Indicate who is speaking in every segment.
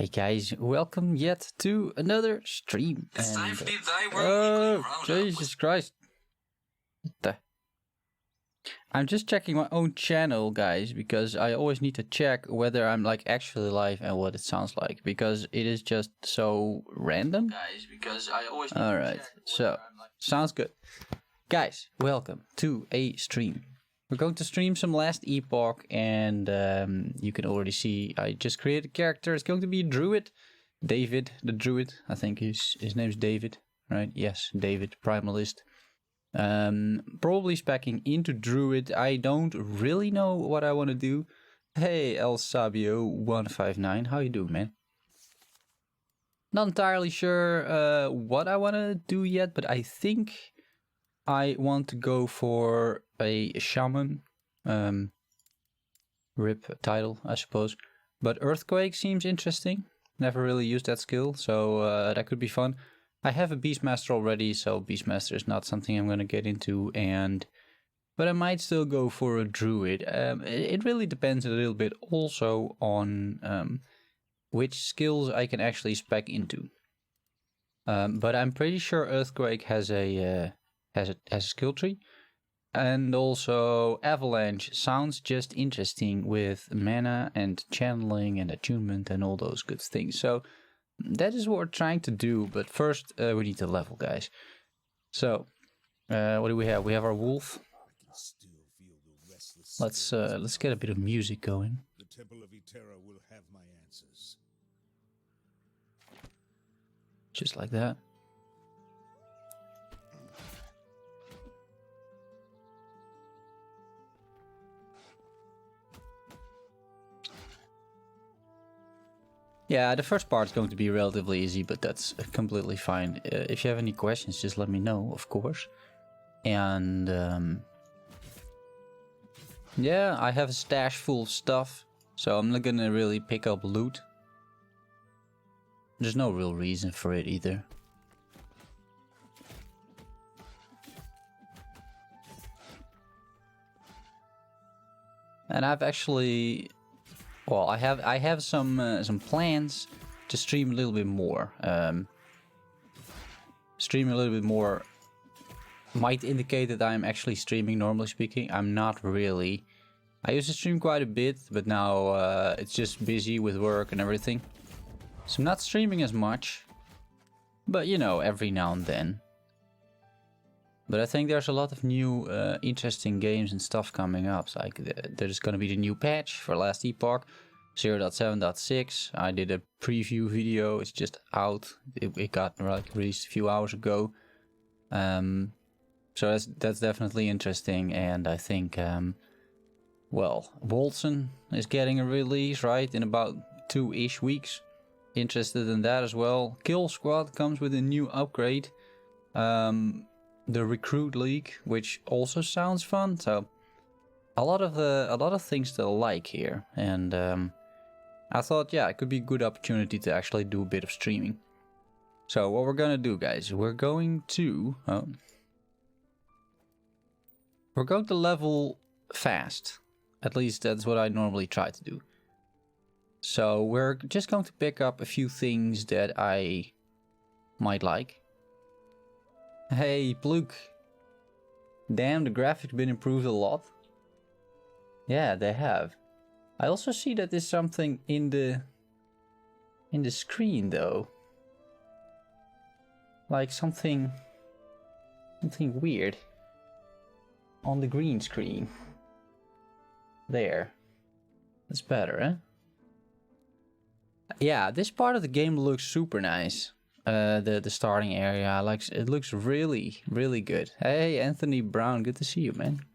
Speaker 1: Hey guys, welcome yet to another stream.
Speaker 2: It's time for the Thyworm
Speaker 1: Jesus Christ. I'm just checking my own channel, guys, because I always need to check whether I'm like actually live and what it sounds like, because it is just so random.
Speaker 2: Guys, because I always need
Speaker 1: Alright, so sounds good. Guys, welcome to a stream. We're going to stream some last Epoch, and you can already see I just created a character. It's going to be a Druid. David, the Druid. I think his name's David, right? Yes, David, Primalist. Probably speccing into Druid. I don't really know what I want to do. Hey, El Sabio 159, how you doing, man? Not entirely sure what I want to do yet, but I think I want to go for a Shaman. RIP title, I suppose. But Earthquake seems interesting. Never really used that skill, so that could be fun. I have a Beastmaster already, so Beastmaster is not something I'm going to get into. But I might still go for a Druid. It really depends a little bit also on which skills I can actually spec into. But I'm pretty sure Earthquake has a skill tree. And also Avalanche sounds just interesting with mana and channeling and attunement and all those good things. So that is what we're trying to do, but first we need to level, guys. So what do we have? We have our wolf. Let's get a bit of music going.
Speaker 3: The Temple of Eterra will have my answers.
Speaker 1: Just like that. Yeah, the first part is going to be relatively easy, but that's completely fine. If you have any questions, just let me know, of course. And yeah, I have a stash full of stuff, so I'm not gonna really pick up loot. There's no real reason for it either. And I've actually... Well, I have some plans to stream a little bit more. Streaming a little bit more might indicate that I'm actually streaming, normally speaking. I'm not really. I used to stream quite a bit, but now it's just busy with work and everything. So I'm not streaming as much. But, you know, every now and then. But I think there's a lot of new interesting games and stuff coming up. So there's going to be the new patch for last Epoch, 0.7.6. I did a preview video. It's just out. It got like released a few hours ago. So that's definitely interesting. And I think, well, Wolzen is getting a release, right, in about 2-ish weeks. Interested in that as well. Kill Squad comes with a new upgrade. The Recruit League, which also sounds fun. So a lot of things to like here, and I thought, yeah, it could be a good opportunity to actually do a bit of streaming. So what we're gonna do, guys, we're going to level fast. At least that's what I normally try to do. So we're just going to pick up a few things that I might like. Hey, Pluke. Damn, the graphics been improved a lot. Yeah, they have. I also see that there's something in the screen though. Like something weird on the green screen. There. That's better, eh? Yeah, this part of the game looks super nice. The starting area, it looks really, really good. Hey, Anthony Brown, good to see you, man.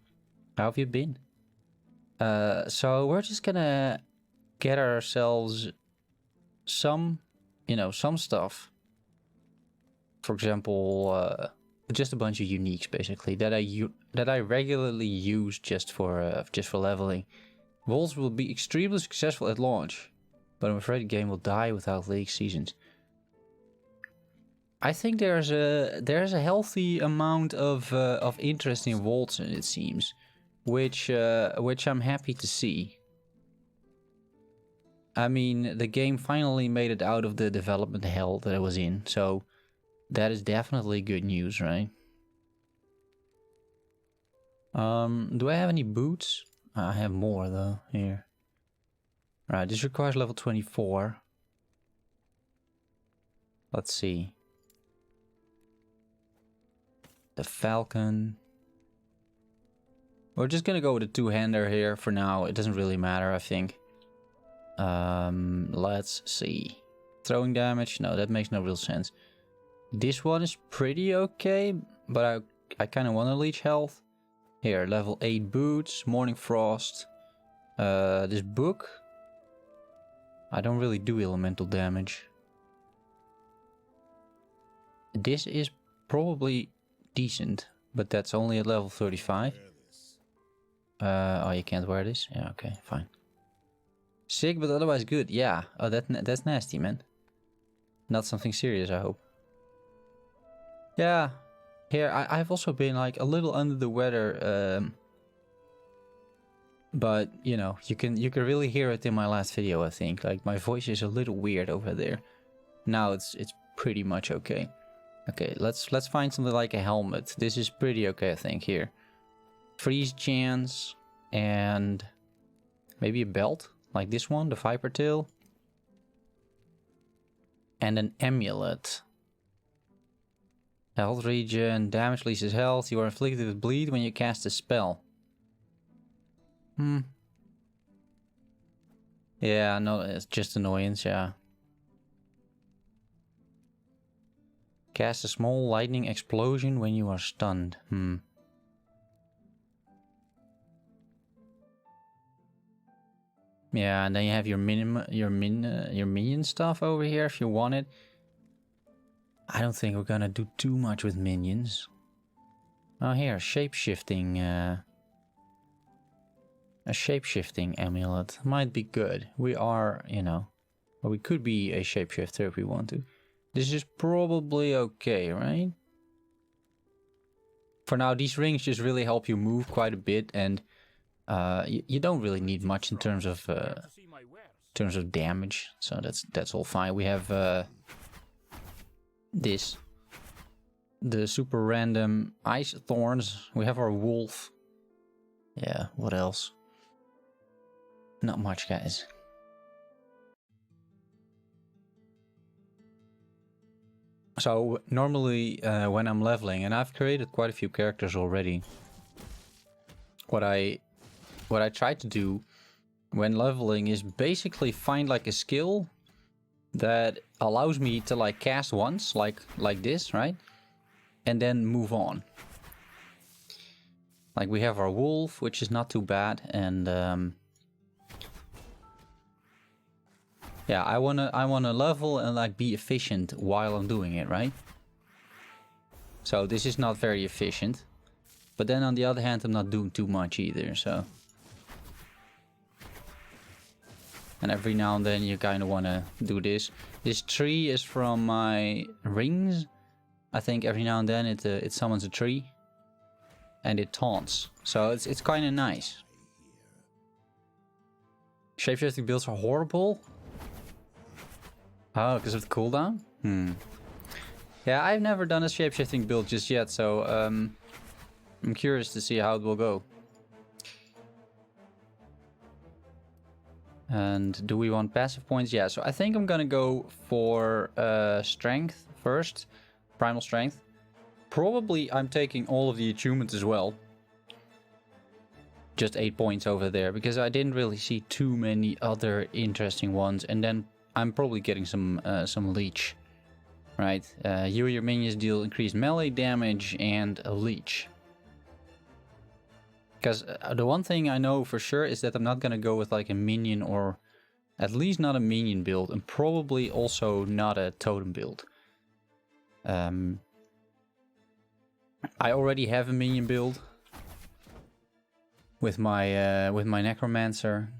Speaker 1: How have you been? So we're just gonna get ourselves some stuff. For example, just a bunch of uniques, basically, that I regularly use just for leveling. Wolves will be extremely successful at launch, but I'm afraid the game will die without league seasons. I think there's a healthy amount of interest in Wolzen, it seems, which I'm happy to see. I mean, the game finally made it out of the development hell that it was in, so that is definitely good news, right? Do I have any boots? I have more though, here. Right, this requires level 24. Let's see. The Falcon. We're just gonna go with a two-hander here for now. It doesn't really matter, I think. Let's see. Throwing damage? No, that makes no real sense. This one is pretty okay, but I kind of want to leech health. Here, level 8 boots, Morning Frost. This book. I don't really do elemental damage. This is probably decent, but that's only at level 35. Oh, you can't wear this? Yeah, okay, fine. Sick, but otherwise good. Yeah. Oh, that's nasty, man. Not something serious, I hope. Yeah. Here, I've also been like a little under the weather. But you know, you can really hear it in my last video. I think like my voice is a little weird over there. Now it's pretty much okay. Okay, let's find something like a helmet. This is pretty okay, I think. Here, freeze chance and maybe a belt. Like this one, the Viper Tail. And an amulet. Health regen, damage releases health. You are inflicted with bleed when you cast a spell. Yeah, no, it's just annoyance, yeah. Cast a small lightning explosion when you are stunned. Yeah, and then you have your minion stuff over here if you want it. I don't think we're gonna do too much with minions. Oh, here, shape-shifting. A shape-shifting amulet might be good. We are, you know, well, we could be a shapeshifter if we want to. This is probably okay, right? For now, these rings just really help you move quite a bit, and you don't really need much in terms of damage, so that's all fine. We have the super random ice thorns. We have our wolf. Yeah, what else? Not much, guys. So normally when I'm leveling, and I've created quite a few characters already, what I try to do when leveling is basically find like a skill that allows me to like cast once, like this, right? And then move on. Like we have our wolf, which is not too bad, and yeah, I wanna level and like be efficient while I'm doing it, right? So this is not very efficient, but then on the other hand, I'm not doing too much either. So, and every now and then you kind of wanna do this. This tree is from my rings. I think every now and then it summons a tree, and it taunts. So it's kind of nice. Shapeshifting builds are horrible. Oh, because of the cooldown? Yeah, I've never done a shapeshifting build just yet, so I'm curious to see how it will go. And do we want passive points? Yeah, so I think I'm gonna go for strength first. Primal strength. Probably I'm taking all of the achievements as well. Just 8 points over there, because I didn't really see too many other interesting ones. And then I'm probably getting some leech, right? You or your minions deal increased melee damage and a leech. Because the one thing I know for sure is that I'm not gonna go with like a minion, or at least not a minion build, and probably also not a totem build. I already have a minion build with my necromancer.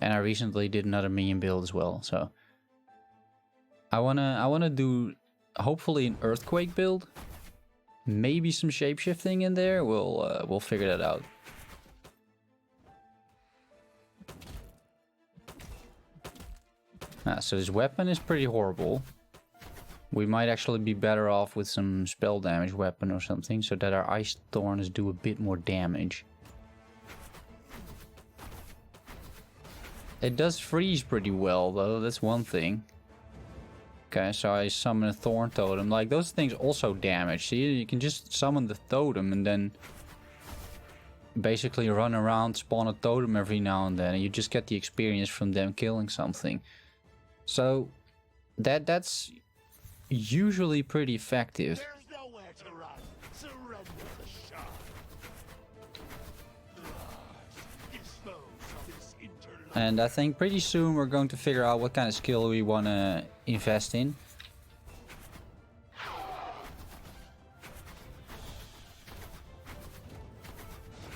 Speaker 1: And I recently did another minion build as well, so I wanna do hopefully an earthquake build, maybe some shapeshifting in there. We'll figure that out. So his weapon is pretty horrible. We might actually be better off with some spell damage weapon or something, so that our ice thorns do a bit more damage. It does freeze pretty well though, that's one thing. Okay, so I summon a thorn totem. Like, those things also damage. See, you can just summon the totem and then basically run around, spawn a totem every now and then, and you just get the experience from them killing something. So that's usually pretty effective.
Speaker 3: There's nowhere to run. Surrender the shard. Dispose of this interloper.
Speaker 1: And I think pretty soon we're going to figure out what kind of skill we want to invest in.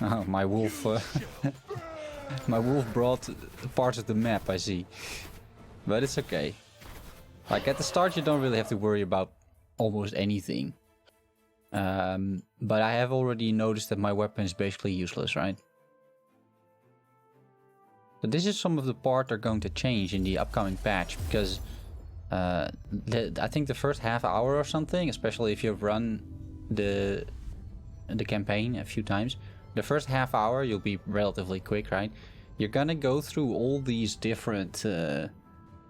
Speaker 1: Oh, my wolf. My wolf brought parts of the map, I see. But it's okay. Like, at the start you don't really have to worry about almost anything. But I have already noticed that my weapon is basically useless, right? So this is some of the part they're going to change in the upcoming patch, because I think the first half hour or something, especially if you've run the campaign a few times, the first half hour you'll be relatively quick, right? You're gonna go through all these different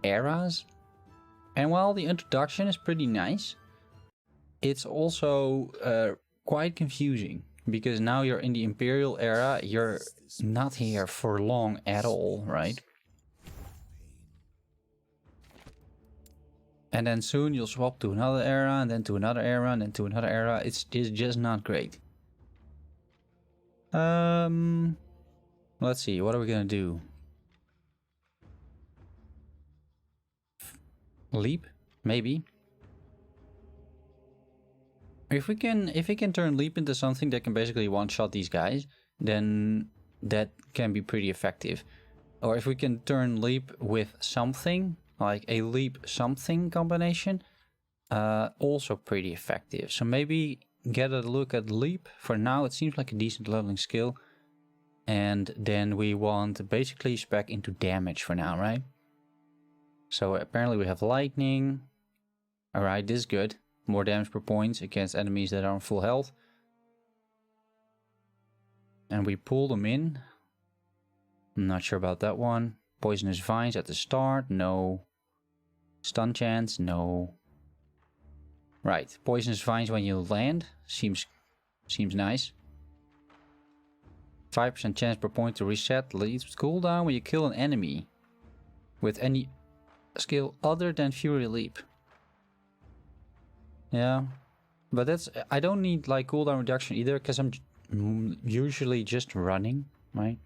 Speaker 1: eras, and while the introduction is pretty nice, it's also quite confusing, because now you're in the Imperial era, you're not here for long at all, right? And then soon you'll swap to another era, and then to another era, and then to another era. It's just not great. Let's see, what are we gonna do? Leap? Maybe. If we can turn leap into something that can basically one-shot these guys, then that can be pretty effective. Or if we can turn leap with something, like a leap something combination, also pretty effective. So maybe get a look at leap. For now it seems like a decent leveling skill. And then we want basically spec into damage for now, right? So apparently we have lightning. Alright, this is good. More damage per point against enemies that are on full health. And we pull them in. I'm not sure about that one. Poisonous vines at the start, no. Stun chance, no. Right, poisonous vines when you land, seems nice. 5% chance per point to reset, leads cooldown when you kill an enemy with any skill other than Fury Leap. Yeah, but that's, I don't need like cooldown reduction either, because I'm usually just running, right?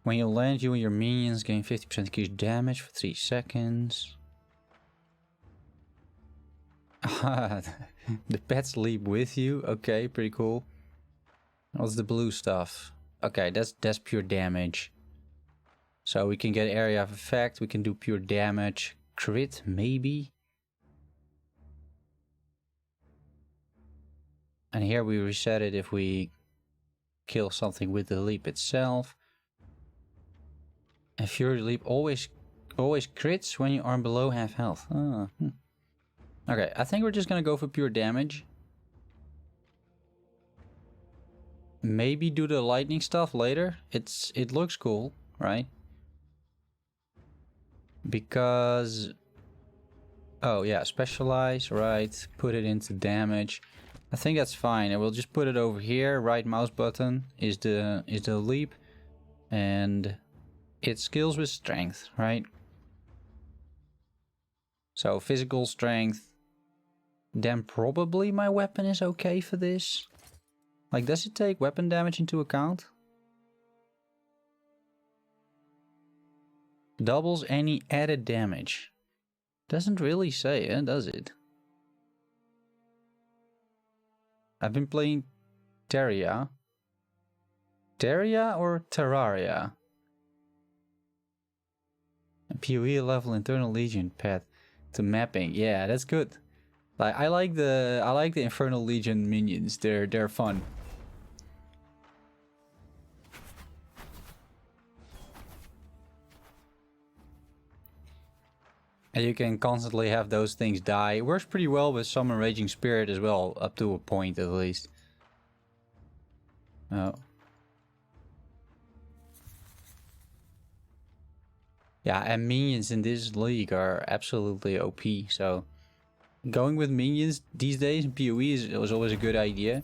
Speaker 1: When you land, you and your minions gain 50% increased damage for 3 seconds. The pets leap with you. Okay, pretty cool. What's the blue stuff? Okay, that's pure damage. So we can get area of effect. We can do pure damage. Crit, maybe. And here we reset it if we kill something with the leap itself. And Fury Leap always crits when you are below half health. Okay, I think we're just gonna go for pure damage. Maybe do the lightning stuff later. It looks cool, right? Because, oh yeah, specialize, right? Put it into damage. I think that's fine. And we'll just put it over here. Right mouse button is the leap, and it skills with strength, right? So physical strength. Then probably my weapon is okay for this. Like, does it take weapon damage into account? Doubles any added damage. Doesn't really say, does it? I've been playing Terraria. Terraria or Terraria? A PoE level internal legion path to mapping. Yeah, that's good. Like, I like the Infernal Legion minions. They're fun. And you can constantly have those things die. It works pretty well with Summon Raging Spirit as well, up to a point at least. Oh. Yeah, and minions in this league are absolutely OP, so going with minions these days in PoE is always a good idea.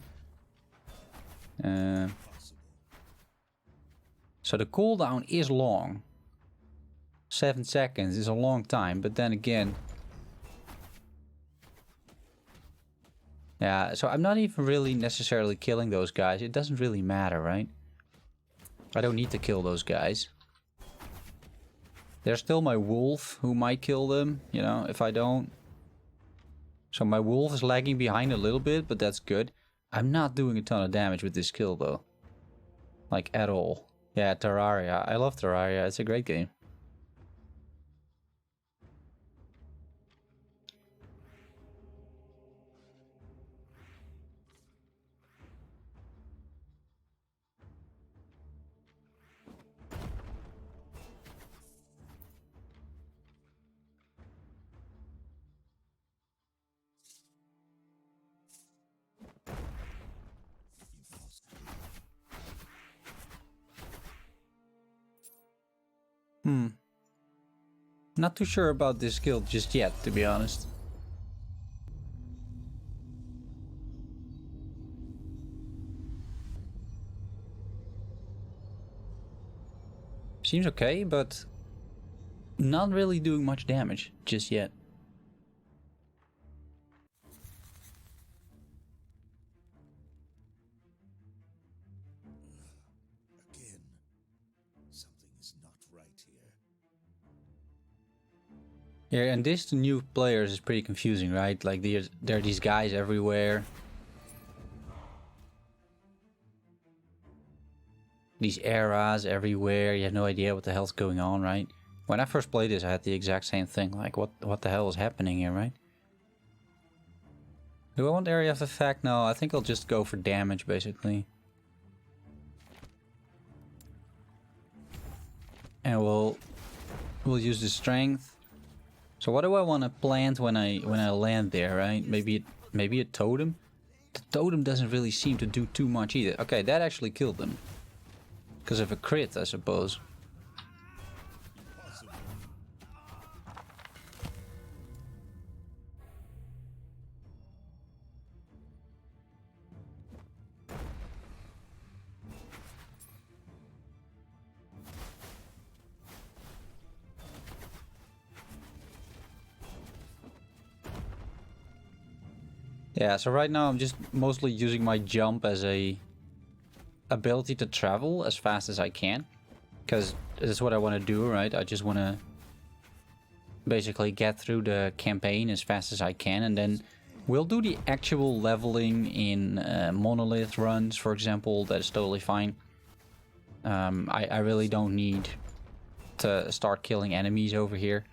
Speaker 1: So the cooldown is long. 7 seconds is a long time, but then again... Yeah, so I'm not even really necessarily killing those guys. It doesn't really matter, right? I don't need to kill those guys. There's still my wolf who might kill them, you know, if I don't. So my wolf is lagging behind a little bit, but that's good. I'm not doing a ton of damage with this kill though. Like at all. Yeah, Terraria. I love Terraria. It's a great game. Not too sure about this guild just yet, to be honest. Seems okay, but not really doing much damage just yet.
Speaker 3: Again, something is not right here.
Speaker 1: Yeah, and this to new players is pretty confusing, right? Like there are these guys everywhere. These eras everywhere. You have no idea what the hell's going on, right? When I first played this, I had the exact same thing. Like, what the hell is happening here, right? Do I want area of effect? No, I think I'll just go for damage, basically. And we'll use the strength. So what do I want to plant when I land there, right? Maybe a totem. The totem doesn't really seem to do too much either. Okay, that actually killed them. Because of a crit, I suppose. Yeah, so right now I'm just mostly using my jump as a ability to travel as fast as I can. Because that's what I want to do, right? I just want to basically get through the campaign as fast as I can. And then we'll do the actual leveling in Monolith runs, for example. That is totally fine. I really don't need to start killing enemies over here.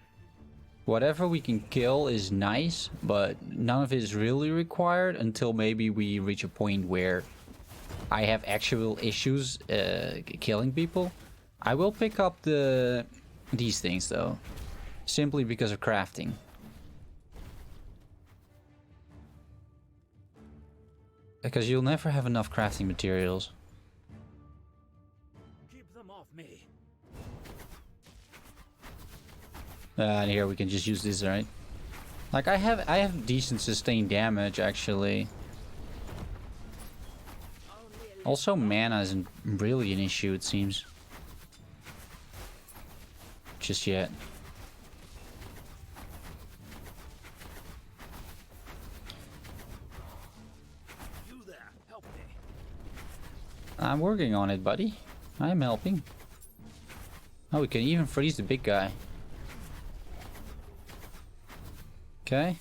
Speaker 1: Whatever we can kill is nice, but none of it is really required until maybe we reach a point where I have actual issues killing people. I will pick up these things though, simply because of crafting. Because you'll never have enough crafting materials.
Speaker 3: Keep them off me.
Speaker 1: And here we can just use this, right? Like I have decent sustained damage actually. Also mana isn't really an issue, it seems. Just yet.
Speaker 3: You there, help me.
Speaker 1: I'm working on it, buddy. I'm helping. Oh, we can even freeze the big guy. Okay.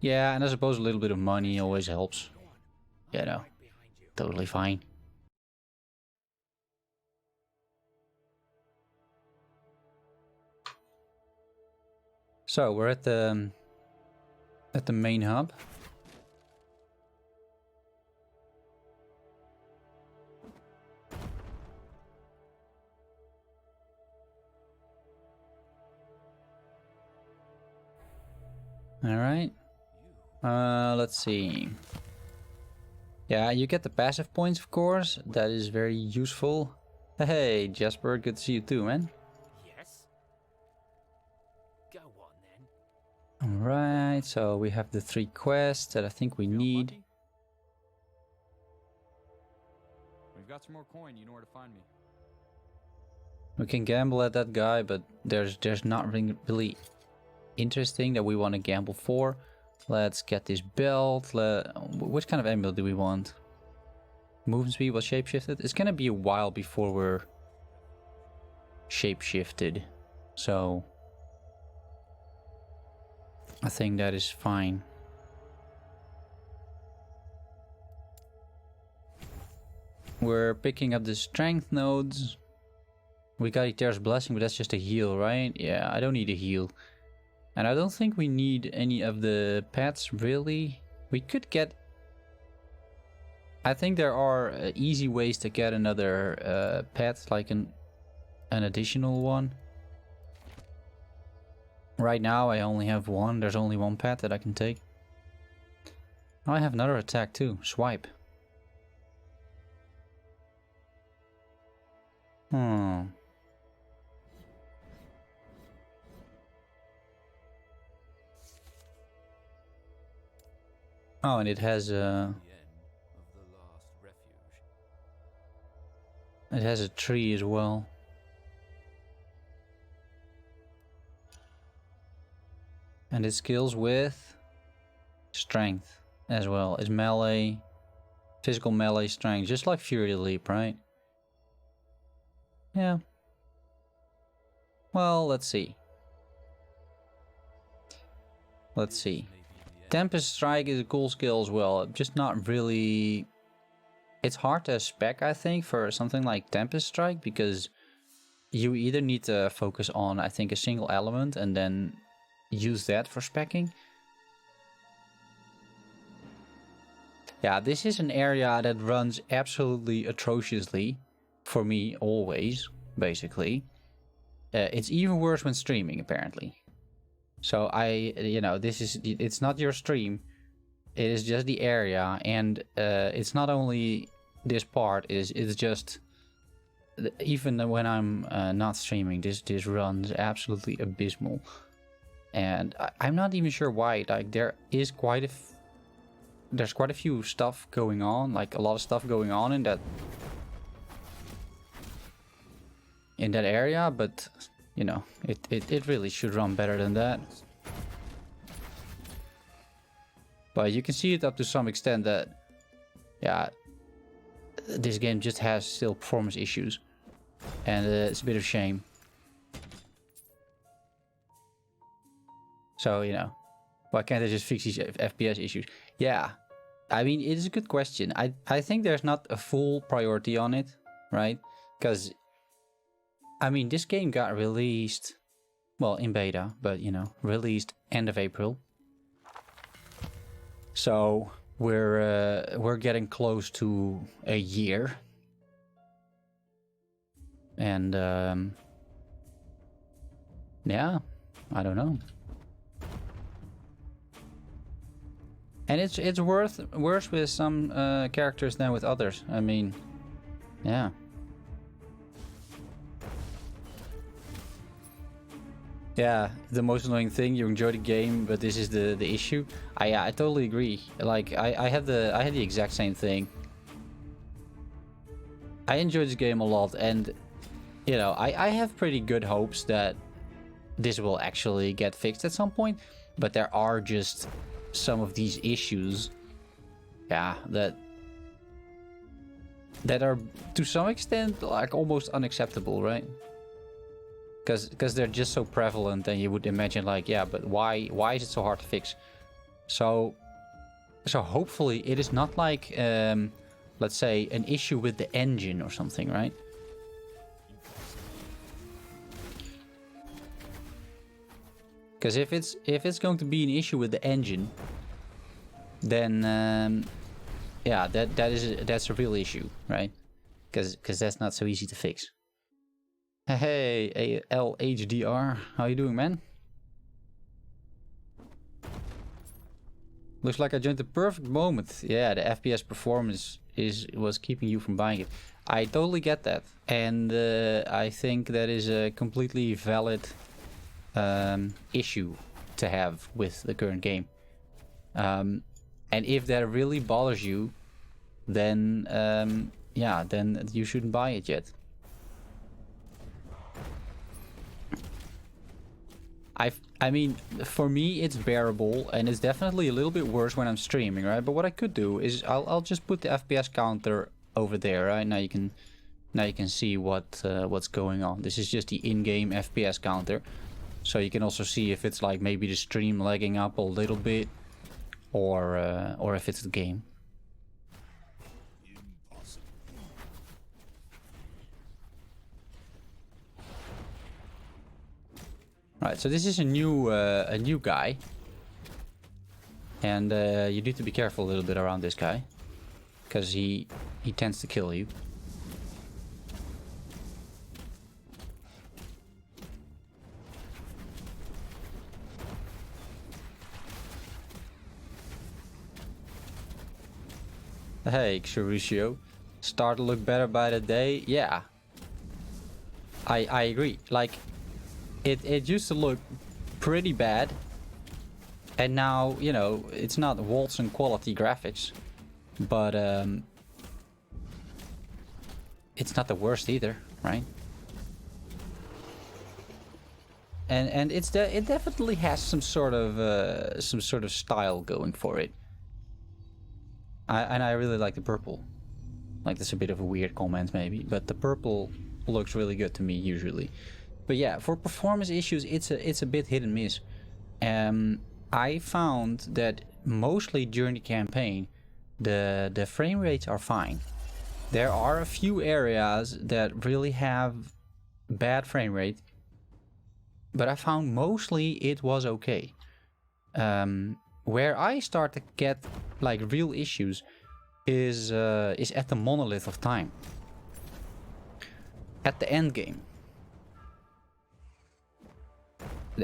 Speaker 1: Yeah, and I suppose a little bit of money always helps. Yeah, no. Totally fine. So, we're at the main hub. Alright. Let's see. Yeah, you get the passive points, of course. That is very useful. Hey, Jasper, good to see you too, man.
Speaker 3: Yes. Go on then.
Speaker 1: Alright, so we have the 3 quests that I think we need.
Speaker 4: We've got some more coin, you know where to find me.
Speaker 1: We can gamble at that guy, but there's not really interesting that we want to gamble for. Let's get this belt. Which kind of amulet do we want? Movement speed was shapeshifted. It's gonna be a while before we're shapeshifted, so I think that is fine. We're picking up the strength nodes. We got Eter's Blessing, but that's just a heal, right? Yeah, I don't need a heal. And I don't think we need any of the pets, really. We could get... I think there are easy ways to get another pet, like an additional one. Right now I only have one. There's only one pet that I can take. Oh, I have another attack too. Swipe. Oh, and it has a... It has a tree as well. And it skills with strength as well. It's melee, physical melee strength, just like Fury Leap, right? Yeah. Well, let's see. Let's see. Tempest Strike is a cool skill as well. Just not really... It's hard to spec, I think, for something like Tempest Strike, because you either need to focus on, I think, a single element and then use that for speccing. Yeah, this is an area that runs absolutely atrociously for me, always, basically. It's even worse when streaming, apparently. So it's not your stream, it is just the area, and it's not only this part, it's just, even when I'm not streaming, this runs absolutely abysmal. And I'm not even sure why. Like, there's quite a few stuff going on, like a lot of stuff going on in that area, but you know, it really should run better than that. But you can see it up to some extent that, yeah, this game just has still performance issues, and it's a bit of a shame. So, you know, why can't they just fix these FPS issues? Yeah, I mean, it is a good question. I think there's not a full priority on it, right? Because, I mean, this game got released, well, in beta, but, you know, released end of April. So we're getting close to a year. And, yeah, I don't know. And it's worse with some characters than with others. I mean, yeah. Yeah, the most annoying thing, you enjoy the game, but this is the issue. I totally agree. Like, I had the exact same thing. I enjoy this game a lot, and you know, I have pretty good hopes that this will actually get fixed at some point, but there are just some of these issues, yeah, that are to some extent like almost unacceptable, right? Because they're just so prevalent, and you would imagine like, yeah, but why is it so hard to fix? So hopefully it is not like let's say an issue with the engine or something, right? Because if it's going to be an issue with the engine, then yeah, that's a real issue, right? Because that's not so easy to fix. Hey, LHDR, how you doing, man? Looks like I joined the perfect moment. Yeah, the FPS performance was keeping you from buying it. I totally get that. And I think that is a completely valid issue to have with the current game. And if that really bothers you, then yeah, then you shouldn't buy it yet. I mean, for me it's bearable, and it's definitely a little bit worse when I'm streaming, right? But what I could do is I'll just put the FPS counter over there, right? Now you can see what's going on. This is just the in-game FPS counter, so you can also see if it's like maybe the stream lagging up a little bit, or if it's the game. Right, so this is a new guy, and you need to be careful a little bit around this guy, because he tends to kill you. Hey, Xerusio, start to look better by the day. Yeah, I agree. Like, it used to look pretty bad, and now, you know, it's not Waltz quality graphics, but it's not the worst either, right? And it definitely has some sort of style going for it. And I really like the purple. Like, that's a bit of a weird comment maybe, but the purple looks really good to me usually. But yeah, for performance issues, it's a bit hit and miss. I found that mostly during the campaign, the frame rates are fine. There are a few areas that really have bad frame rate, but I found mostly it was okay. Where I start to get like real issues is at the Monolith of Time, at the end game.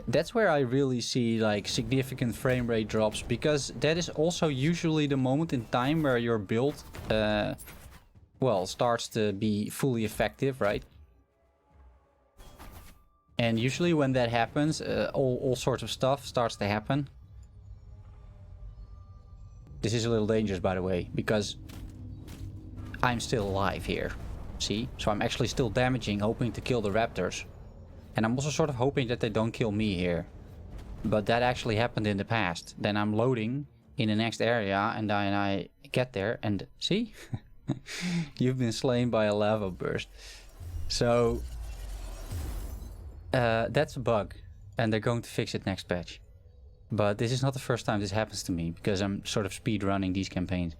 Speaker 1: That's where I really see like significant frame rate drops, because that is also usually the moment in time where your build well, starts to be fully effective, right? And usually when that happens, all sorts of stuff starts to happen. This is a little dangerous, by the way, because I'm still alive here. See? So I'm actually still damaging, hoping to kill the raptors. And I'm also sort of hoping that they don't kill me here. But that actually happened in the past. Then I'm loading in the next area, and then I get there and see? You've been slain by a lava burst. So that's a bug, and they're going to fix it next patch. But this is not the first time this happens to me, because I'm sort of speedrunning these campaigns.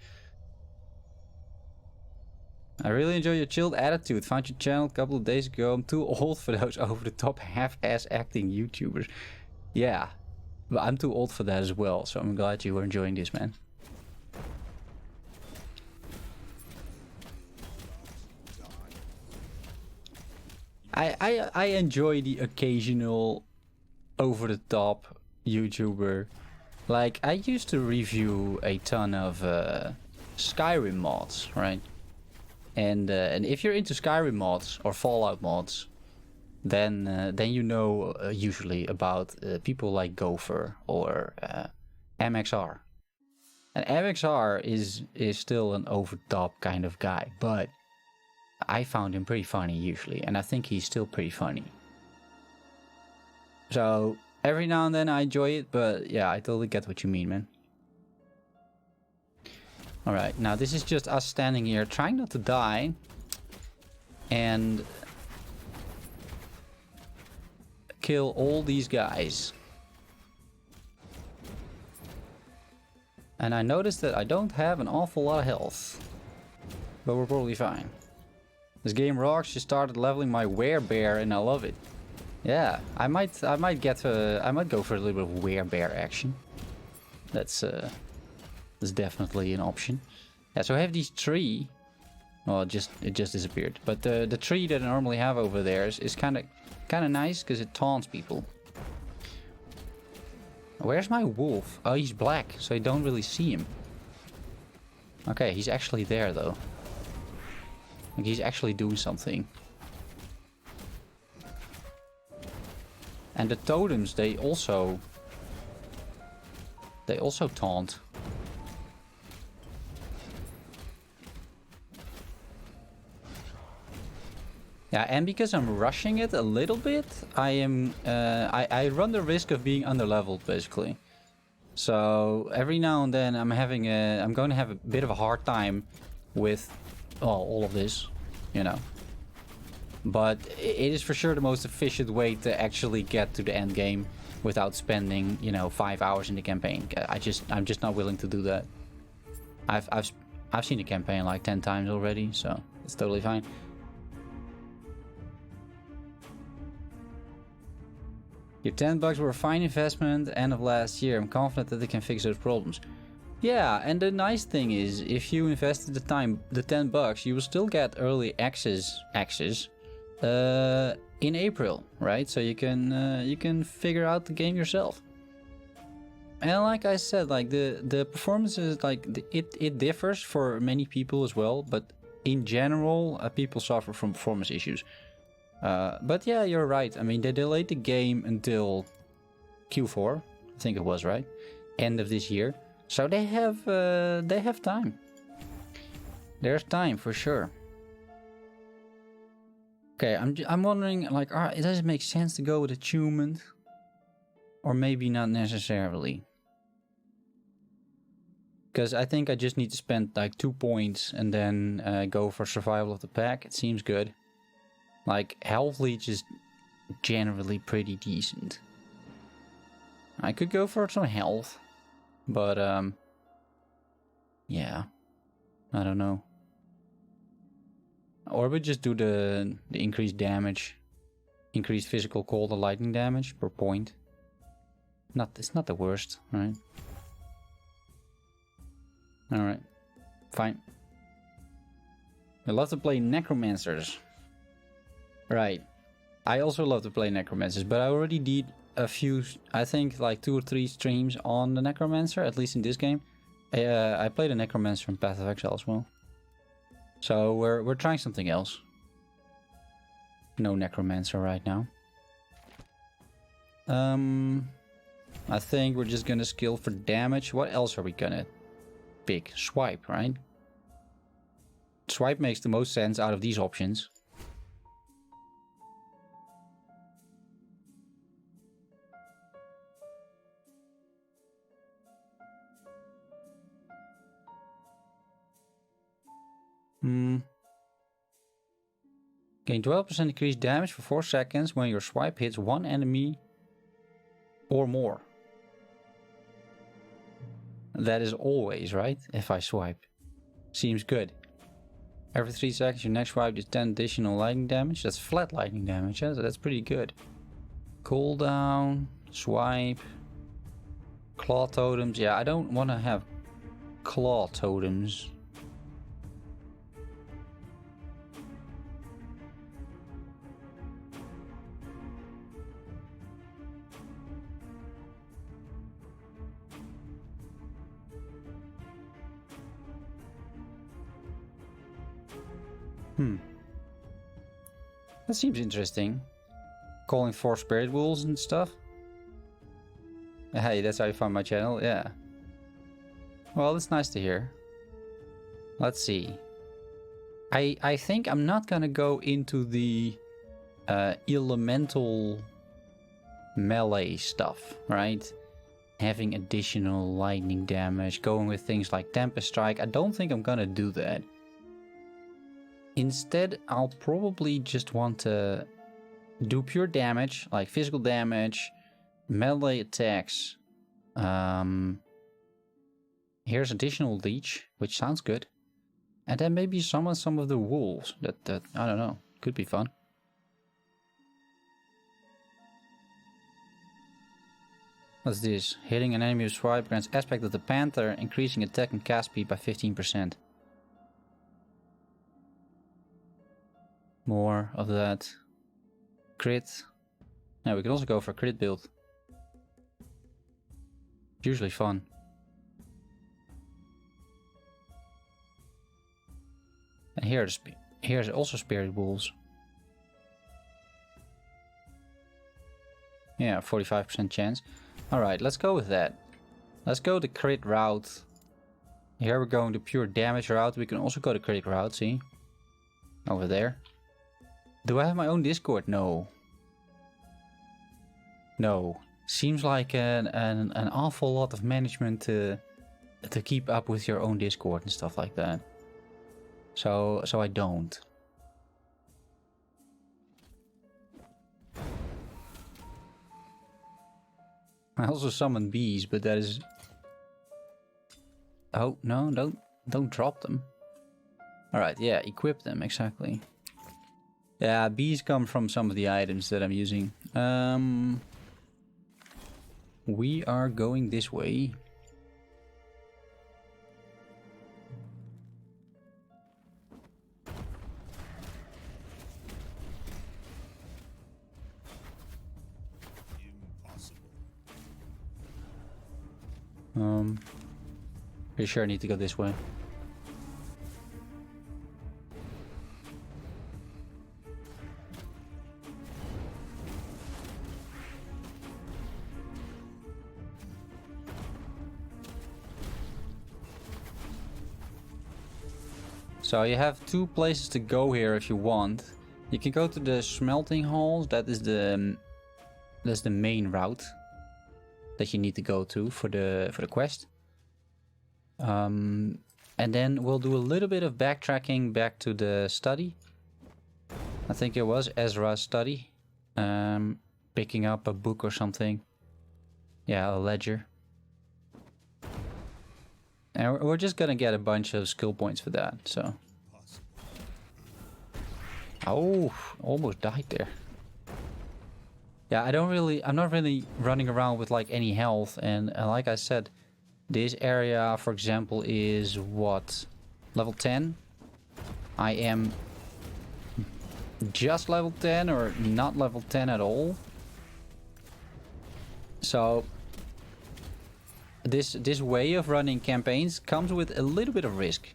Speaker 1: I really enjoy your chilled attitude. Found your channel a couple of days ago. I'm too old for those over-the-top half-ass acting YouTubers. Yeah, but I'm too old for that as well, so I'm glad you were enjoying this, man. I enjoy the occasional over-the-top YouTuber. Like, I used to review a ton of Skyrim mods, right? And if you're into Skyrim mods or Fallout mods, then you know usually about people like Gopher or MXR. And MXR is still an over-the-top kind of guy, but I found him pretty funny usually, and I think he's still pretty funny. So every now and then I enjoy it, but yeah, I totally get what you mean, man. Alright, now this is just us standing here trying not to die and kill all these guys. And I noticed that I don't have an awful lot of health, but we're probably fine. This game rocks. She started leveling my Werebear and I love it. Yeah, I might go for a little bit of Werebear action. That's definitely an option. Yeah, so I have these tree. Well, it just disappeared. But the tree that I normally have over there is kind of nice because it taunts people. Where's my wolf? Oh, he's black, so you don't really see him. Okay, he's actually there though. Like he's actually doing something. And the totems, they also taunt. Yeah, and because I'm rushing it a little bit, I run the risk of being underleveled basically. So every now and then I'm going to have a bit of a hard time with all of this, you know. But it is for sure the most efficient way to actually get to the end game without spending, you know, 5 hours in the campaign. I'm just not willing to do that. I've seen the campaign like 10 times already, so it's totally fine. Your $10 were a fine investment end of last year. I'm confident that they can fix those problems. Yeah, and the nice thing is, if you invested the $10, you will still get early access in April, right? So you can figure out the game yourself. And like I said, like the performance is like it differs for many people as well, but in general, people suffer from performance issues. But yeah, you're right. I mean, they delayed the game until Q4, I think it was, right? End of this year. So they have time. There's time for sure. Okay, I'm wondering, like, does it make sense to go with attunement, or maybe not necessarily? Because I think I just need to spend like 2 points and then go for survival of the pack. It seems good. Like, health leech is generally pretty decent. I could go for some health, but yeah, I don't know. Or we just do the increased damage, increased physical cold and lightning damage per point. It's not the worst, right? All right, fine. I love to play necromancers. Right. I also love to play necromancers, but I already did a few, I think like 2 or 3 streams on the necromancer, at least in this game. I played a necromancer in Path of Exile as well. So we're trying something else. No necromancer right now. I think we're just gonna skill for damage. What else are we gonna pick? Swipe, right? Swipe makes the most sense out of these options. Gain 12% increased damage for 4 seconds when your swipe hits 1 enemy or more. That is always, right? If I swipe. Seems good. Every 3 seconds your next swipe is 10 additional lightning damage. That's flat lightning damage, yeah? So that's pretty good. Cooldown, swipe, claw totems. Yeah, I don't want to have claw totems. That seems interesting. Calling for spirit wolves and stuff. Hey, that's how you find my channel? Yeah. Well, it's nice to hear. Let's see. I think I'm not gonna go into the elemental melee stuff, right? Having additional lightning damage, going with things like Tempest Strike. I don't think I'm gonna do that. Instead, I'll probably just want to do pure damage, like physical damage, melee attacks. Here's additional leech, which sounds good. And then maybe summon some of the wolves. That I don't know, could be fun. What's this? Hitting an enemy with swipe grants aspect of the panther, increasing attack and cast speed by 15%. More of that. Crit. Now we can also go for a crit build. Usually fun. And here's also spirit wolves. Yeah, 45% chance. Alright, let's go with that. Let's go the crit route. Here we're going the pure damage route. We can also go the crit route, see? Over there. Do I have my own Discord? No. No. Seems like an awful lot of management to keep up with your own Discord and stuff like that. So I don't. I also summon bees, but that is... Oh, no, don't drop them. Alright, yeah, equip them, exactly. Yeah, bees come from some of the items that I'm using. We are going this way. Pretty sure I need to go this way. So you have two places to go here if you want. You can go to the smelting halls. That's the main route that you need to go to for the quest. And then we'll do a little bit of backtracking back to the study. I think it was Ezra's study. Picking up a book or something. Yeah, a ledger. And we're just gonna get a bunch of skill points for that, so. Oh, almost died there. Yeah, I'm not really running around with like any health, and like I said, this area, for example, is what? Level 10? I am just level 10 or not level 10 at all. So this way of running campaigns comes with a little bit of risk,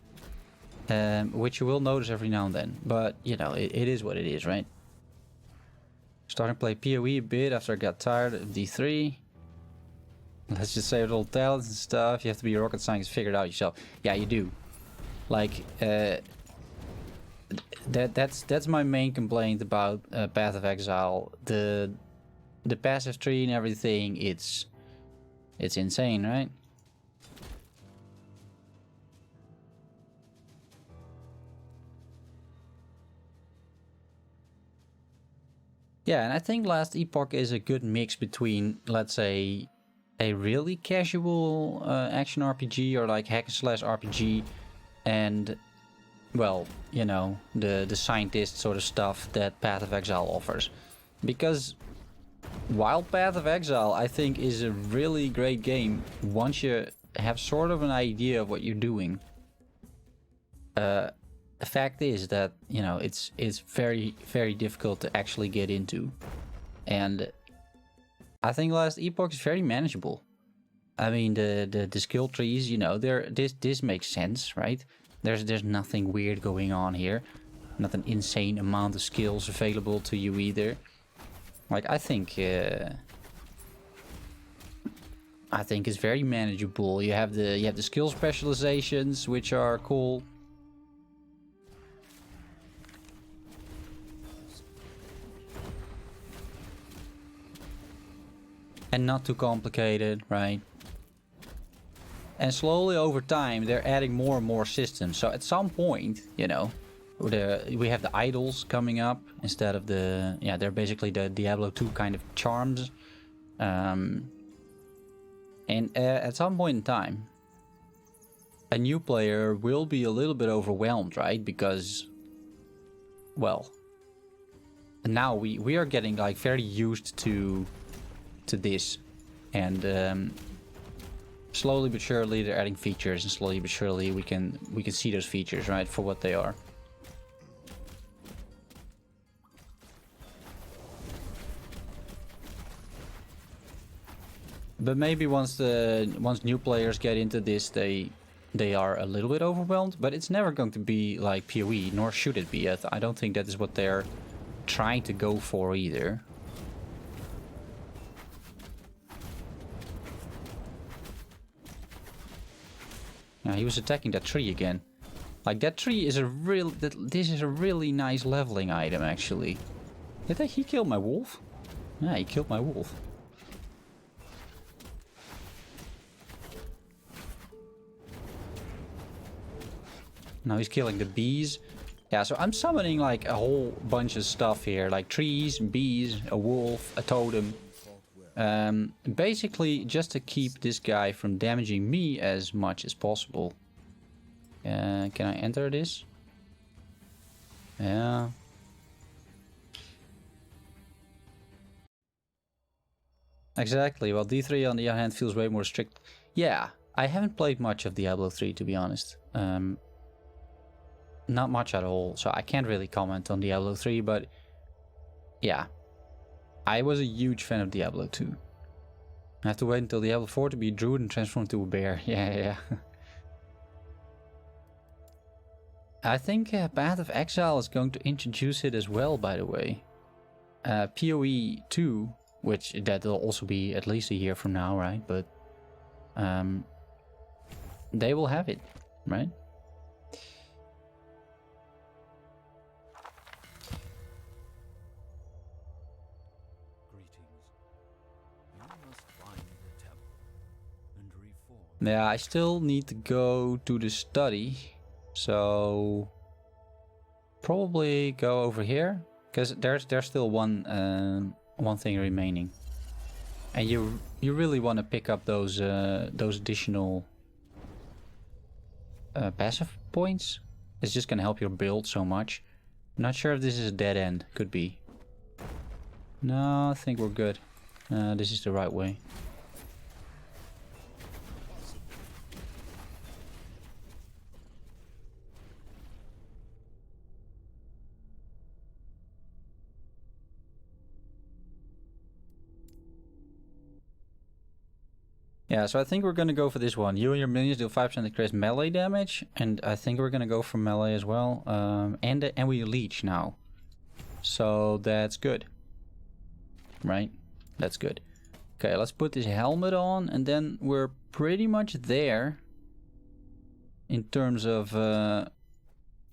Speaker 1: which you will notice every now and then. But you know, it is what it is, right? Starting to play PoE a bit after I got tired of D3. Let's just say with all talents and stuff, you have to be a rocket scientist, figure it out yourself. Yeah, you do. Like that's my main complaint about Path of Exile. The passive tree and everything, it's insane, right? Yeah, and I think Last Epoch is a good mix between, let's say, a really casual action RPG or like hack and slash RPG, and, well, you know, the scientist sort of stuff that Path of Exile offers. Because while Path of Exile, I think, is a really great game once you have sort of an idea of what you're doing, the fact is that, you know, it's very, very difficult to actually get into. And I think Last Epoch is very manageable. I mean, the skill trees, you know, this makes sense, right? There's nothing weird going on here. Not an insane amount of skills available to you either. Like, I think it's very manageable. You have the skill specializations, which are cool. And not too complicated, right? And slowly over time, they're adding more and more systems. So at some point, you know, we have the idols coming up instead of the... Yeah, they're basically the Diablo 2 kind of charms. And at some point in time, a new player will be a little bit overwhelmed, right? Because, well, now we are getting like very used to this, and slowly but surely they're adding features, and slowly but surely we can see those features, right, for what they are. But maybe once new players get into this, they are a little bit overwhelmed. But it's never going to be like PoE, nor should it be. I don't think that is what they're trying to go for either. Now he was attacking that tree again. Like that tree is this is a really nice leveling item actually. Did he kill my wolf? Yeah, he killed my wolf. Now he's killing the bees. Yeah, so I'm summoning like a whole bunch of stuff here. Like trees, bees, a wolf, a totem. Basically just to keep this guy from damaging me as much as possible. Can I enter this? Yeah. Exactly. Well, D3 on the other hand feels way more strict. Yeah, I haven't played much of Diablo 3 to be honest. Not much at all, so I can't really comment on Diablo 3, but yeah. I was a huge fan of Diablo 2. I have to wait until Diablo 4 to be a Druid and transform to a bear. Yeah. I think Path of Exile is going to introduce it as well, by the way. PoE 2, which that will also be at least a year from now, right? But they will have it, right? Yeah, I still need to go to the study. So probably go over here, because there's still one thing remaining, and you really want to pick up those additional passive points. It's just gonna help your build so much. I'm not sure if this is a dead end. Could be. No, I think we're good. This is the right way. Yeah, so I think we're gonna go for this one. You and your minions deal 5% increased melee damage, and I think we're gonna go for melee as well. And we leech now, so that's good, right? That's good. Okay, let's put this helmet on, and then we're pretty much there in terms of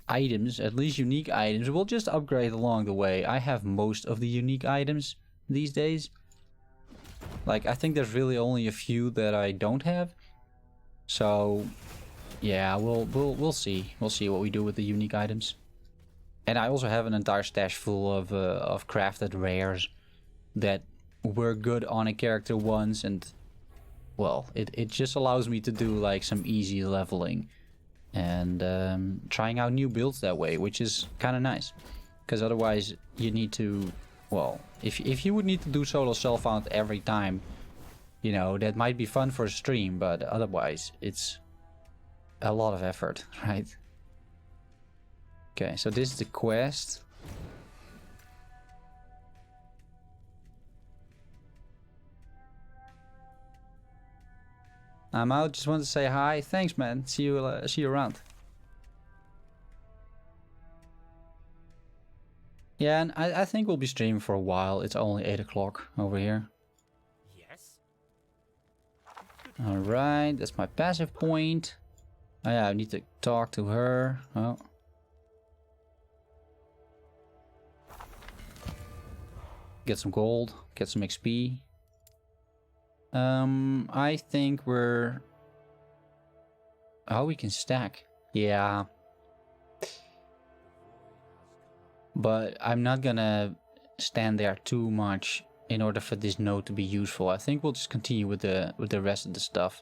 Speaker 1: items, at least unique items. We'll just upgrade along the way. I have most of the unique items these days. Like, I think there's really only a few that I don't have. So, yeah, we'll see. We'll see what we do with the unique items. And I also have an entire stash full of crafted rares that were good on a character once, and well, it just allows me to do like some easy leveling and trying out new builds that way, which is kind of nice. Because otherwise, you need to. Well, if you would need to do solo self-found every time, you know, that might be fun for a stream, but otherwise it's a lot of effort, right? Okay, so this is the quest. I'm out, just want to say hi. Thanks, man. See you around. Yeah, and I think we'll be streaming for a while. It's only 8 o'clock over here.
Speaker 3: Yes.
Speaker 1: Alright, that's my passive point. Oh yeah, I need to talk to her. Oh. Get some gold, get some XP. I think we're... Oh, we can stack. Yeah. But I'm not gonna stand there too much in order for this node to be useful. I think we'll just continue with the rest of the stuff.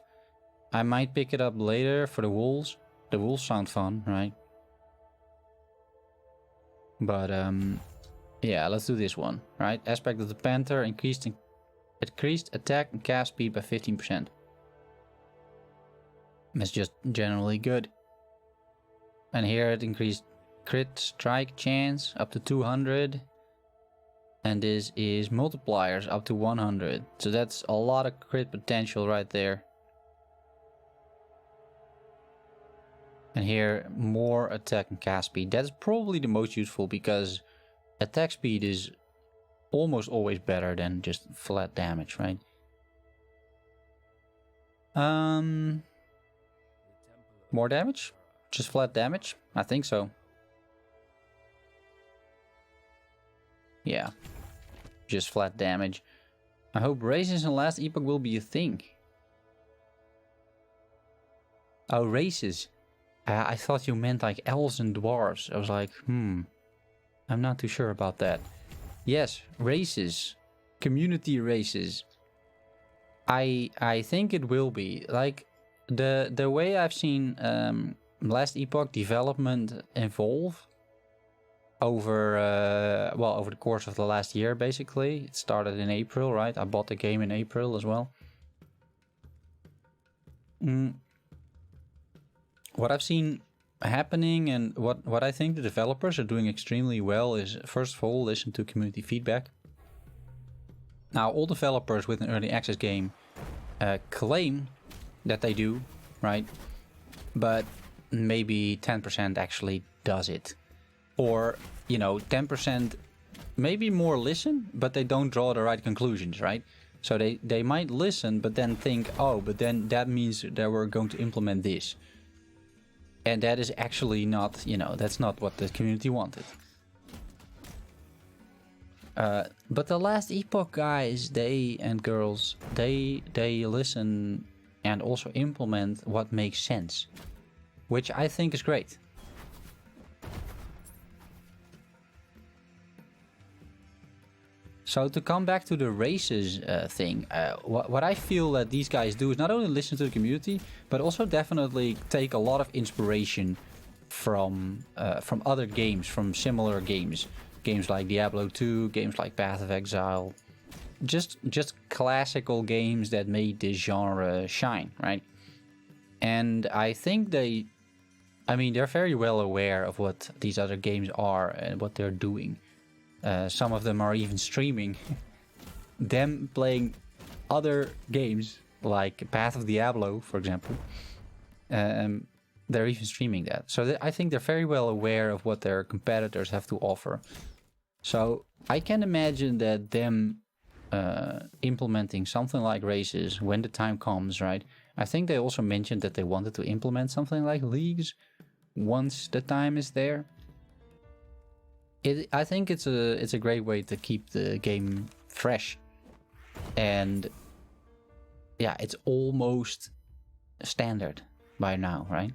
Speaker 1: I might pick it up later for the wolves. The wolves sound fun, right? But yeah, let's do this one, right? Aspect of the Panther increased attack and cast speed by 15%. That's just generally good. And here it increased crit strike chance up to 200. And this is multipliers up to 100. So that's a lot of crit potential right there. And here, more attack and cast speed. That's probably the most useful because attack speed is almost always better than just flat damage, right? More damage? Just flat damage? I think so. Yeah. Just flat damage. I hope races in last epoch will be a thing. Oh, races. I thought you meant like elves and dwarves. I was like, I'm not too sure about that. Yes, races. Community races. I think it will be. Like, the way I've seen last epoch development evolve over over the course of the last year, basically. It started in April, right? I bought the game in April as well. What I've seen happening and what I think the developers are doing extremely well is, first of all, listen to community feedback. Now, all developers with an early access game claim that they do, right? But maybe 10% actually does it. Or, 10% maybe more listen, but they don't draw the right conclusions, right? So they might listen, but then think, oh, but then that means that we're going to implement this. And that is actually not, that's not what the community wanted. But the last epoch guys, they and girls, they listen and also implement what makes sense, which I think is great. So to come back to the races thing, what I feel that these guys do is not only listen to the community, but also definitely take a lot of inspiration from other games, from similar games. Games like Diablo 2, games like Path of Exile. Just classical games that made this genre shine, right? And I think they're very well aware of what these other games are and what they're doing. Some of them are even streaming them playing other games like Path of Diablo, for example. They're even streaming that. So I think they're very well aware of what their competitors have to offer. So I can imagine that them implementing something like races when the time comes, right? I think they also mentioned that they wanted to implement something like leagues once the time is there. I think it's a great way to keep the game fresh. And yeah, it's almost standard by now, right?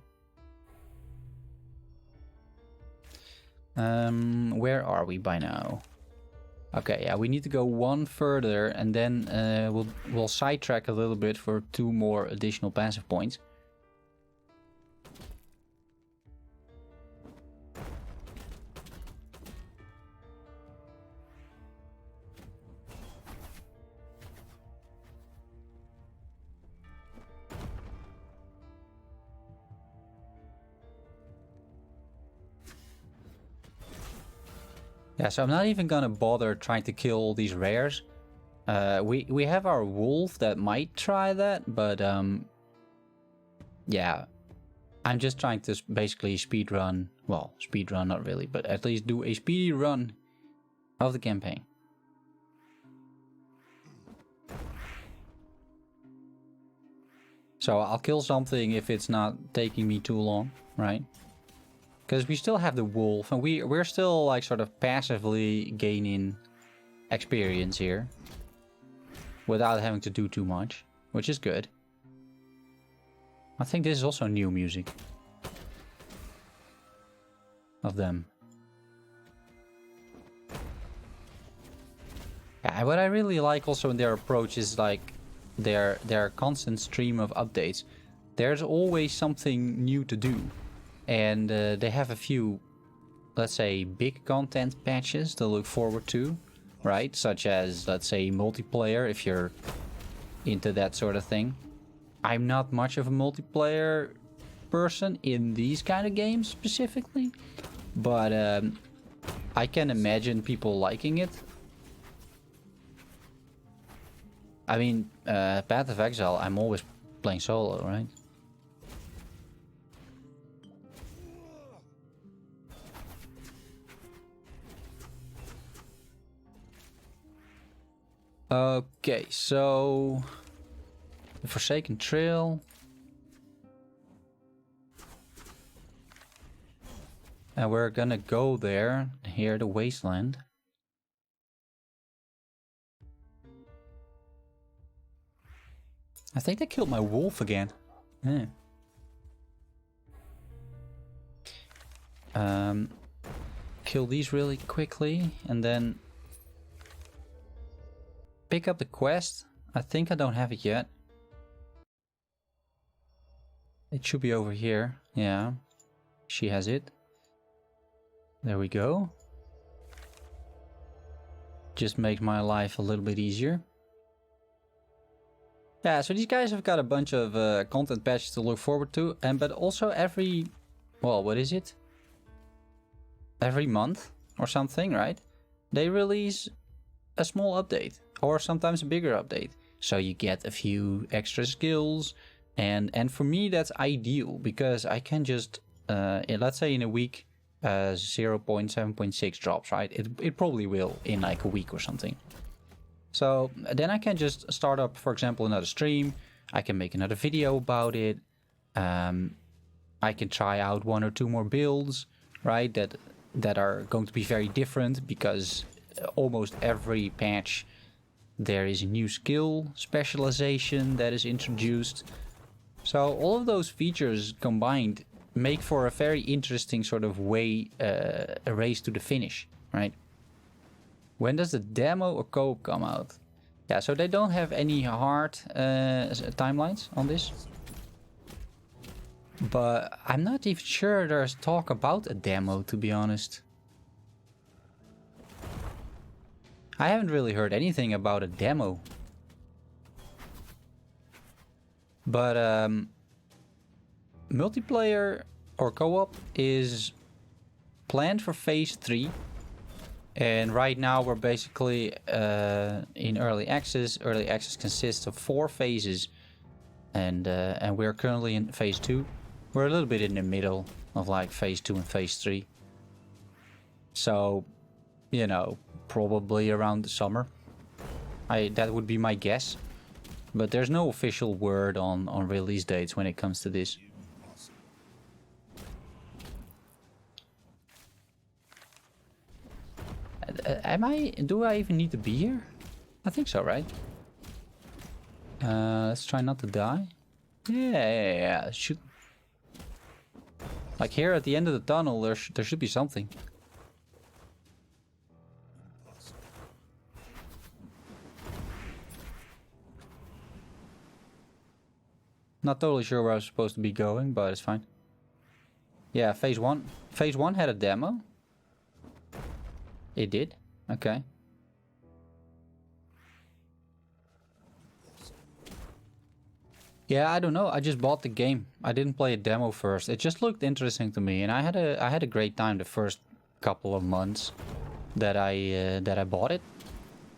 Speaker 1: Where are we by now? Okay, yeah, we need to go one further and then we'll sidetrack a little bit for 2 more additional passive points. Yeah, so I'm not even gonna bother trying to kill all these rares. We have our wolf that might try that, but yeah, I'm just trying to basically speedrun. Well, speedrun not really, but at least do a speedy run of the campaign. So I'll kill something if it's not taking me too long, right? Because we still have the wolf, and we're still like sort of passively gaining experience here. Without having to do too much, which is good. I think this is also new music. Of them. Yeah, what I really like also in their approach is like their constant stream of updates. There's always something new to do. And they have a few, let's say, big content patches to look forward to, right? Such as, let's say, multiplayer, if you're into that sort of thing. I'm not much of a multiplayer person in these kind of games specifically, but I can imagine people liking it. I mean, Path of Exile, I'm always playing solo, right? Okay, so the Forsaken Trail. And we're gonna go there, here, the Wasteland. I think they killed my wolf again. Yeah. Kill these really quickly and then pick up the quest. I think I don't have it yet. It should be over here. Yeah, she has it. There we go. Just makes my life a little bit easier. Yeah, so these guys have got a bunch of content patches to look forward to, but also every, well, what is it? Every month or something, right? They release a small update or sometimes a bigger update. So you get a few extra skills, and for me that's ideal because I can just, let's say in a week, 0.7.6 drops, right? It probably will in like a week or something. So then I can just start up, for example, another stream. I can make another video about it. I can try out 1 or 2 more builds, right? That are going to be very different because almost every patch there is a new skill, specialization that is introduced. So all of those features combined make for a very interesting sort of way, a race to the finish, right? When does the demo or co-op come out? Yeah, so they don't have any hard timelines on this. But I'm not even sure there's talk about a demo, to be honest. I haven't really heard anything about a demo. But multiplayer or co-op is planned for phase 3. And right now we're basically in early access. Early access consists of 4 phases. And we're currently in phase 2. We're a little bit in the middle of like phase 2 and phase 3. So, you know, probably around the summer. That would be my guess. But there's no official word on release dates when it comes to this. Do I even need to be here? I think so, right? Let's try not to die. Yeah. Should, like here at the end of the tunnel, there should be something. Not totally sure where I was supposed to be going, but it's fine. Yeah, phase 1. Phase 1 had a demo. It did? Okay. Yeah, I don't know. I just bought the game. I didn't play a demo first. It just looked interesting to me, and I had a great time the first couple of months that I bought it.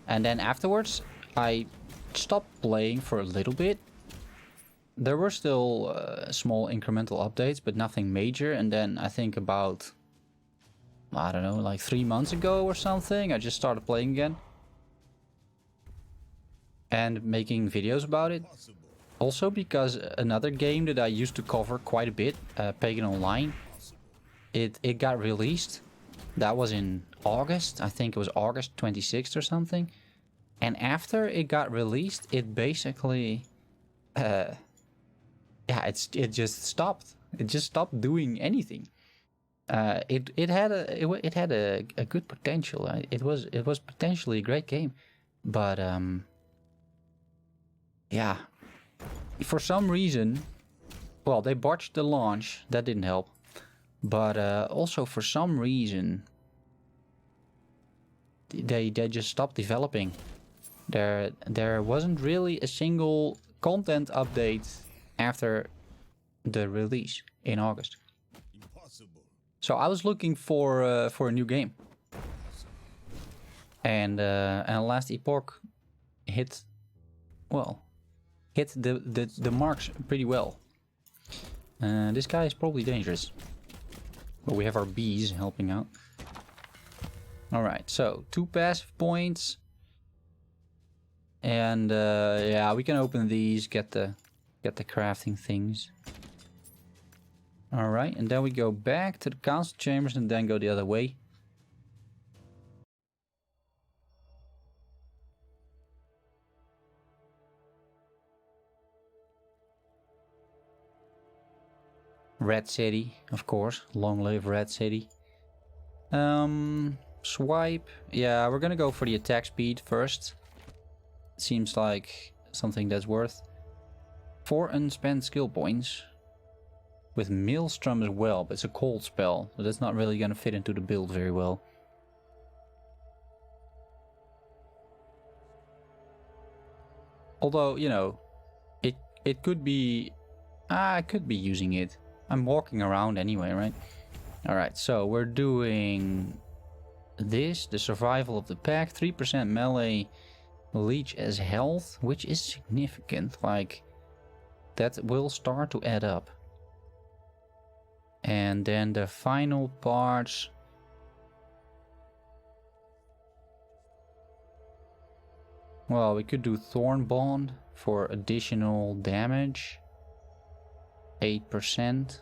Speaker 1: And then afterwards, I stopped playing for a little bit. There were still small incremental updates, but nothing major. And then I think about, I don't know, like 3 months ago or something, I just started playing again. And making videos about it. Also because another game that I used to cover quite a bit, Pagan Online, it got released. That was in August. I think it was August 26th or something. And after it got released, it basically... yeah, it just stopped. It just stopped doing anything. It had a good potential. It was potentially a great game, but yeah, for some reason, well, they botched the launch. That didn't help, but also for some reason, they just stopped developing. There wasn't really a single content update after the release in August. Impossible. So I was looking for a new game, and last Epoch hit well, hit the marks pretty well. This guy is probably dangerous. But we have our bees helping out. Alright, so 2 passive points. And yeah, we can open these, get the crafting things. Alright, and then we go back to the council chambers and then go the other way. Red City, of course. Long live Red City. Swipe. Yeah, we're gonna go for the attack speed first. Seems like something that's worth 4 unspent skill points. With Maelstrom as well, but it's a cold spell, so that's not really gonna fit into the build very well. Although, you know, it could be... I could be using it. I'm walking around anyway, right? Alright, so we're doing this, the survival of the pack, 3% melee leech as health, which is significant. Like, that will start to add up. And then the final parts. Well, we could do Thorn Bond for additional damage. 8%.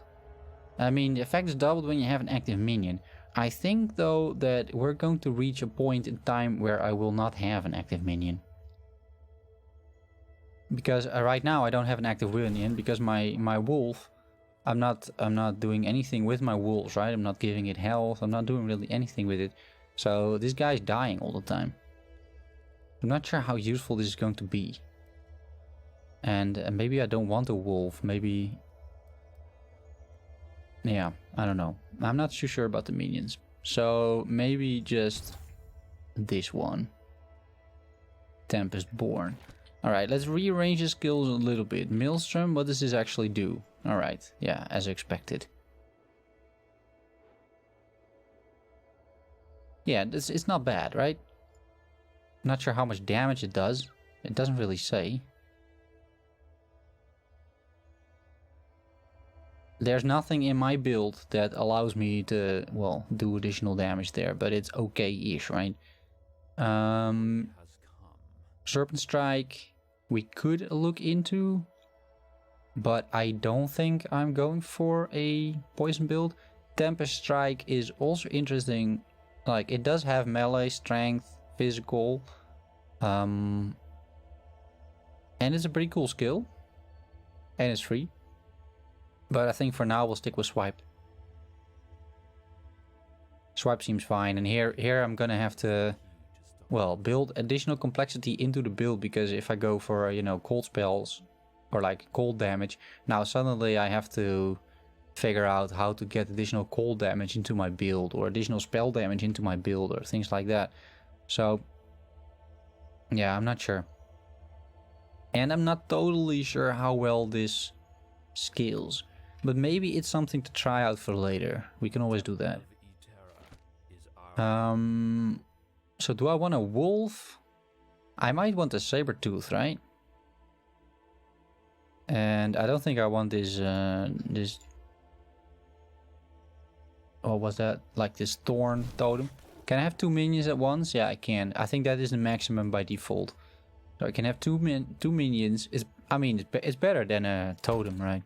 Speaker 1: I mean, the effect is doubled when you have an active minion. I think, though, that we're going to reach a point in time where I will not have an active minion. Because right now I don't have an active minion because my wolf, I'm not doing anything with my wolves, right? I'm not giving it health. I'm not doing really anything with it. So this guy's dying all the time. I'm not sure how useful this is going to be. And maybe I don't want a wolf. Maybe... yeah, I don't know. I'm not too sure about the minions. So maybe just this one. Tempest Born. Alright, let's rearrange the skills a little bit. Maelstrom, what does this actually do? Alright, yeah, as expected. Yeah, it's not bad, right? Not sure how much damage it does. It doesn't really say. There's nothing in my build that allows me to, well, do additional damage there, but it's okay-ish, right? Serpent Strike, we could look into, but I don't think I'm going for a poison build. Tempest Strike is also interesting. Like, it does have melee, strength, physical, and it's a pretty cool skill, and it's free. But I think for now we'll stick with Swipe. Swipe seems fine, and here I'm gonna have to, well, build additional complexity into the build, because if I go for, you know, cold spells or like cold damage, now suddenly I have to figure out how to get additional cold damage into my build or additional spell damage into my build or things like that. So yeah, I'm not sure. And I'm not totally sure how well this scales. But maybe it's something to try out for later. We can always do that. So do I want a wolf? I might want a saber-tooth, right? And I don't think I want this, what was that? Like this thorn totem. Can I have 2 minions at once? Yeah, I can. I think that is the maximum by default. So I can have two minions. It's better than a totem, right?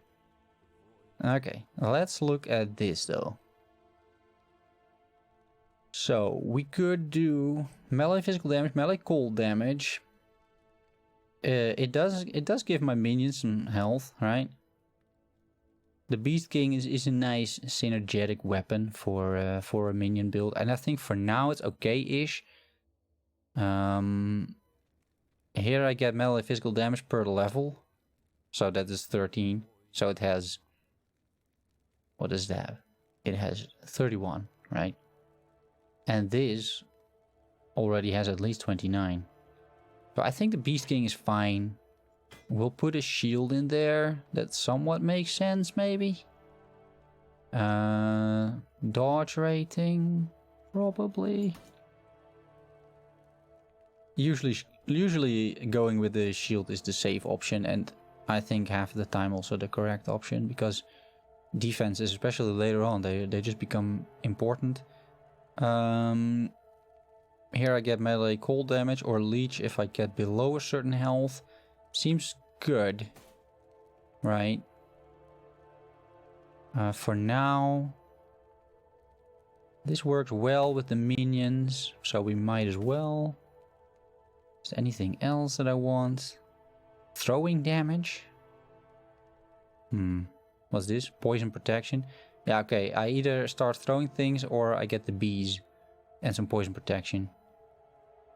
Speaker 1: Okay, let's look at this though. So we could do melee physical damage, melee cold damage. It does give my minions some health, right? The Beast King is a nice synergetic weapon for a minion build, and I think for now it's okay-ish. Here I get melee physical damage per level, so that is 13. So it has, what is that? It has 31, right? And this already has at least 29. So I think the Beast King is fine. We'll put a shield in there. That somewhat makes sense, maybe. Dodge rating, probably. Usually usually going with the shield is the safe option, and I think half of the time also the correct option, because defenses, especially later on, they just become important. Here I get melee cold damage or leech if I get below a certain health. Seems good, right? For now, this works well with the minions, so we might as well. Is there anything else that I want? Throwing damage? What's this? Poison protection? Yeah, okay. I either start throwing things or I get the bees and some poison protection.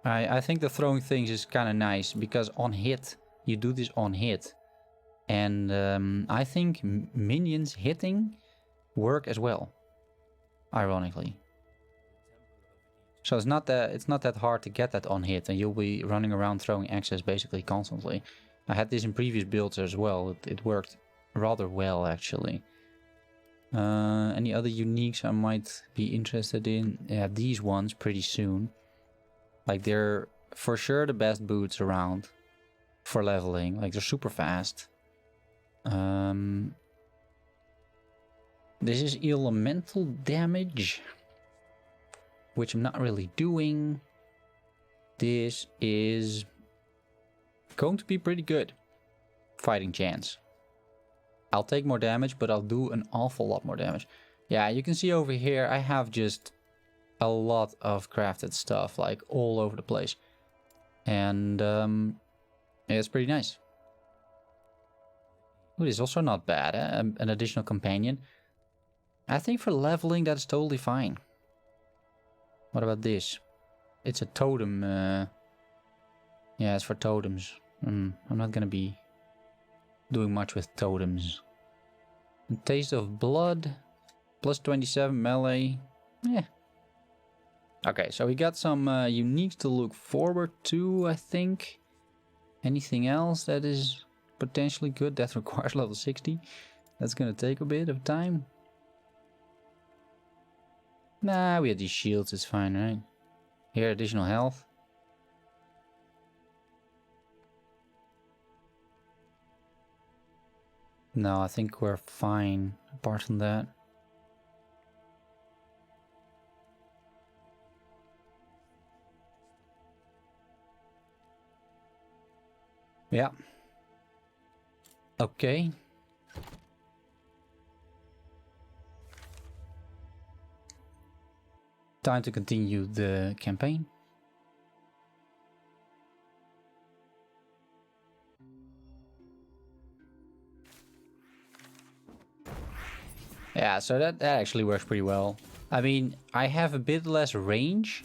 Speaker 1: I think the throwing things is kind of nice, because on hit, you do this on hit. And I think minions hitting work as well, ironically. So it's not that hard to get that on hit, and you'll be running around throwing axes basically constantly. I had this in previous builds as well. It worked rather well, actually. Any other uniques I might be interested in? Yeah, these ones pretty soon. Like, they're for sure the best boots around for leveling. Like, they're super fast. This is elemental damage, which I'm not really doing. This is going to be pretty good. Fighting chance. I'll take more damage, but I'll do an awful lot more damage. Yeah, you can see over here I have just a lot of crafted stuff, like all over the place. And yeah, it's pretty nice. Ooh, this is also not bad, eh? An additional companion. I think for leveling that's totally fine. What about this? It's a totem. Yeah, it's for totems. I'm not gonna be doing much with totems. And taste of blood. Plus 27 melee. Yeah. Okay, so we got some uniques to look forward to, I think. Anything else that is potentially good? That requires level 60. That's gonna take a bit of time. Nah, we have these shields, it's fine, right? Here, additional health. No, I think we're fine apart from that. Yeah. Okay. Time to continue the campaign. Yeah, so that actually works pretty well. I mean, I have a bit less range,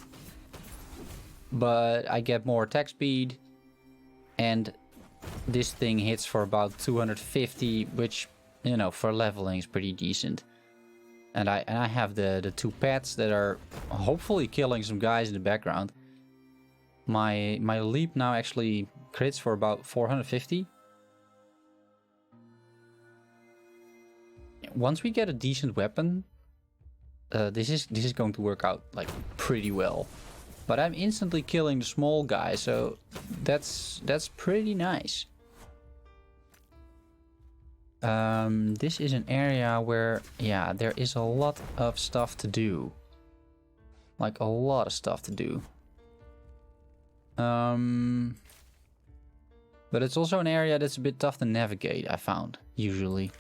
Speaker 1: but I get more attack speed, and this thing hits for about 250, which, you know, for leveling is pretty decent. And I have the two pets that are hopefully killing some guys in the background. My leap now actually crits for about 450. Once we get a decent weapon, this is going to work out like pretty well. But I'm instantly killing the small guy, so that's pretty nice. This is an area where, yeah, there is a lot of stuff to do. Like a lot of stuff to do. But it's also an area that's a bit tough to navigate, I found, usually.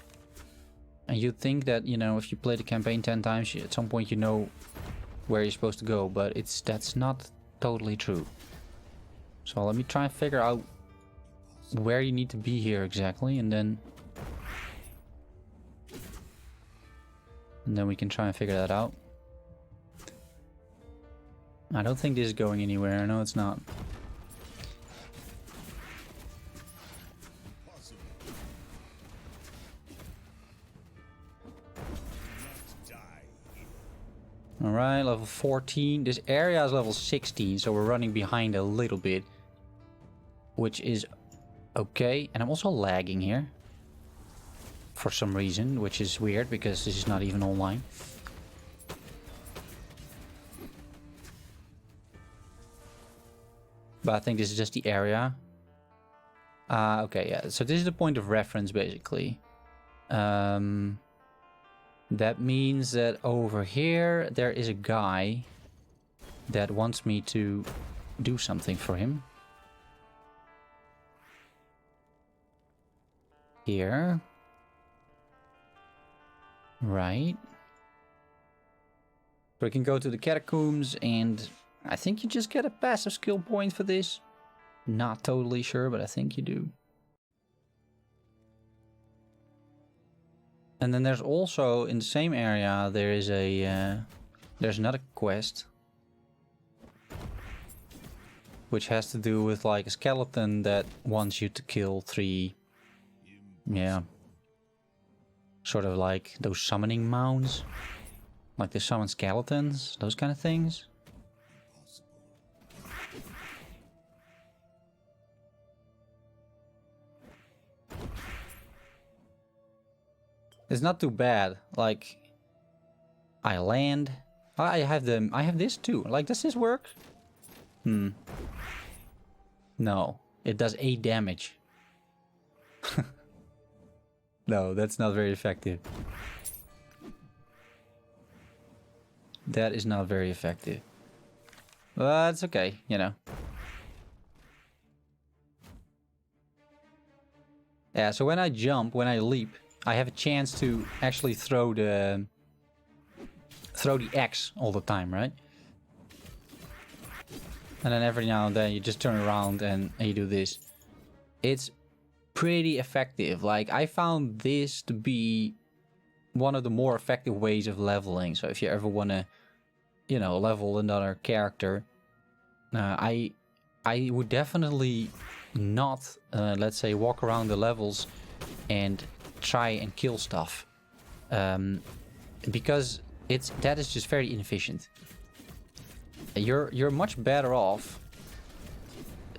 Speaker 1: And you'd think that, you know, if you play the campaign 10 times, at some point you know where you're supposed to go, but that's not totally true. So let me try and figure out where you need to be here exactly, and then we can try and figure that out. I don't think this is going anywhere. No, it's not. Alright, level 14. This area is level 16, so we're running behind a little bit. Which is okay. And I'm also lagging here. For some reason, which is weird because this is not even online. But I think this is just the area. Okay, yeah. So this is the point of reference, basically. That means that over here, there is a guy that wants me to do something for him. Here. Right. We can go to the catacombs, and I think you just get a passive skill point for this. Not totally sure, but I think you do. And then there's also, in the same area, there is a... there's another quest. Which has to do with like a skeleton that wants you to kill 3... Yeah. Sort of like those summoning mounds. Like they summon skeletons, those kind of things. It's not too bad. Like, I land. I have this too. Like, does this work? No, it does 8 damage. No, that's not very effective. That is not very effective. But it's okay, you know. Yeah, so when I jump, when I leap, I have a chance to actually throw the X all the time, right? And then every now and then you just turn around and you do this. It's pretty effective. Like, I found this to be one of the more effective ways of leveling. So if you ever want to, you know, level another character, I would definitely not, let's say, walk around the levels and try and kill stuff, because that is just very inefficient. You're much better off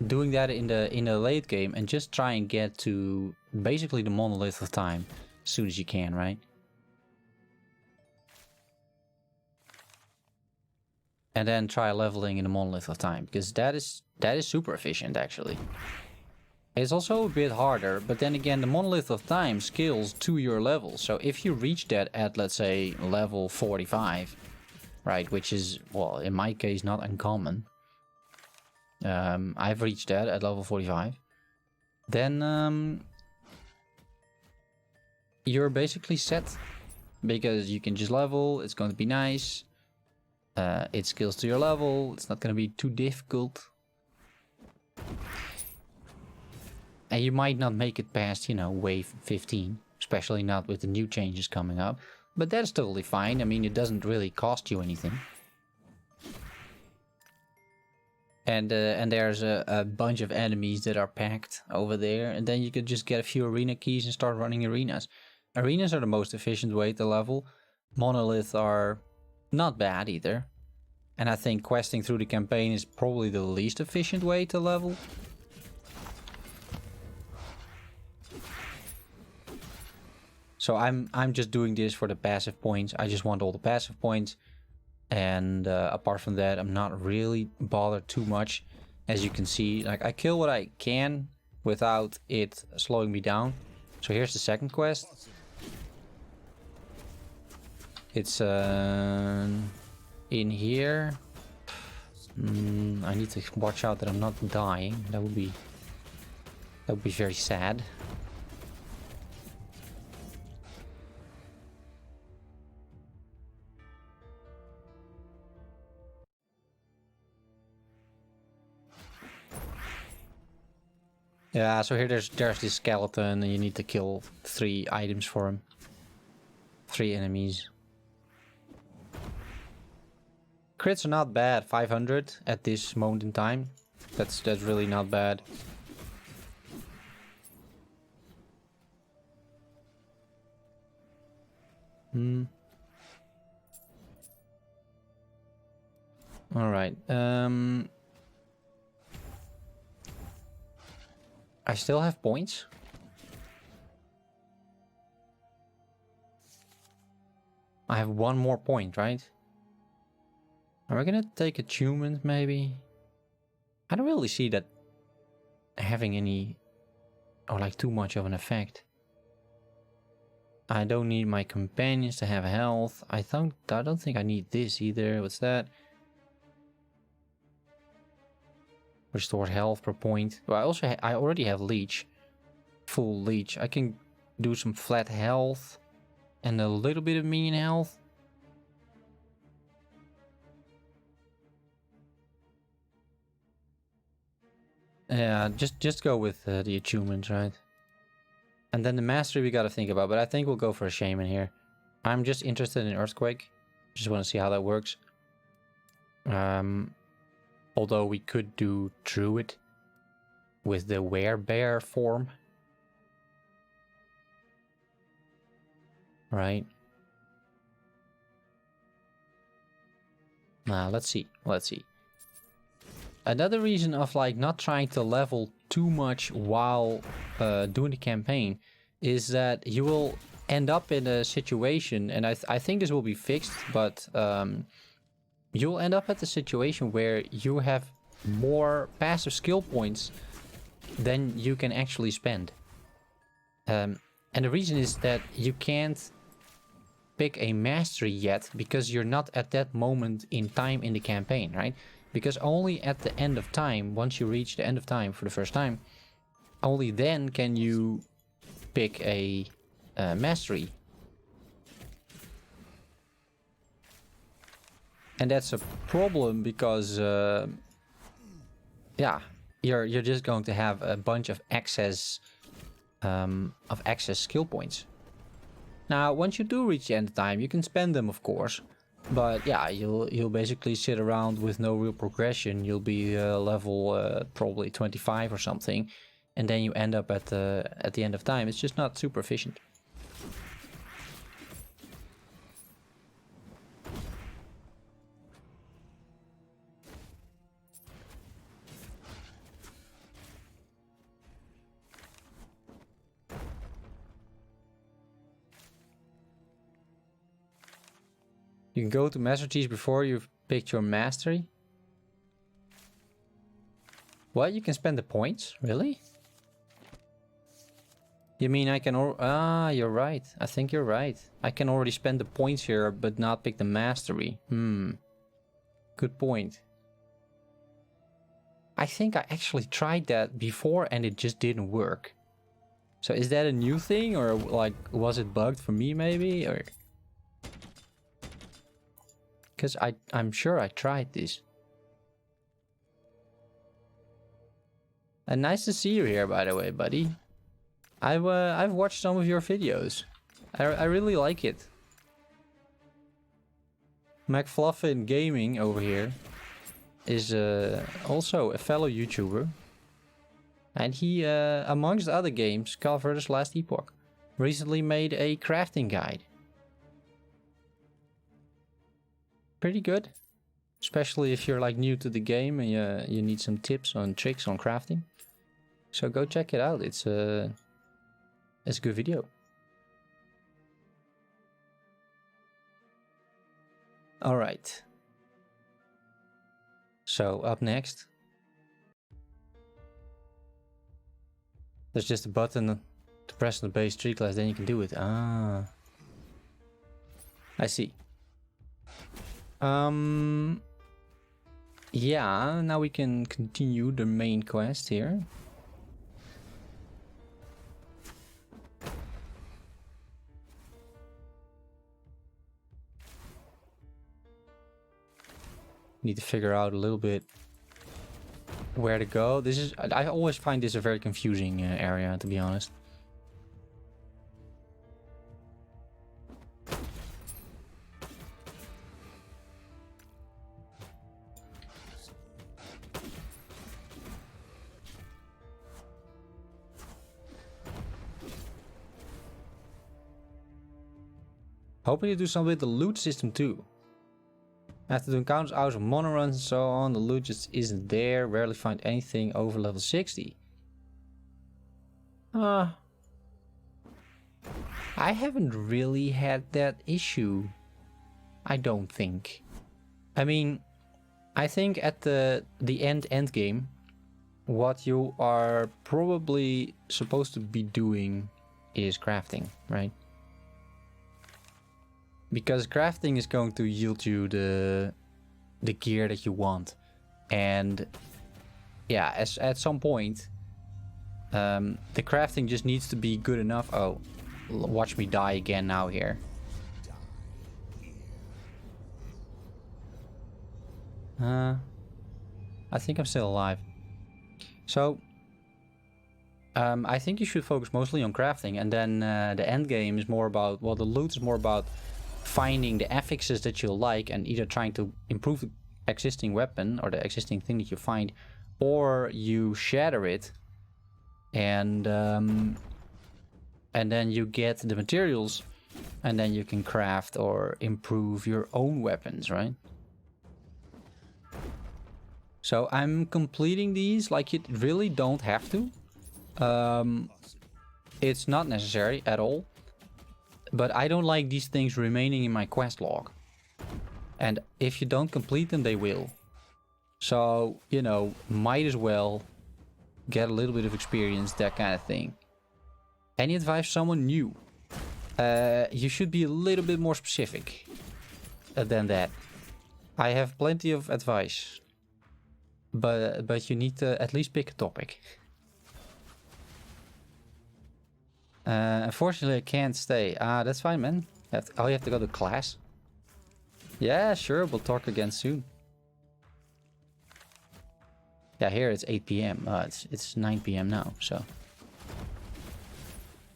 Speaker 1: doing that in the late game and just try and get to basically the Monolith of Time as soon as you can, right? And then try leveling in the Monolith of Time, because that is super efficient actually. It's also a bit harder, but then again, the Monolith of Time scales to your level. So if you reach that at, let's say, level 45, right, which is, well, in my case, not uncommon. I've reached that at level 45. Then you're basically set, because you can just level. It's going to be nice. It scales to your level. It's not going to be too difficult. And you might not make it past, you know, wave 15, especially not with the new changes coming up. But that's totally fine. I mean, it doesn't really cost you anything. And there's a bunch of enemies that are packed over there. And then you could just get a few arena keys and start running arenas. Arenas are the most efficient way to level. Monoliths are not bad either. And I think questing through the campaign is probably the least efficient way to level. So I'm just doing this for the passive points. I just want all the passive points. And apart from that, I'm not really bothered too much. As you can see, like, I kill what I can without it slowing me down. So here's the second quest. It's in here. I need to watch out that I'm not dying. That would be very sad. Yeah, so here there's this skeleton and you need to kill 3 items for him. 3 enemies. Crits are not bad, 500 at this moment in time. That's really not bad. Alright, I still have points. I have 1 more point, right? Are we gonna take attunement, maybe? I don't really see that having any, or like too much of an effect. I don't need my companions to have health. I don't think I need this either. What's that? Restore health per point. Well, I already have leech. Full leech. I can do some flat health and a little bit of minion health. Yeah, just go with the achievements, right? And then the mastery we gotta think about, but I think we'll go for a shaman here. I'm just interested in earthquake. Just want to see how that works. Although we could do druid with the werebear form. Right. Now let's see. Another reason of like not trying to level too much while doing the campaign is that you will end up in a situation, and I think this will be fixed, but you'll end up at the situation where you have more passive skill points than you can actually spend. And the reason is that you can't pick a mastery yet because you're not at that moment in time in the campaign, right? Because only at the end of time, once you reach the end of time for the first time, only then can you pick a mastery. And that's a problem because, yeah, you're just going to have a bunch of excess skill points. Now, once you do reach the end of time, you can spend them, of course. But yeah, you'll basically sit around with no real progression. You'll be level probably 25 or something, and then you end up at the end of time. It's just not super efficient. You can go to Master Keys before you've picked your mastery. What? You can spend the points? Really? You mean I can... you're right. I think you're right. I can already spend the points here, but not pick the mastery. Good point. I think I actually tried that before and it just didn't work. So is that a new thing? Or like, was it bugged for me maybe? Or... Because I'm sure I tried this. And nice to see you here, by the way, buddy. I've watched some of your videos. I really like it. McFluffin Gaming over here is also a fellow YouTuber. And he, amongst other games, Call vs. Last Epoch, recently made a crafting guide. Pretty good, especially if you're like new to the game and you need some tips on tricks on crafting. So go check it out. It's a good video. All right. So up next, there's just a button to press on the base tree class, then you can do it. Ah, I see. Yeah, now we can continue the main quest here. Need to figure out a little bit where to go. This is, I always find this a very confusing area, to be honest. Hoping to do something with the loot system too. After doing countless hours of mono runs and so on, the loot just isn't there. Rarely find anything over level 60. I haven't really had that issue. I don't think. I mean, I think at the end game, what you are probably supposed to be doing is crafting, right? Because crafting is going to yield you the gear that you want. And yeah, at some point, the crafting just needs to be good enough. Oh, watch me die again now here. I think I'm still alive. So, I think you should focus mostly on crafting, and then the end game is more about, well, the loot is more about finding the affixes that you like and either trying to improve the existing weapon or the existing thing that you find, or you shatter it, and then you get the materials, and then you can craft or improve your own weapons, right? So I'm completing these like you really don't have to. It's not necessary at all. But I don't like these things remaining in my quest log. And if you don't complete them, they will. So, you know, might as well get a little bit of experience, that kind of thing. Any advice for someone new? You should be a little bit more specific than that. I have plenty of advice. But you need to at least pick a topic. Unfortunately, I can't stay. That's fine, man. You have to go to class? Yeah, sure. We'll talk again soon. Yeah, here it's 8 p.m. It's 9 p.m. now, so.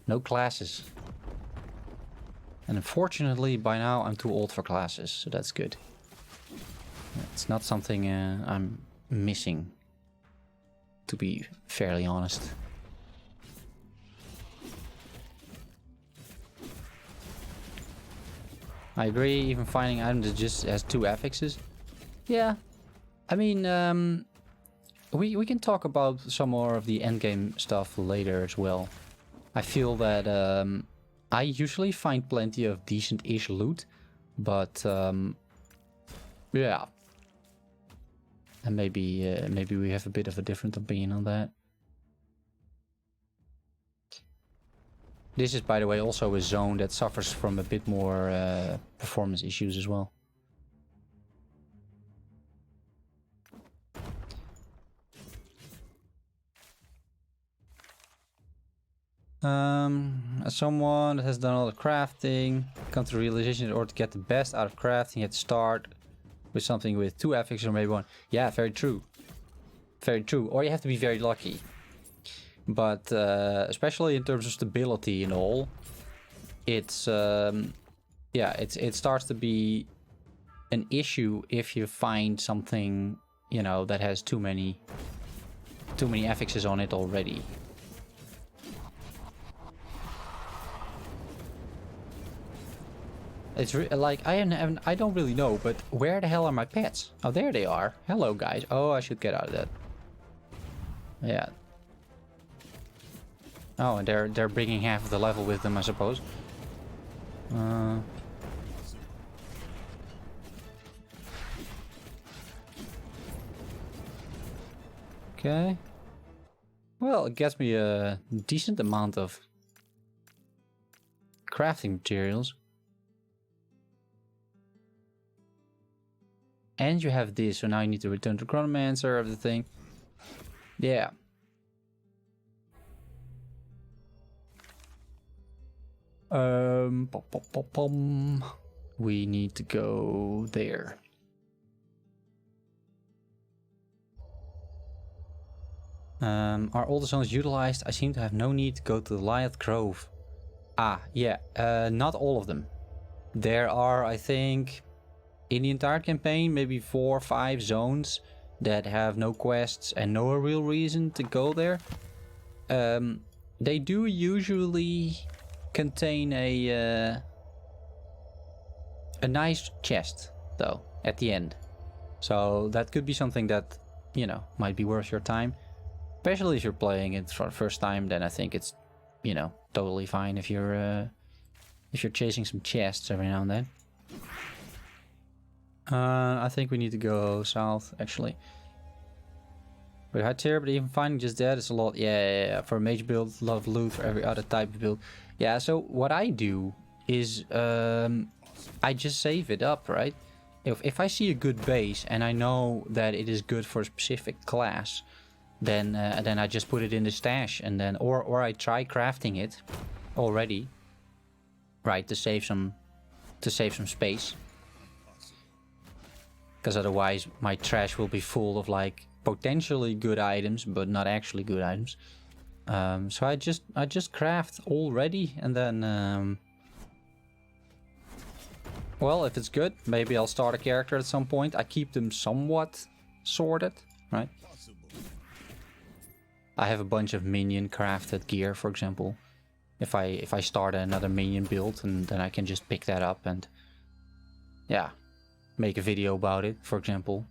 Speaker 1: No classes. And unfortunately, by now, I'm too old for classes, so that's good. It's not something I'm missing, to be fairly honest. I agree, even finding items that just has 2 affixes. Yeah, I mean, we can talk about some more of the endgame stuff later as well. I feel that I usually find plenty of decent-ish loot, but yeah. And maybe we have a bit of a different opinion on that. This is, by the way, also a zone that suffers from a bit more performance issues as well. As someone that has done all the crafting, come to the realization that in order to get the best out of crafting, you have to start with something with 2 affixes or maybe 1. Yeah, very true. Very true. Or you have to be very lucky. But especially in terms of stability and all, it's yeah, it starts to be an issue if you find something, you know, that has too many affixes on it already. It's like I don't really know, but where the hell are my pets? Oh, there they are. Hello, guys. Oh, I should get out of that. Yeah. Oh, and they're bringing half of the level with them, I suppose. Okay. Well, it gets me a decent amount of crafting materials. And you have this, so now you need to return to Chronomancer, everything. Yeah. We need to go there. Are all the zones utilized? I seem to have no need to go to the Lyeth Grove. Yeah. Not all of them. There are, I think, in the entire campaign, maybe 4 or 5 zones that have no quests and no real reason to go there. They do usually contain a nice chest, though, at the end. So that could be something that, you know, might be worth your time. Especially if you're playing it for the first time, then I think it's, you know, totally fine if you're chasing some chests every now and then. I think we need to go south, actually. With high tier, but even finding just that is a lot. Yeah. For a mage build, a lot of loot for every other type of build. Yeah, so what I do is I just save it up, right? If I see a good base and I know that it is good for a specific class, then I just put it in the stash, and then or I try crafting it already, right, to save some space. Because otherwise my trash will be full of like potentially good items, but not actually good items. So I just craft already, and then well, if it's good, maybe I'll start a character at some point. I keep them somewhat sorted, right? I have a bunch of minion crafted gear, for example. If I start another minion build, and then I can just pick that up and yeah, make a video about it, for example.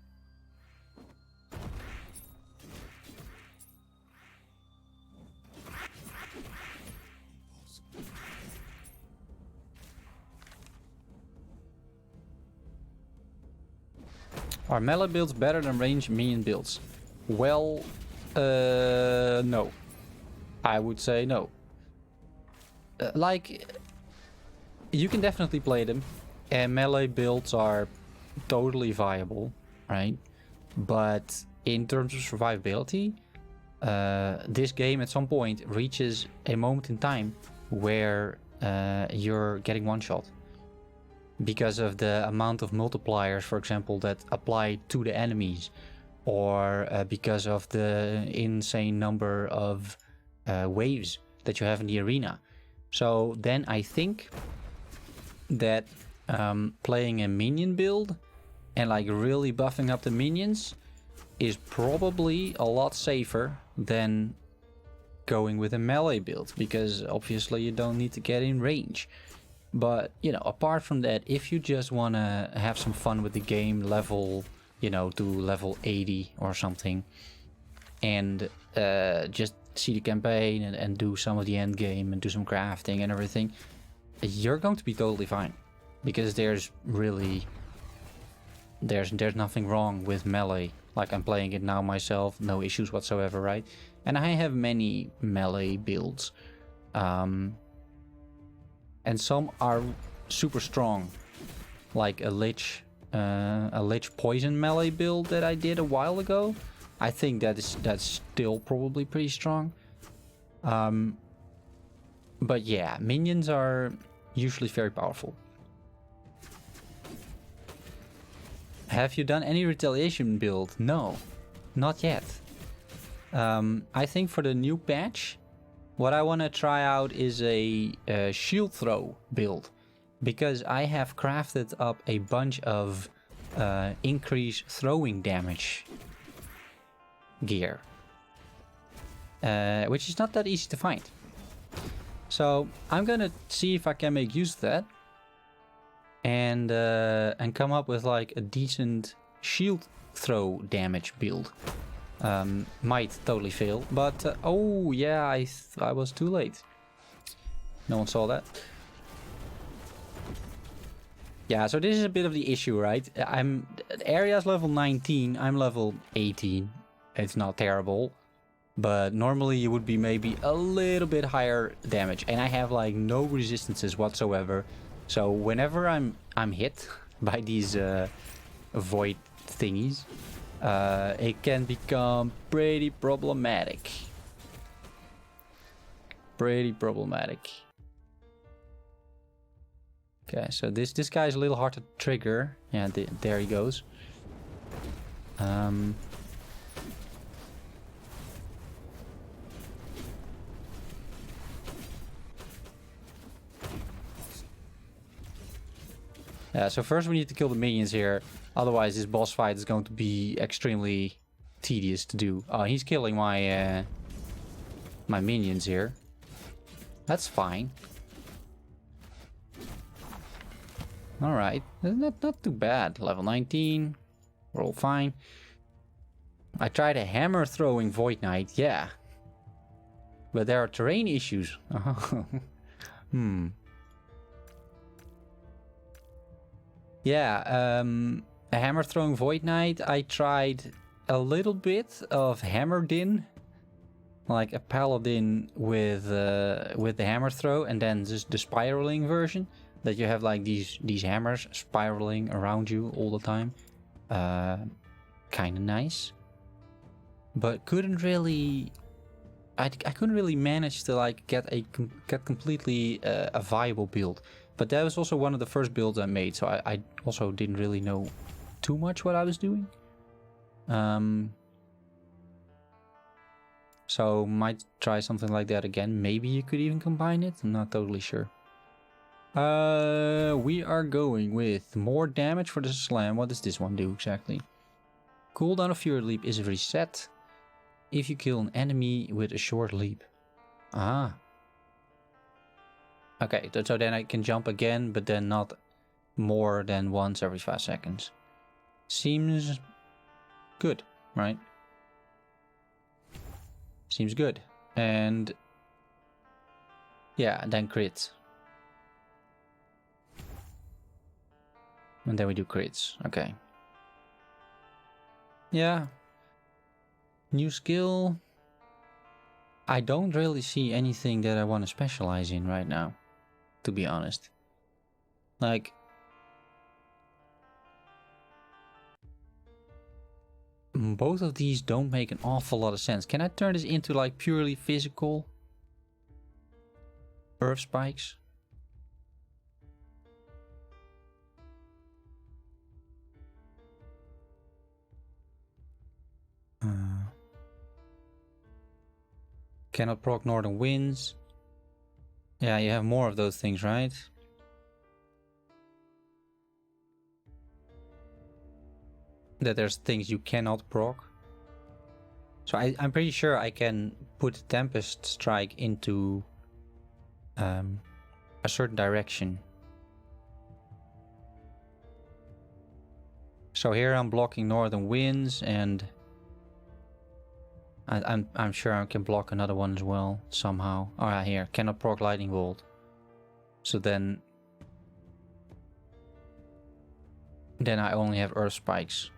Speaker 1: Are melee builds better than range minion builds? Well, no. I would say no. Like, you can definitely play them, and melee builds are totally viable, right? But in terms of survivability, this game at some point reaches a moment in time where you're getting one-shot. Because of the amount of multipliers, for example, that apply to the enemies, or because of the insane number of waves that you have in the arena. So then I think that playing a minion build and like really buffing up the minions is probably a lot safer than going with a melee build, because obviously you don't need to get in range. But, you know, apart from that, if you just want to have some fun with the game, level, you know, to level 80 or something, and just see the campaign and do some of the end game and do some crafting and everything, you're going to be totally fine. Because there's nothing wrong with melee. Like, I'm playing it now myself, no issues whatsoever, right? And I have many melee builds. And some are super strong, like a lich poison melee build that I did a while ago. I think that's still probably pretty strong. But yeah, minions are usually very powerful. Have you done any retaliation build? No, not yet. I think for the new patch, what I want to try out is a shield throw build, because I have crafted up a bunch of increased throwing damage gear, which is not that easy to find. So I'm gonna see if I can make use of that and come up with like a decent shield throw damage build. Might totally fail, but oh yeah, I was too late. No one saw that. Yeah, so this is a bit of the issue, right? Area's level 19, I'm level 18. It's not terrible, but normally you would be maybe a little bit higher damage, and I have like no resistances whatsoever. So whenever I'm hit by these void thingies, it can become pretty problematic. Okay, so this guy is a little hard to trigger. Yeah, there he goes. Yeah, so first we need to kill the minions here. Otherwise, this boss fight is going to be extremely tedious to do. Oh, he's killing my my minions here. That's fine. All right, not too bad. Level 19, we're all fine. I tried a hammer throwing Void Knight, yeah, but there are terrain issues. Yeah, a hammer throwing Void Knight I tried a little bit of hammered in, like a paladin with the hammer throw, and then just the spiraling version that you have like these hammers spiraling around you all the time. Kind of nice, but couldn't really. I couldn't really manage to like get completely a viable build. But that was also one of the first builds I made, so I also didn't really know too much what I was doing. So might try something like that again. Maybe you could even combine it. I'm not totally sure. We are going with more damage for the slam. What does this one do exactly? Cooldown of Fury Leap is reset if you kill an enemy with a short leap. Ah. Okay, so then I can jump again, but then not more than once every 5 seconds. Seems good, right? Seems good. And yeah, then crits. And then we do crits. Okay. Yeah. New skill. I don't really see anything that I want to specialize in right now, to be honest. Like, both of these don't make an awful lot of sense. Can I turn this into like purely physical earth spikes? Cannot proc northern winds. Yeah, you have more of those things, right? That there's things you cannot proc. So I'm pretty sure I can put Tempest Strike into a certain direction. So here I'm blocking northern winds, and I'm sure I can block another one as well somehow. Oh yeah, here, cannot proc lightning bolt. So then I only have earth spikes.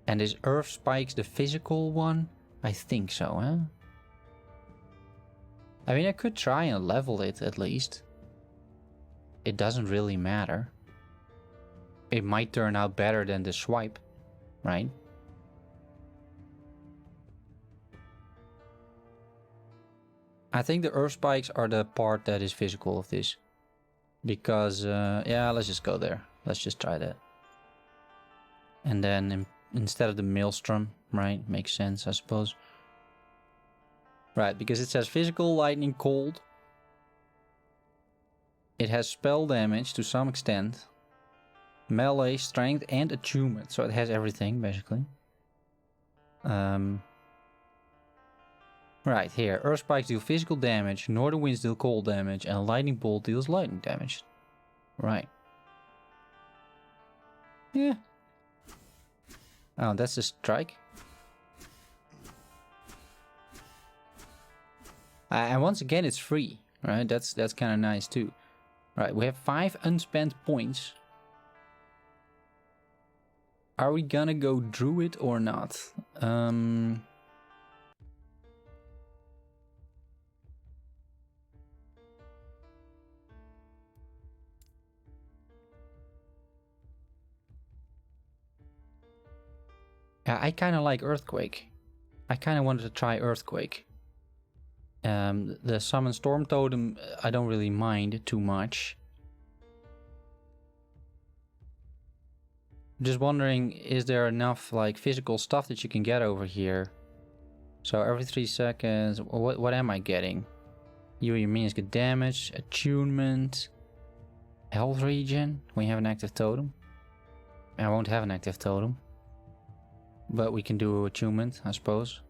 Speaker 1: And is earth spikes the physical one? I think so, huh? I mean, I could try and level it at least. It doesn't really matter. It might turn out better than the swipe, right? I think the earth spikes are the part that is physical of this. Because, yeah, let's just go there. Let's just try that. And then instead of the maelstrom, right? Makes sense, I suppose. Right, because it says physical, lightning, cold. It has spell damage to some extent. Melee, strength, and attunement. So it has everything, basically. Right, here. Earth spikes deal physical damage, northern winds deal cold damage, and lightning bolt deals lightning damage. Right. Yeah. Oh, that's a strike. And once again, it's free, right? That's kind of nice too. Right, we have 5 unspent points. Are we gonna go Druid or not? Yeah, I kind of like Earthquake. I kind of wanted to try Earthquake. The Summon Storm Totem, I don't really mind too much. Just wondering, is there enough like physical stuff that you can get over here? So every 3 seconds, what am I getting? You and your minions get damage, attunement, health regen when you have an active totem. I won't have an active totem. But we can do attunement, I suppose.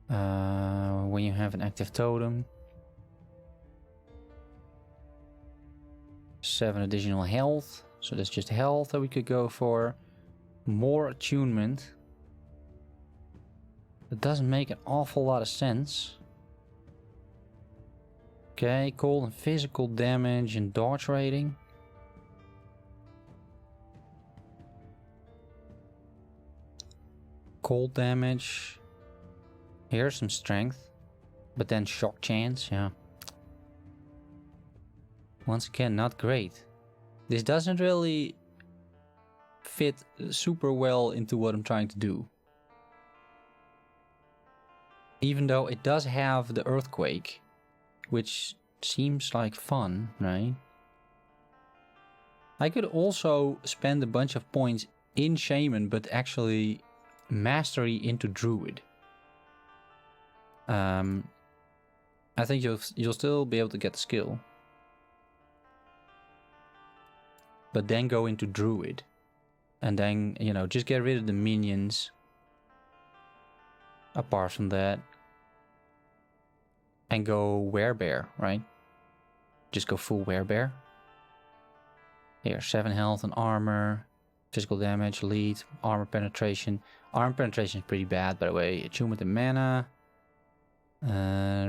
Speaker 1: When you have an active totem. 7 additional health. So that's just health that we could go for. More attunement. It doesn't make an awful lot of sense. Okay, cold and physical damage and dodge rating. cold damage. Here's some strength. But then shock chance, yeah. Once again, not great. This doesn't really fit super well into what I'm trying to do. Even though it does have the earthquake, which seems like fun, right? I could also spend a bunch of points in Shaman, but actually mastery into Druid. I think you'll still be able to get the skill. But then go into Druid. And then, you know, just get rid of the minions. Apart from that. And go Werebear, right? Just go full Werebear. Here, 7 health and armor. Physical damage, lead, armor penetration. Armor penetration is pretty bad, by the way. Attunement and mana.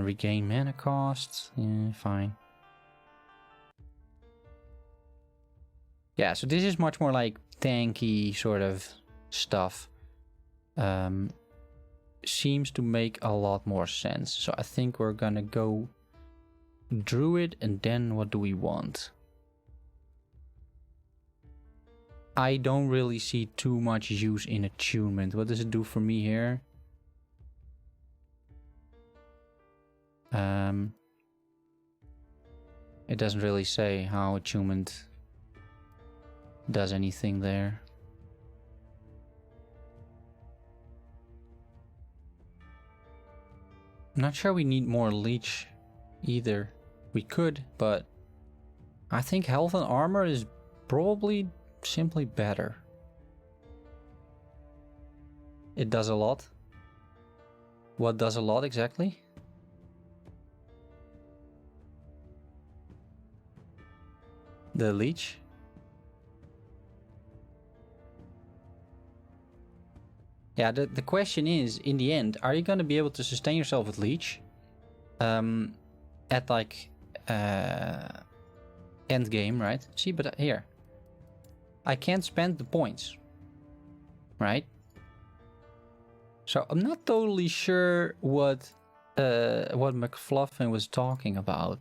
Speaker 1: Regain mana cost. Yeah, fine. Yeah, so this is much more like tanky sort of stuff. Seems to make a lot more sense. So I think we're gonna go Druid, and then what do we want? I don't really see too much use in attunement. What does it do for me here? It doesn't really say how attunement does anything there. I'm not sure we need more leech either. We could, but I think health and armor is probably simply better. It does a lot. What does a lot exactly? The leech? Yeah, the question is, in the end, are you going to be able to sustain yourself with leech? At like end game, right? See, but here. I can't spend the points. Right? So I'm not totally sure what McFluffin was talking about.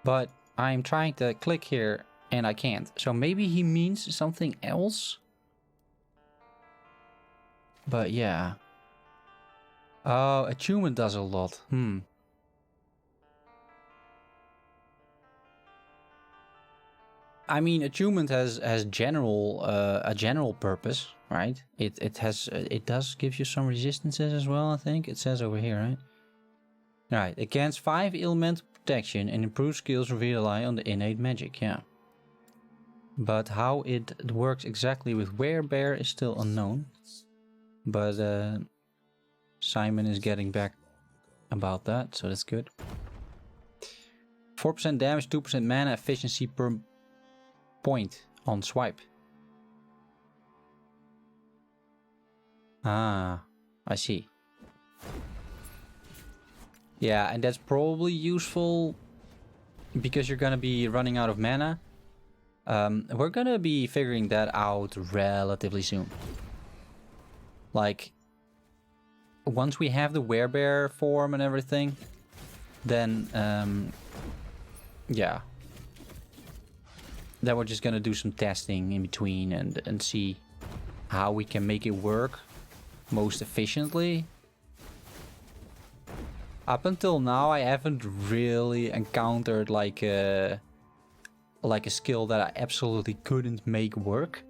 Speaker 1: But I'm trying to click here and I can't. So maybe he means something else? But yeah. Oh, attunement does a lot. I mean, attunement has general a general purpose, right? It does give you some resistances as well, I think. It says over here, right? Right, against 5 elemental protection and improved skills rely on the innate magic, yeah. But how it works exactly with Werebear is still unknown. But Simon is getting back about that, so that's good. 4% damage, 2% mana efficiency per point on swipe. Ah, I see. Yeah, and that's probably useful because you're gonna be running out of mana. We're gonna be figuring that out relatively soon. Like, once we have the Werebear form and everything, then, yeah. Then we're just gonna do some testing in between and see how we can make it work most efficiently. Up until now, I haven't really encountered like a skill that I absolutely couldn't make work.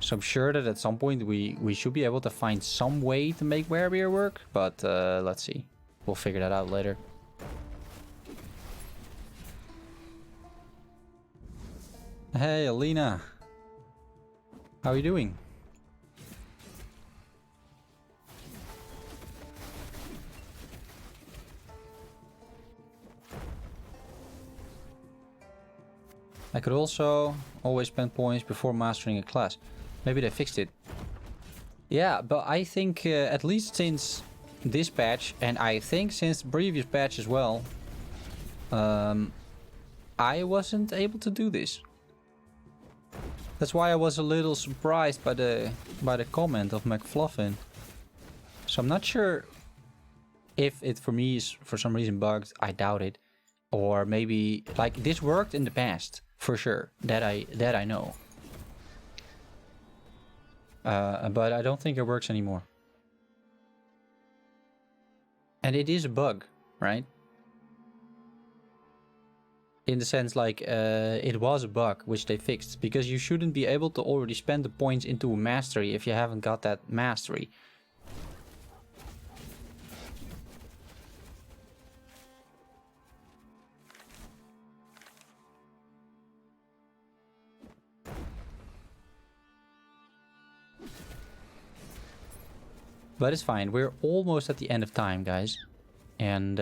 Speaker 1: So I'm sure that at some point we should be able to find some way to make Werebear work, but let's see. We'll figure that out later. Hey, Alina. How are you doing? I could also always spend points before mastering a class. Maybe they fixed it. Yeah, but I think at least since this patch, and I think since the previous patch as well, I wasn't able to do this. That's why I was a little surprised by the comment of McFluffin. So I'm not sure if it for me is for some reason bugged. I doubt it. Or maybe like this worked in the past for sure. That I know. But I don't think it works anymore. And it is a bug, right? In the sense like it was a bug which they fixed, because you shouldn't be able to already spend the points into a mastery if you haven't got that mastery. But it's fine, we're almost at the end of time, guys. And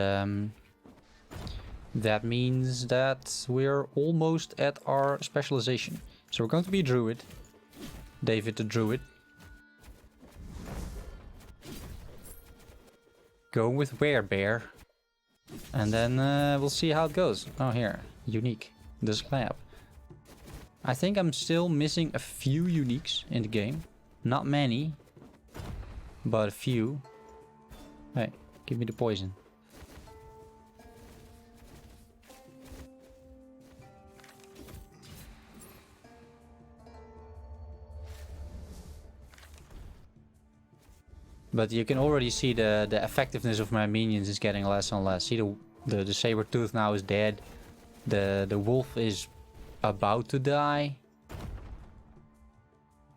Speaker 1: that means that we're almost at our specialization. So we're going to be a Druid. David the Druid. Going with Werebear. And then we'll see how it goes. Oh, here. Unique. The slab. I think I'm still missing a few uniques in the game. Not many. But a few. Hey, give me the poison. But you can already see the effectiveness of my minions is getting less and less. See the saber tooth now is dead. The wolf is about to die.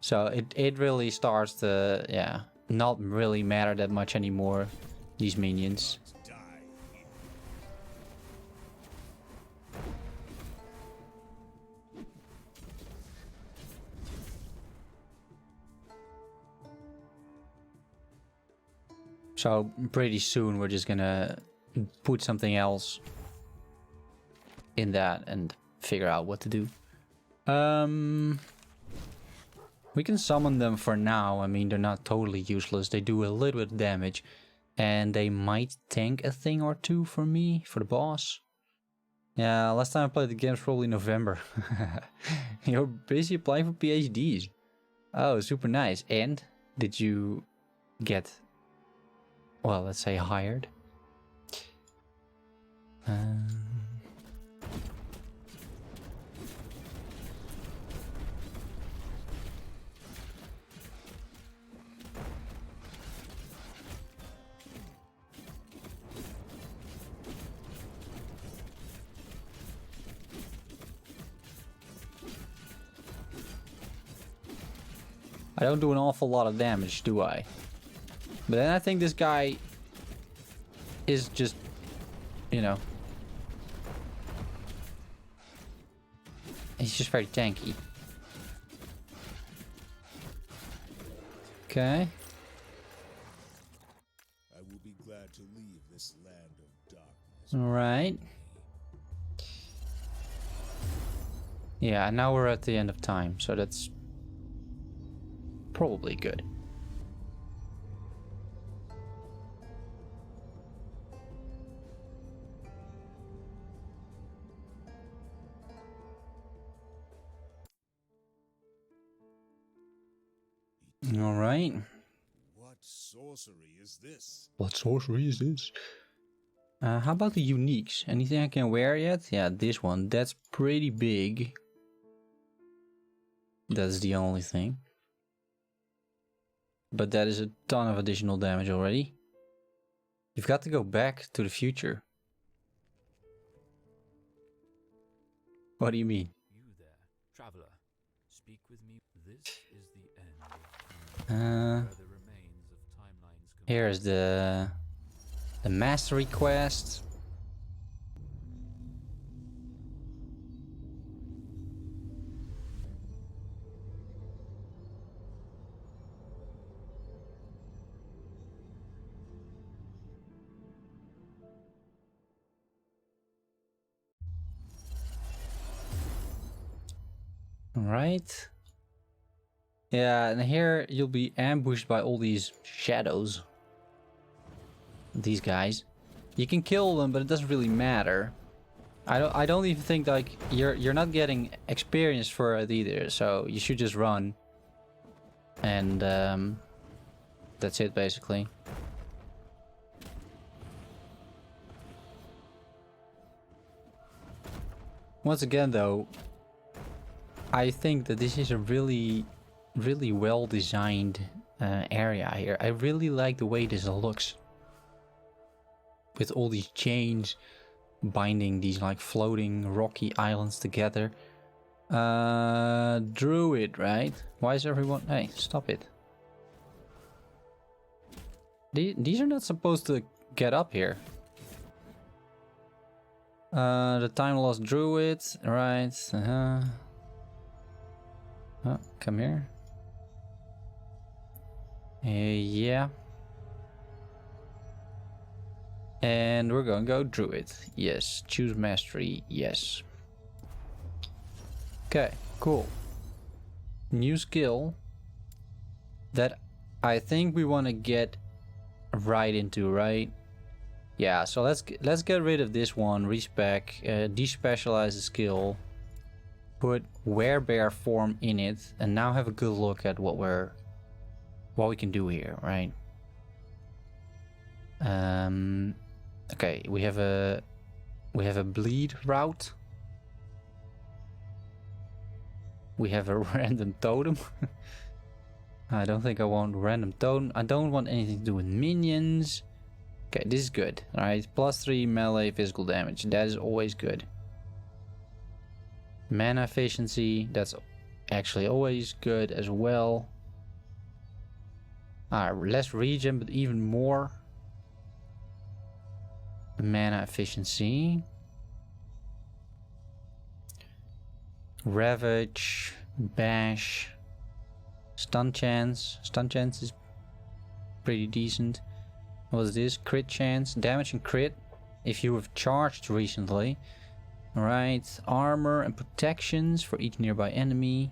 Speaker 1: So it really starts to not really matter that much anymore, these minions. So pretty soon we're just gonna put something else in that and figure out what to do. We can summon them for now. I mean, they're not totally useless. They do a little bit of damage. And they might tank a thing or two for me, for the boss. Yeah, last time I played the game was probably November. You're busy applying for PhDs. Oh, super nice. And did you get, well, let's say hired? I don't do an awful lot of damage, do I? But then I think this guy is just, you know, he's just very tanky. Okay.
Speaker 5: I will be glad to leave this land of darkness.
Speaker 1: All right. Yeah, now we're at the end of time, so that's probably good. All right.
Speaker 5: What sorcery is this?
Speaker 1: What sorcery is this? How about the uniques? Anything I can wear yet? Yeah, this one. That's pretty big. That's the only thing. But that is a ton of additional damage already. You've got to go back to the future. What do you mean?
Speaker 3: You there, traveler. Speak with me. This is the end of time. Where the remains of timelines
Speaker 1: Here's the mastery quest. Right. Yeah, and here you'll be ambushed by all these shadows. These guys. You can kill them, but it doesn't really matter. I don't even think like you're not getting experience for it either, so you should just run. And that's it basically. Once again though, I think that this is a really well designed area here. I really like the way this looks. With all these chains binding these like floating rocky islands together. Druid, right? Why is everyone... Hey, stop it. These are not supposed to get up here. The time lost druid, right? Oh, come here. Yeah. And we're going to go druid. Yes. Choose mastery. Yes. Okay, cool. New skill that I think we want to get right into, right? Yeah, so let's get rid of this one. Respec, despecialize the skill. Put Werebear form in it, and now have a good look at what we can do here, right? Okay, we have a bleed route. We have a random totem. I don't think I want random totem. I don't want anything to do with minions. Okay, this is good. Alright, +3 melee physical damage. That is always good. Mana efficiency. That's actually always good as well. Less regen, but even more mana efficiency. Ravage, bash, stun chance. Stun chance is pretty decent. What is this? Crit chance, damage and crit if you have charged recently. Alright, armor and protections for each nearby enemy.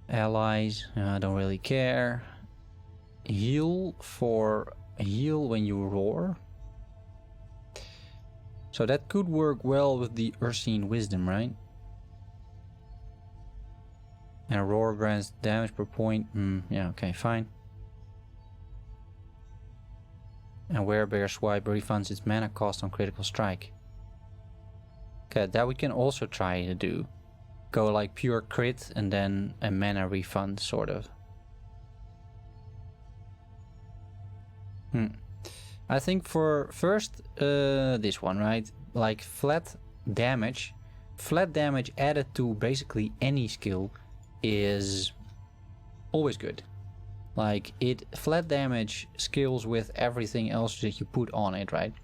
Speaker 1: Allies, I don't really care. Heal when you roar. So that could work well with the Ursine Wisdom, right? And roar grants damage per point. Yeah, okay, fine. And Werebear swipe refunds its mana cost on critical strike. Okay, that we can also try to do. Go like pure crit and then a mana refund, sort of. I think for first this one, right? Like flat damage added to basically any skill is always good. Like flat damage scales with everything else that you put on it, right?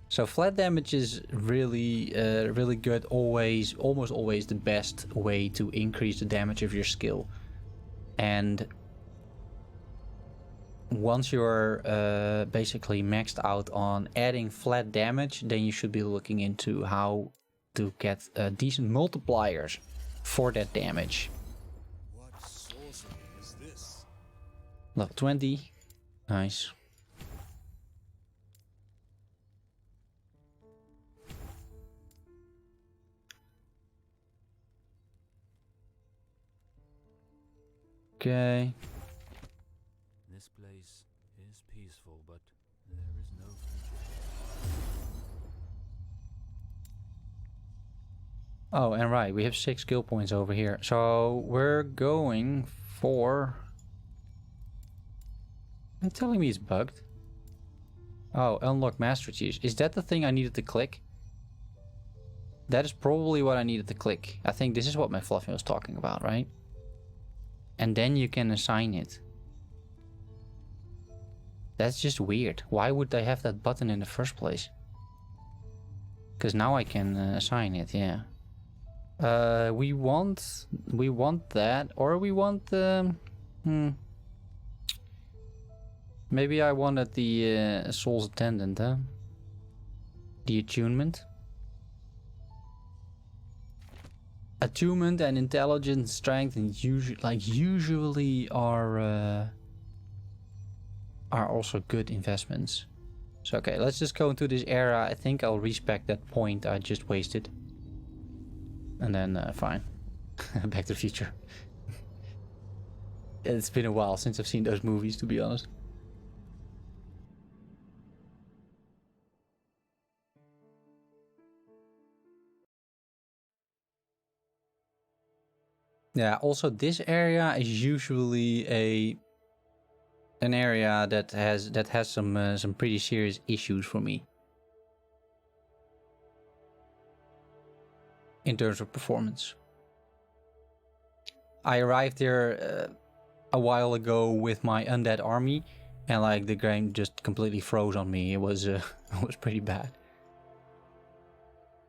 Speaker 1: So flat damage is really good. Almost always the best way to increase the damage of your skill. And once you're basically maxed out on adding flat damage, then you should be looking into how to get decent multipliers for that damage.
Speaker 5: What sorcery is this?
Speaker 1: Level 20. Nice. Okay.
Speaker 3: This place is peaceful, but there is no future.
Speaker 1: Oh, and right, we have 6 skill points over here. So we're going for... Are you telling me it's bugged? Oh, unlock master keys. Is that the thing I needed to click? That is probably what I needed to click. I think this is what my Fluffy was talking about, right? And then you can assign it. That's just weird. Why would they have that button in the first place? Because now I can assign it, yeah. We want that, or we want maybe I wanted the Soul's Attendant, huh? The attunement. Attunement and intelligence, strength, and usually are are also good investments. So okay, let's just go into this area. I think I'll respec that point I just wasted. And then fine. Back to the Future. It's been a while since I've seen those movies, to be honest. Yeah, also this area is usually an area that has some pretty serious issues for me in terms of performance. I arrived there a while ago with my undead army, and like the game just completely froze on me. It was it was pretty bad.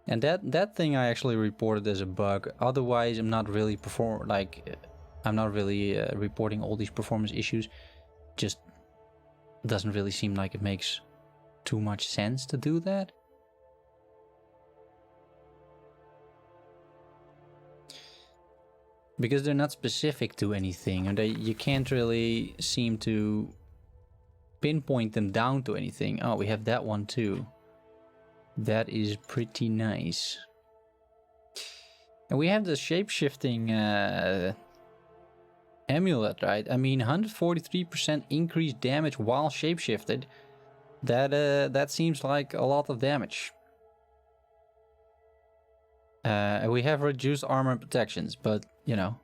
Speaker 1: And that thing I actually reported as a bug. Otherwise, I'm not really reporting all these performance issues. Just doesn't really seem like it makes too much sense to do that. Because they're not specific to anything, and you can't really seem to pinpoint them down to anything. Oh, we have that one too. That is pretty nice. And we have the shape-shifting amulet, right? I mean, 143% increased damage while shapeshifted. That seems like a lot of damage. We have reduced armor and protections, but you know,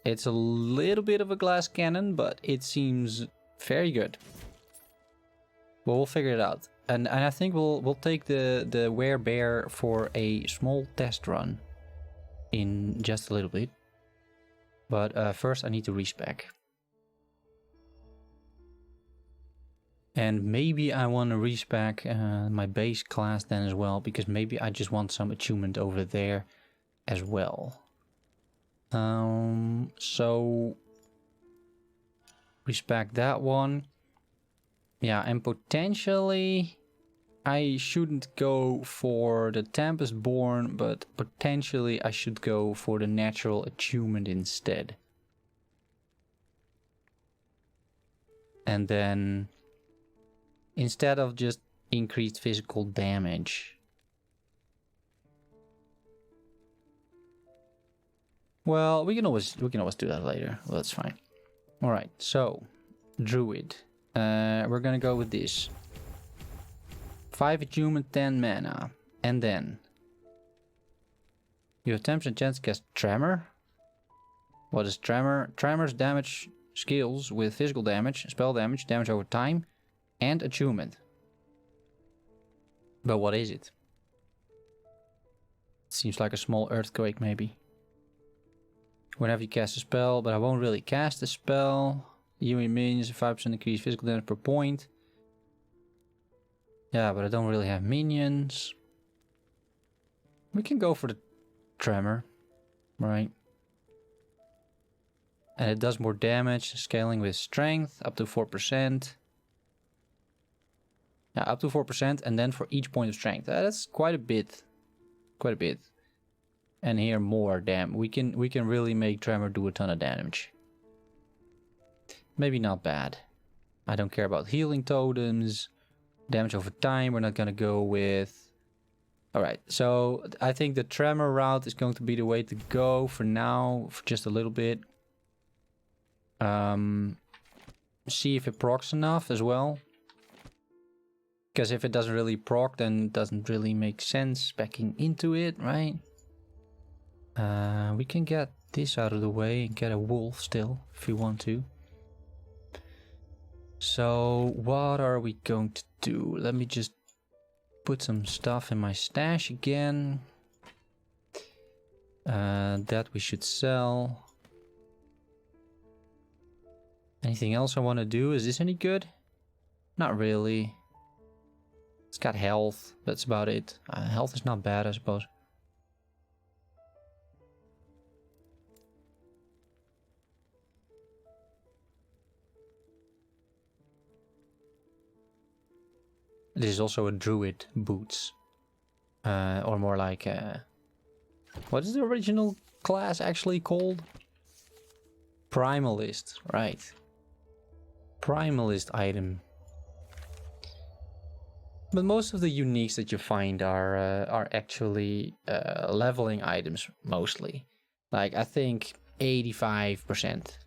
Speaker 1: it's a little bit of a glass cannon, but it seems very good. Well, we'll figure it out. And I think we'll take the Werebear for a small test run in just a little bit. But first I need to respec. And maybe I want to respec my base class then as well, because maybe I just want some attunement over there as well. So respec that one. Yeah, and potentially I shouldn't go for the Tempestborn, but potentially I should go for the natural attunement instead. And then instead of just increased physical damage. Well, we can always do that later. Well, that's fine. All right, so Druid. We're gonna go with this. 5 attunement, 10 mana, and then you have 10% chance to cast Tremor. What is Tremor? Tremor's damage skills with physical damage, spell damage, damage over time, and attunement. But what is it? Seems like a small earthquake, maybe. Whenever you cast a spell, but I won't really cast a spell. You and minions, 5% increase physical damage per point. Yeah, but I don't really have minions. We can go for the Tremor, right? And it does more damage, scaling with strength, up to 4%. Yeah, up to 4%, and then for each point of strength. That's quite a bit. Quite a bit. And here more damage. We can really make Tremor do a ton of damage. Maybe not bad. I don't care about healing totems. Damage over time, we're not gonna go with. Alright, so I think the Tremor route is going to be the way to go for now, for just a little bit. See if it procs enough as well. Because if it doesn't really proc, then it doesn't really make sense backing into it, right? We can get this out of the way and get a wolf still, if we want to. So, what are we going to do? Let me just put some stuff in my stash again. That we should sell. Anything else I want to do? Is this any good? Not really. It's got health. That's about it. Health is not bad, I suppose. This is also a Druid boots. Or more like... what is the original class actually called? Primalist, right. Primalist item. But most of the uniques that you find are actually leveling items mostly. Like I think 85%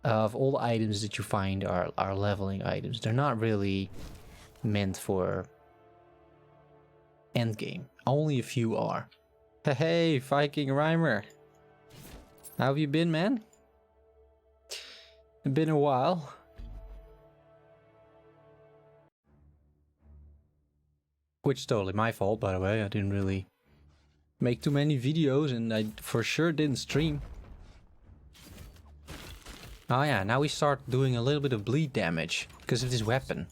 Speaker 1: of all the items that you find are leveling items. They're not really meant for endgame. Only a few are. Hey, Viking Rhymer. How have you been, man? It's been a while. Which is totally my fault, by the way. I didn't really make too many videos and I for sure didn't stream. Oh yeah, now we start doing a little bit of bleed damage because of this weapon.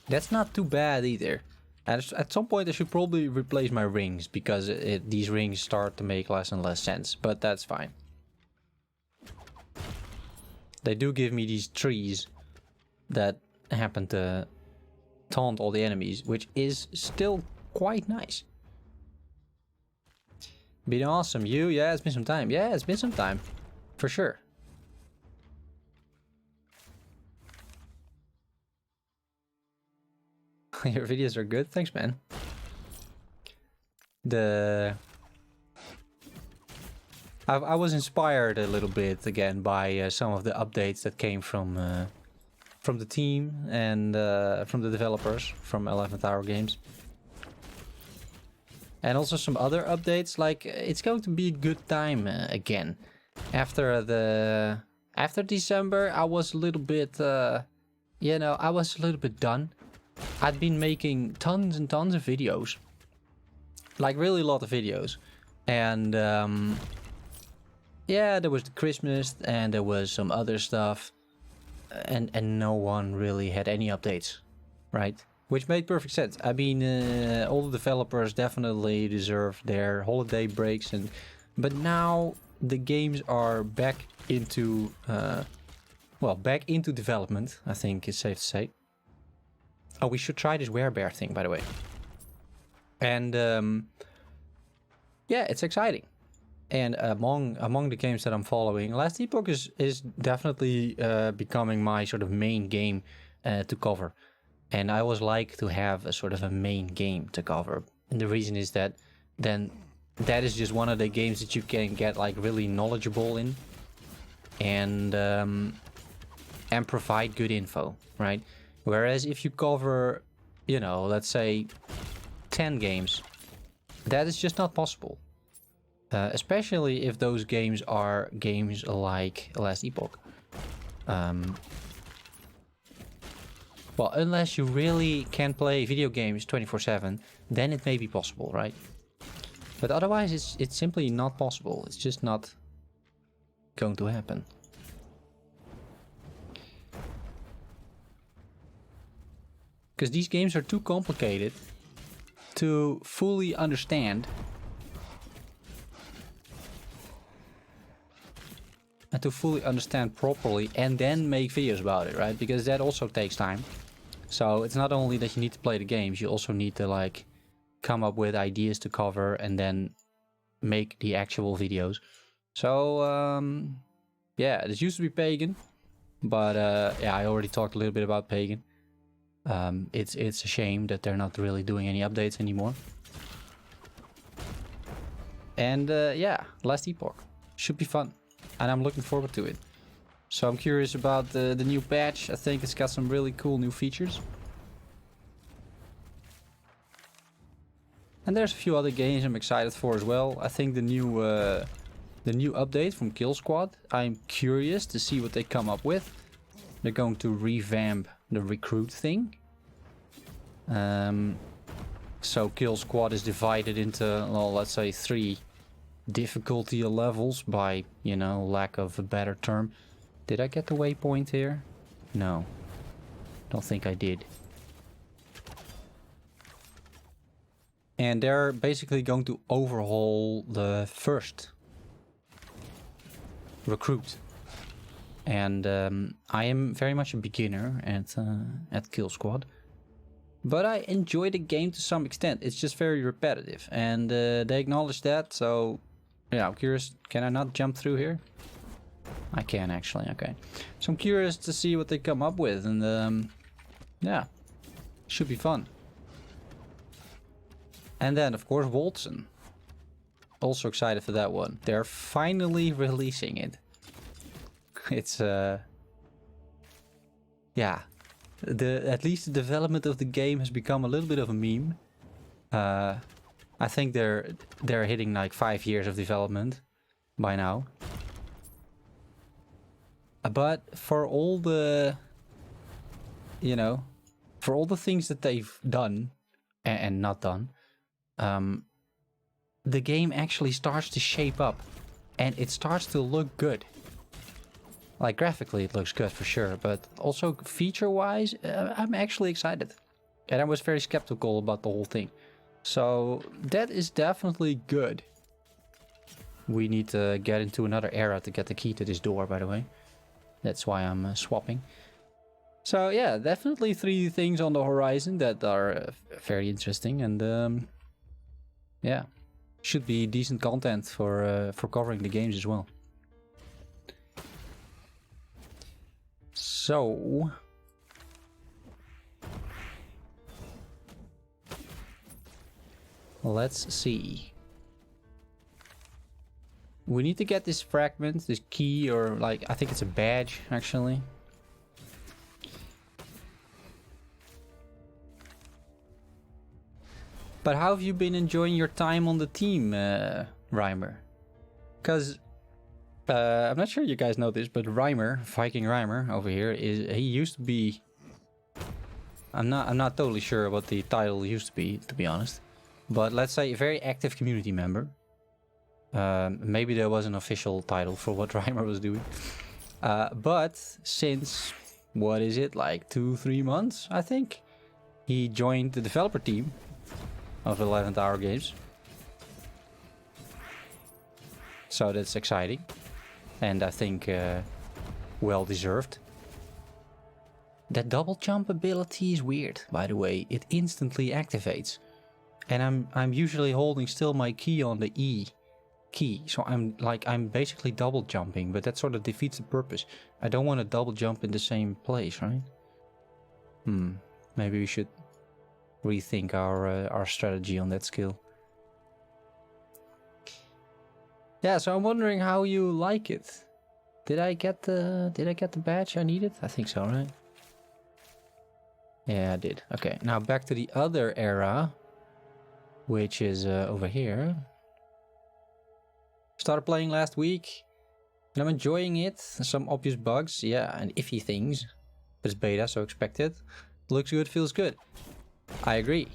Speaker 1: That's not too bad either. At some point I should probably replace my rings because these rings start to make less and less sense, but that's fine. They do give me these trees that happen to taunt all the enemies, which is still quite nice. Been awesome. You? Yeah, it's been some time. Yeah, it's been some time. For sure. Your videos are good. Thanks, man. I was inspired a little bit again by some of the updates that came from the team and from the developers from 11th Hour Games. And also some other updates, like it's going to be a good time again. After December, I was a little bit, I was a little bit done. I'd been making tons and tons of videos. Like really a lot of videos. And yeah, there was the Christmas and there was some other stuff. And no one really had any updates, right? Which made perfect sense. I mean, all the developers definitely deserve their holiday breaks, but now the games are back into development. I think it's safe to say. Oh, we should try this Werebear thing, by the way. And yeah, it's exciting. And among the games that I'm following, Last Epoch is definitely becoming my sort of main game to cover. And I always like to have a sort of a main game to cover. And the reason is that then that is just one of the games that you can get like really knowledgeable in. And provide good info, right? Whereas if you cover, let's say 10 games, that is just not possible. Especially if those games are games like Last Epoch. Well, unless you really can play video games 24/7, then it may be possible, right? But otherwise, it's simply not possible. It's just not going to happen. Because these games are too complicated to fully understand. And to fully understand properly and then make videos about it, right? Because that also takes time. So it's not only that you need to play the games, you also need to like come up with ideas to cover and then make the actual videos. So yeah, this used to be Pagan, but yeah, I already talked a little bit about Pagan. It's a shame that they're not really doing any updates anymore. And yeah, Last Epoch should be fun. And I'm looking forward to it. So I'm curious about the new patch. I think it's got some really cool new features. And there's a few other games I'm excited for as well. I think the new update from Kill Squad. I'm curious to see what they come up with. They're going to revamp the recruit thing. So Kill Squad is divided into, well, let's say 3 difficulty levels by, lack of a better term. Did I get the waypoint here? No. Don't think I did. And they're basically going to overhaul the first recruit. And I am very much a beginner at Kill Squad. But I enjoy the game to some extent. It's just very repetitive. And they acknowledge that, so yeah, I'm curious. Can I not jump through here? I can actually, okay. So I'm curious to see what they come up with, and yeah, should be fun. And then, of course, Waltzen. Also excited for that one. They're finally releasing it. It's, yeah. At least the development of the game has become a little bit of a meme. I think they're hitting like 5 years of development by now. But for all the, you know, for all the things that they've done and not done, the game actually starts to shape up and it starts to look good. Like graphically it looks good for sure, but also feature-wise, I'm actually excited. And I was very skeptical about the whole thing. So that is definitely good. We need to get into another era to get the key to this door, by the way. That's why I'm swapping. So yeah, definitely 3 things on the horizon that are very interesting, and yeah, should be decent content for covering the games as well. So let's see. We need to get this fragment, this key, or like, I think it's a badge actually. But how have you been enjoying your time on the team, Reimer? Because I'm not sure you guys know this, but Reimer, Viking Reimer over here, he used to be. I'm not totally sure what the title used to be honest. But let's say a very active community member. Maybe there was an official title for what Reimer was doing. But since, what is it, like 2-3 months, I think, he joined the developer team of 11th Hour Games. So that's exciting. And I think well deserved. That double jump ability is weird, by the way. It instantly activates. And I'm usually holding still my key on the E key. So I'm basically double jumping, but that sort of defeats the purpose. I don't want to double jump in the same place, right? Maybe we should rethink our strategy on that skill. Yeah, so I'm wondering how you like it. Did I get the badge I needed? I think so, right? Yeah, I did. Okay, now back to the other era, which is over here. Started playing last week, and I'm enjoying it. Some obvious bugs, yeah, and iffy things, but it's beta, so expect it. Looks good, feels good. I agree,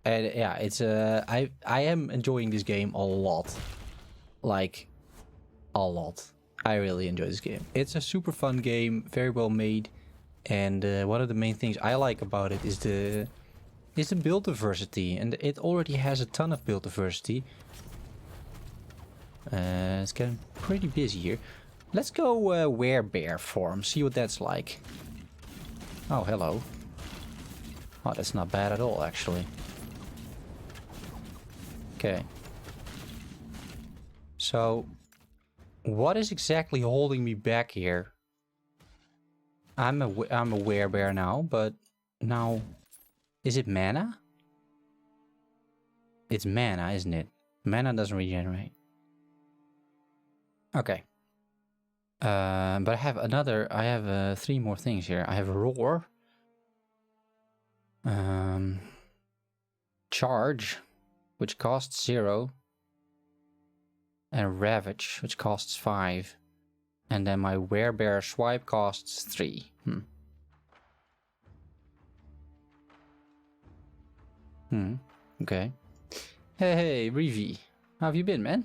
Speaker 1: and yeah, it's I am enjoying this game a lot, like a lot. I really enjoy this game. It's a super fun game, very well made, and one of the main things I like about it is the build diversity, and it already has a ton of build diversity. It's getting pretty busy here. Let's go Werebear form, see what that's like. Oh, hello. Oh, that's not bad at all, actually. Okay. So, what is exactly holding me back here? I'm a Werebear now, but now, is it mana? It's mana, isn't it? Mana doesn't regenerate. Okay. But I have 3 more things here. I have Roar. Charge, which costs 0. And Ravage, which costs 5. And then my Werebear Swipe costs 3. Okay. Hey, Revi. How have you been, man?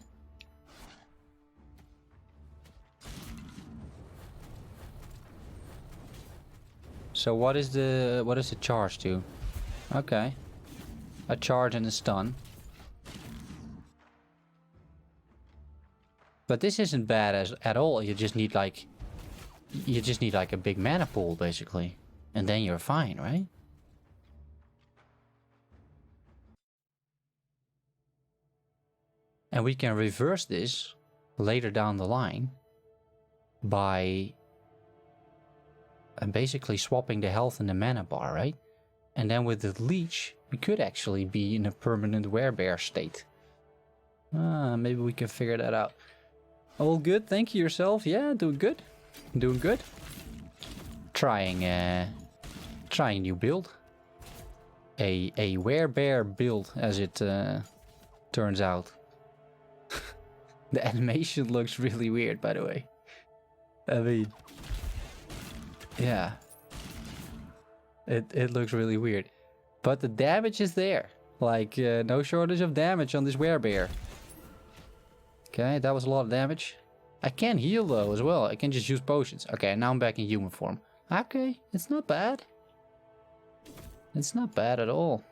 Speaker 1: So what is the charge to? Okay. A charge and a stun. But this isn't bad at all. You just need like a big mana pool basically. And then you're fine, right? And we can reverse this later down the line by basically swapping the health and the mana bar, right? And then with the leech, we could actually be in a permanent Werebear state. Maybe we can figure that out. All good, thank you yourself. Yeah, doing good. Doing good. Trying new build. A Werebear build, as it turns out. The animation looks really weird, by the way. I mean, yeah. It looks really weird. But the damage is there. Like, no shortage of damage on this Werebear. Okay, that was a lot of damage. I can heal though as well. I can just use potions. Okay, now I'm back in human form. Okay, it's not bad. It's not bad at all.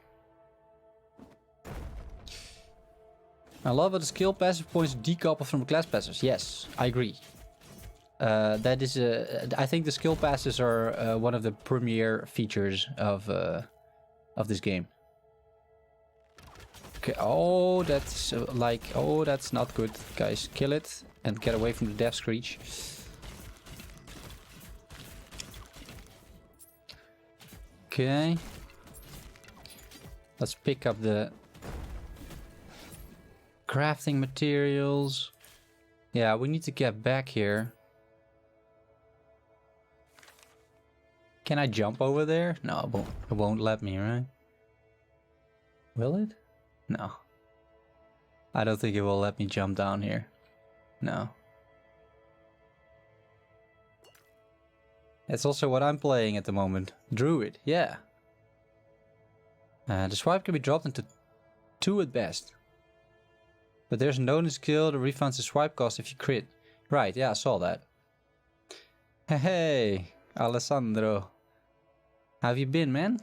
Speaker 1: I love how the skill passive points decouple from the class passives. Yes, I agree. That is, I think the skill passes are one of the premier features of this game. Okay, oh, that's oh, that's not good, guys. Kill it and get away from the death screech. Okay. Let's pick up the crafting materials. Yeah, we need to get back here. Can I jump over there? No, it won't let me, right? Will it? No. I don't think it will let me jump down here. No. It's also what I'm playing at the moment. Druid, yeah. The swipe can be dropped into 2 at best. But there's no skill that refunds the swipe cost if you crit. Right, yeah, I saw that. Hey, Alessandro. How have you been, man?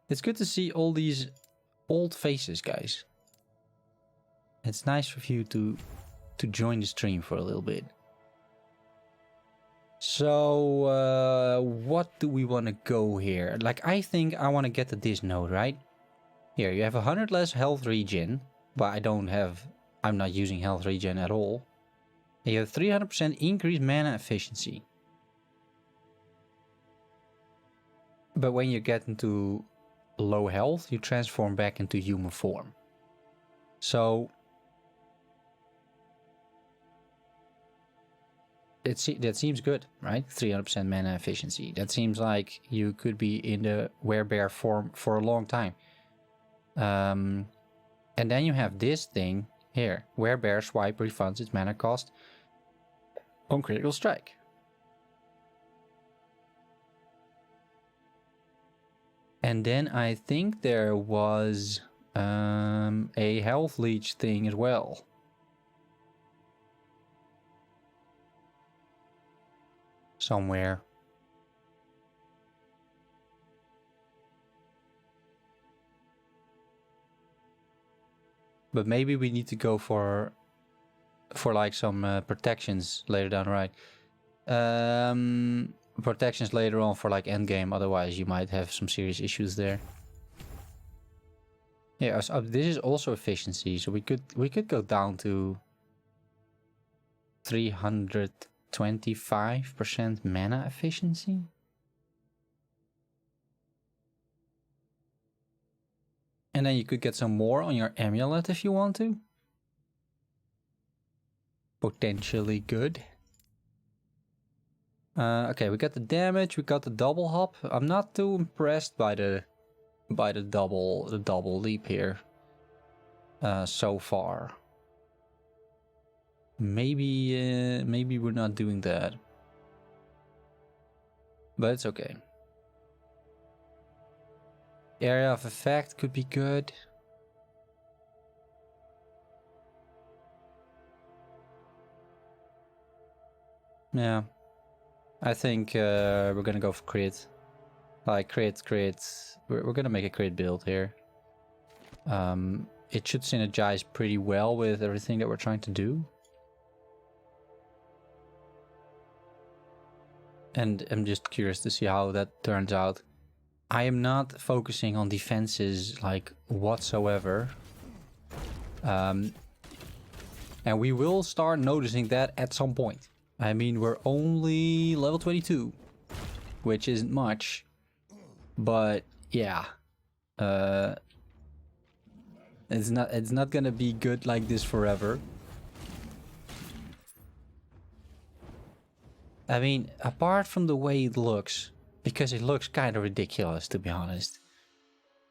Speaker 1: It's good to see all these old faces, guys. It's nice for you to join the stream for a little bit. So, what do we want to go here? Like, I think I want to get to this node, right? Here, you have 100 less health regen, but I'm not using health regen at all. And you have 300% increased mana efficiency. But when you get into low health, you transform back into human form. So that seems good, right? 300% mana efficiency. That seems like you could be in the Werebear form for a long time. And then you have this thing here. Werebear swipe refunds its mana cost on critical strike. And then I think there was a health leech thing as well. Somewhere. But maybe we need to go for like some protections later down the right. Protections later on for like endgame, otherwise you might have some serious issues there. Yeah, so this is also efficiency, so we could go down to 325% mana efficiency. And then you could get some more on your amulet if you want to. Potentially good. Okay, we got the damage, we got the double hop. I'm not too impressed by the double leap here so far. Maybe we're not doing that, but it's okay. Area of effect could be good. Yeah. I think we're gonna go for crit. Like crit. We're gonna make a crit build here. It should synergize pretty well with everything that we're trying to do. And I'm just curious to see how that turns out. I am not focusing on defenses like whatsoever. And we will start noticing that at some point. I mean, we're only level 22, which isn't much. But yeah, it's not gonna be good like this forever. I mean, apart from the way it looks, because it looks kind of ridiculous, to be honest.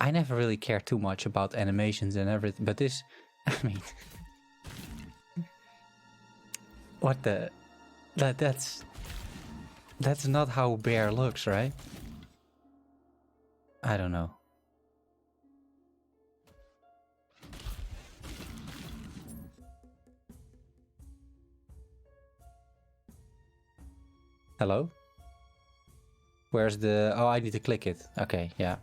Speaker 1: I never really cared too much about animations and everything, but this, I mean, what the, that's not how bear looks, right? I don't know. Hello? Where's the... Oh, I need to click it. Okay, yeah.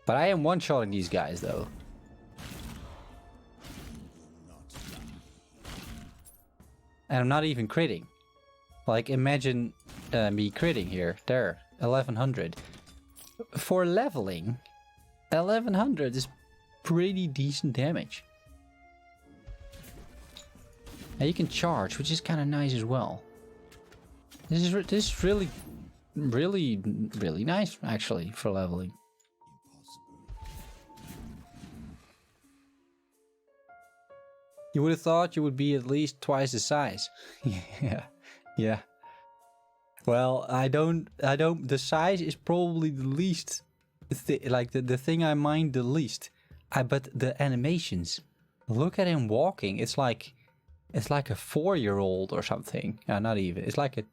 Speaker 1: But I am one-shotting these guys, though. And I'm not even critting. Like, imagine me critting here. There, 1100. For leveling, 1100 is pretty decent damage. And you can charge, which is kind of nice as well. This is really nice, actually, for leveling. You would have thought you would be at least twice the size. Yeah. Well, I don't, the size is probably the least, the thing I mind the least. But the animations, look at him walking, it's like a 4-year-old or something. Not even, it's like a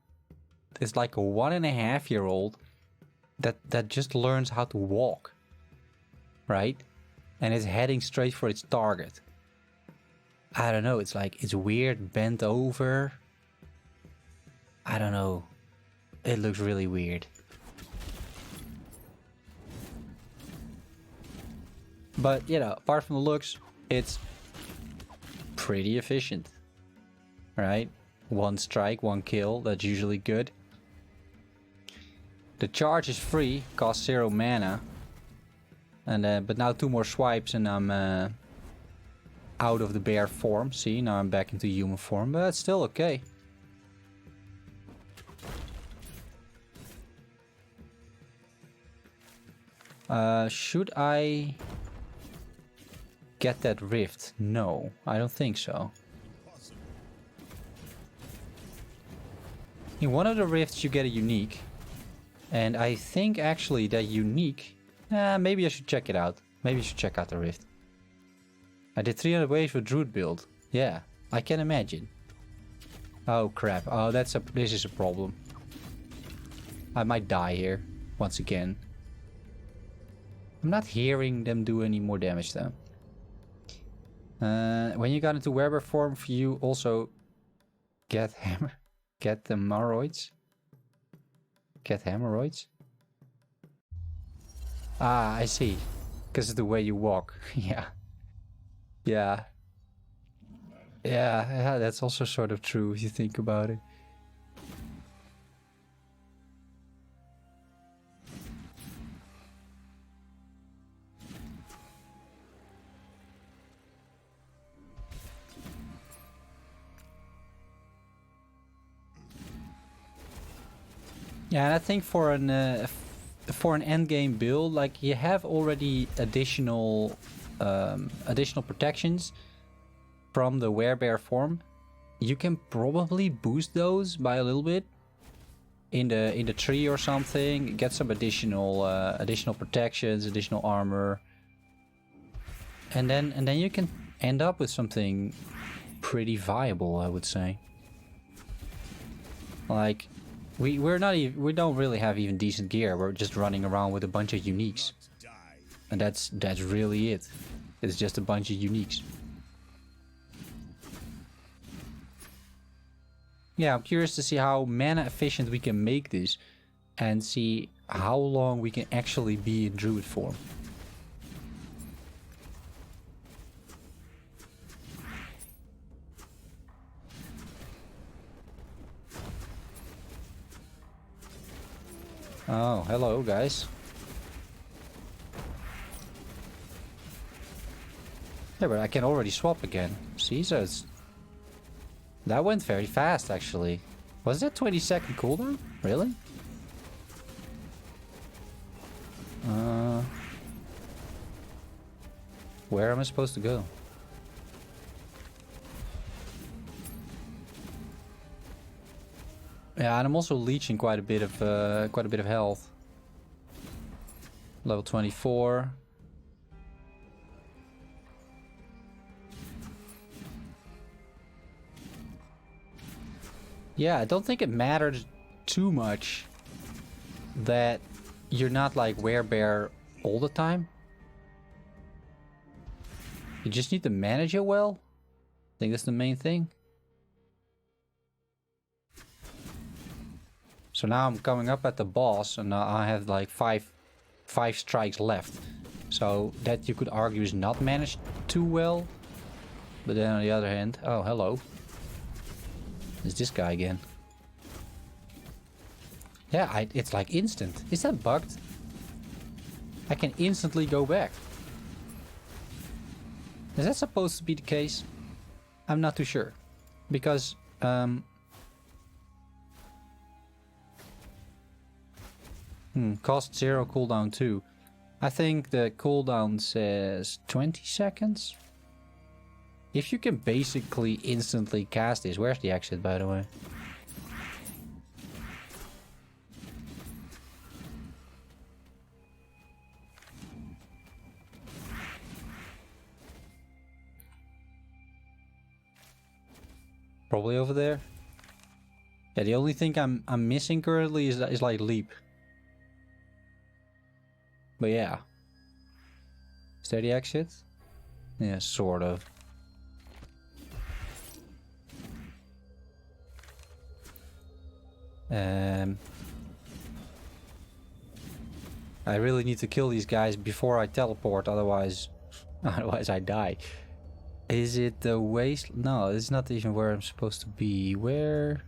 Speaker 1: 1.5-year-old that just learns how to walk, right? And is heading straight for its target. I don't know, it's like, it's weird, bent over. I don't know. It looks really weird. But, you know, apart from the looks, it's pretty efficient. Right? 1 strike, 1 kill, that's usually good. The charge is free, costs 0 mana. And but now 2 more swipes and I'm out of the bear form. See, now I'm back into human form, but that's still okay. Should I get that rift? No, I don't think so. In one of the rifts you get a unique. And I think actually that unique... maybe I should check it out. Maybe I should check out the rift. I did 300 waves for Druid build. Yeah, I can imagine. Oh crap. Oh, this is a problem. I might die here once again. I'm not hearing them do any more damage though. When you got into Werebear form, you also get the hemorrhoids. Get hemorrhoids? Ah, I see. Because of the way you walk. Yeah. Yeah, that's also sort of true if you think about it. Yeah, and I think for an endgame build, like you have already additional protections from the Werebear form. You can probably boost those by a little bit in the tree or something. Get some additional protections, additional armor, and then you can end up with something pretty viable, I would say. Like we don't really have even decent gear. We're just running around with a bunch of uniques, and that's really it. It's just a bunch of uniques. Yeah, I'm curious to see how mana efficient we can make this and see how long we can actually be in Druid form. Oh, hello guys. Yeah, but I can already swap again. See, so it's... That went very fast, actually. Was that 20-second cooldown? Really? Where am I supposed to go? Yeah, and I'm also leeching quite a bit of health. Level 24. Yeah, I don't think it matters too much that you're not like Werebear all the time. You just need to manage it well. I think that's the main thing. So now I'm coming up at the boss and I have like five strikes left. So that you could argue is not managed too well. But then on the other hand, oh hello. It's this guy again. Yeah, it's like instant. Is that bugged? I can instantly go back. Is that supposed to be the case? I'm not too sure. Because, cost 0, cooldown 2. I think the cooldown says 20 seconds. If you can basically instantly cast this... Where's the exit, by the way? Probably over there. Yeah, the only thing I'm missing currently is like leap. But yeah. Is there the exit? Yeah, sort of. I really need to kill these guys before I teleport, otherwise I die. Is it the waste? No, it's not even where I'm supposed to be. Where?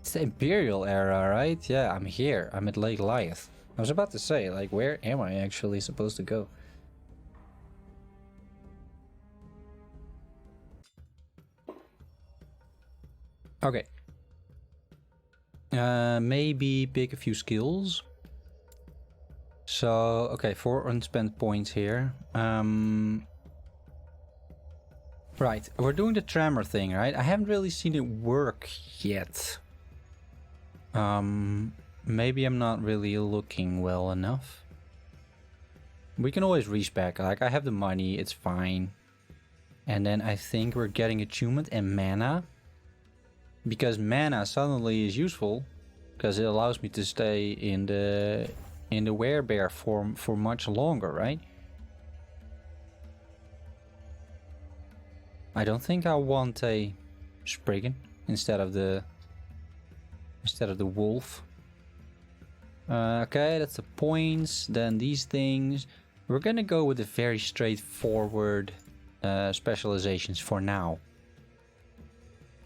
Speaker 1: It's the Imperial era, right? Yeah, I'm here. I'm at Lake Goliath. I was about to say, like, where am I actually supposed to go? Okay. Maybe pick a few skills. So, okay, 4 unspent points here. Right, we're doing the tremor thing, right? I haven't really seen it work yet. Maybe I'm not really looking well enough. We can always respec. Like, I have the money, it's fine. And then I think we're getting attunement and mana. Because mana suddenly is useful. Because it allows me to stay in the Werebear form for much longer, right? I don't think I want a Spriggan instead of the wolf. Okay, that's the points. Then these things. We're gonna go with the very straightforward specializations for now.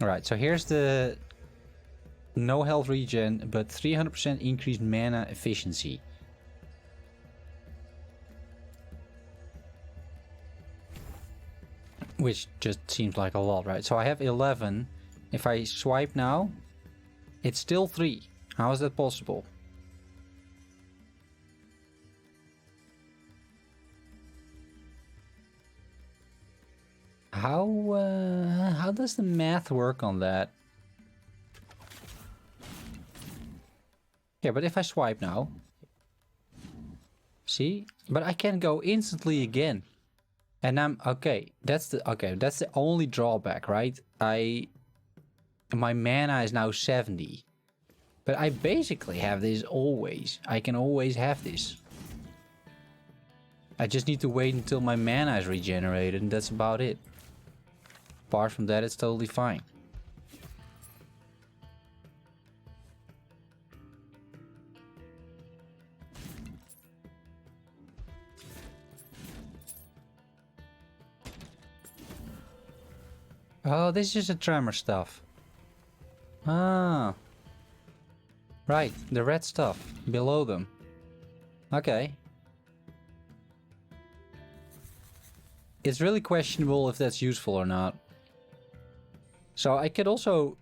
Speaker 1: Alright, so here's the no health regen, but 300% increased mana efficiency. Which just seems like a lot, right? So I have 11. If I swipe now, it's still 3. How is that possible? How does the math work on that? Yeah, but if I swipe now... See? But I can go instantly again. And I'm... Okay, that's the only drawback, right? My mana is now 70. But I basically have this always. I can always have this. I just need to wait until my mana is regenerated, and that's about it. Apart from that, it's totally fine. Oh, this is the tremor stuff. Ah. Right, the red stuff below them. Okay. it's really questionable if that's useful or not. So I could also,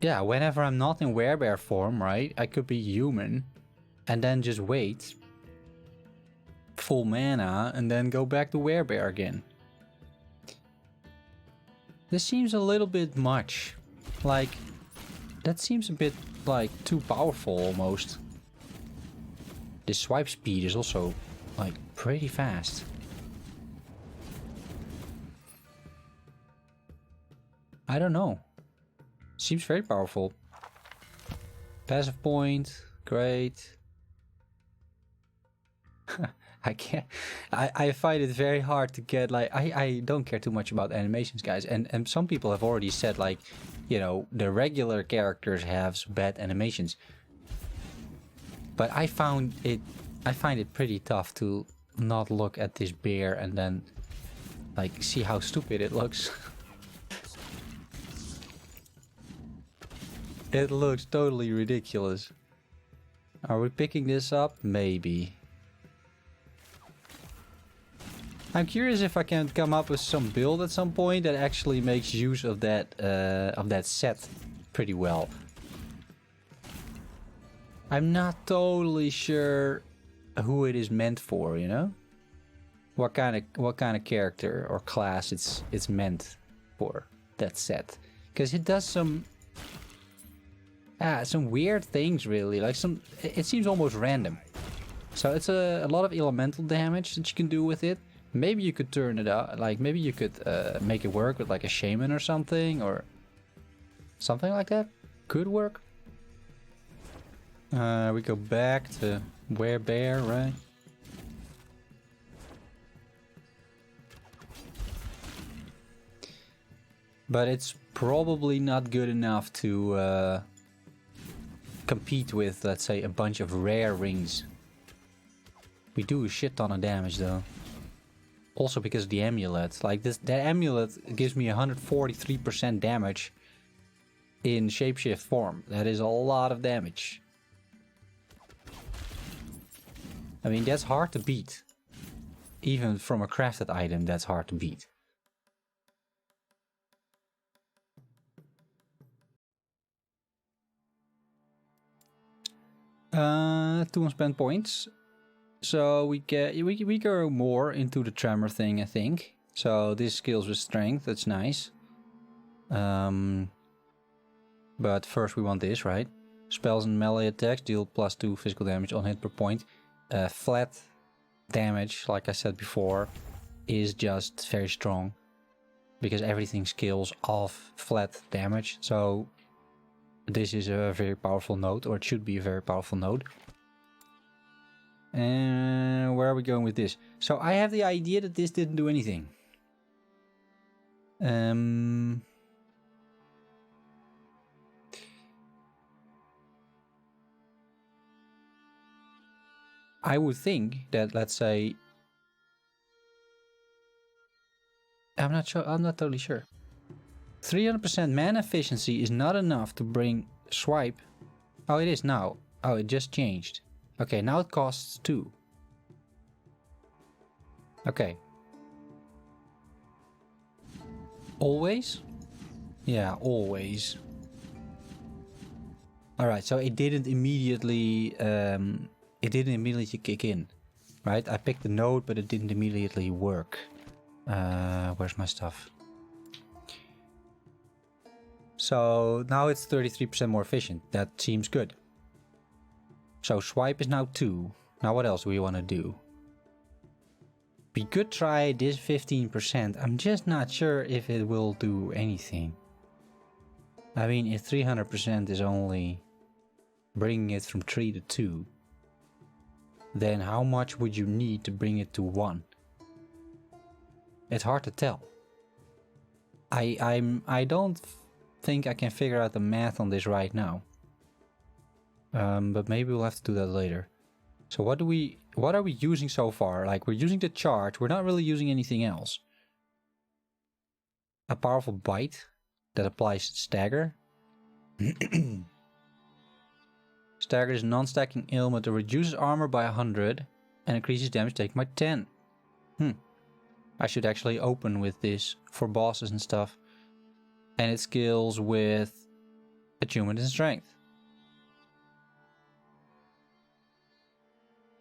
Speaker 1: yeah, whenever I'm not in Werebear form, right, I could be human and then just wait full mana and then go back to Werebear again. This seems a little bit much. Like, that seems a bit like too powerful almost. The swipe speed is also like pretty fast. I don't know. Seems very powerful. Passive point, great. I can't. I find it very hard to get, like, I don't care too much about animations, guys. And some people have already said, like, you know, the regular characters have bad animations. But I find it pretty tough to not look at this bear and then, like, see how stupid it looks. It looks totally ridiculous. Are we picking this up? Maybe. I'm curious if I can come up with some build at some point that actually makes use of that set pretty well. I'm not totally sure who it is meant for, you know? What kind of character or class it's meant for, that set. Because it does some weird things, really. Like it seems almost random. So it's a lot of elemental damage that you can do with it. Maybe you could turn it out, like maybe you could make it work with like a shaman or something like that. Could work. We go back to Werebear, right? But it's probably not good enough to compete with, let's say, a bunch of rare rings. We do a shit ton of damage though. Also because of the amulet. Like that amulet gives me 143% damage in shapeshift form. That is a lot of damage. I mean, that's hard to beat. Even from a crafted item, that's hard to beat. Two unspent points. So we go more into the tremor thing, I think. So this scales with strength, that's nice. But first we want this, right? Spells and melee attacks deal +2 physical damage on hit per point. Flat damage, like I said before, is just very strong. Because everything scales off flat damage. So this is a very powerful node, or it should be a very powerful node. And where are we going with this? So I have the idea that this didn't do anything. I would think that, let's say, I'm not sure, I'm not totally sure. 300% mana efficiency is not enough to bring swipe. Oh, it is now. Oh, it just changed. Okay, now it costs 2. Okay. Always? Yeah, always. Alright, so it didn't immediately kick in. Right? I picked the node, but it didn't immediately work. Where's my stuff? So now it's 33% more efficient. That seems good. So swipe is now 2. Now what else do we want to do? We could try this 15%. I'm just not sure if it will do anything. I mean, if 300% is only bringing it from 3 to 2, then how much would you need to bring it to 1? It's hard to tell. I don't think I can figure out the math on this right now. But maybe we'll have to do that later. So what are we using so far? Like, we're using the charge, we're not really using anything else. A powerful bite that applies stagger. Stagger is a non-stacking ailment that reduces armor by 100 and increases damage taken by 10. I should actually open with this for bosses and stuff. And it scales with attunement and strength.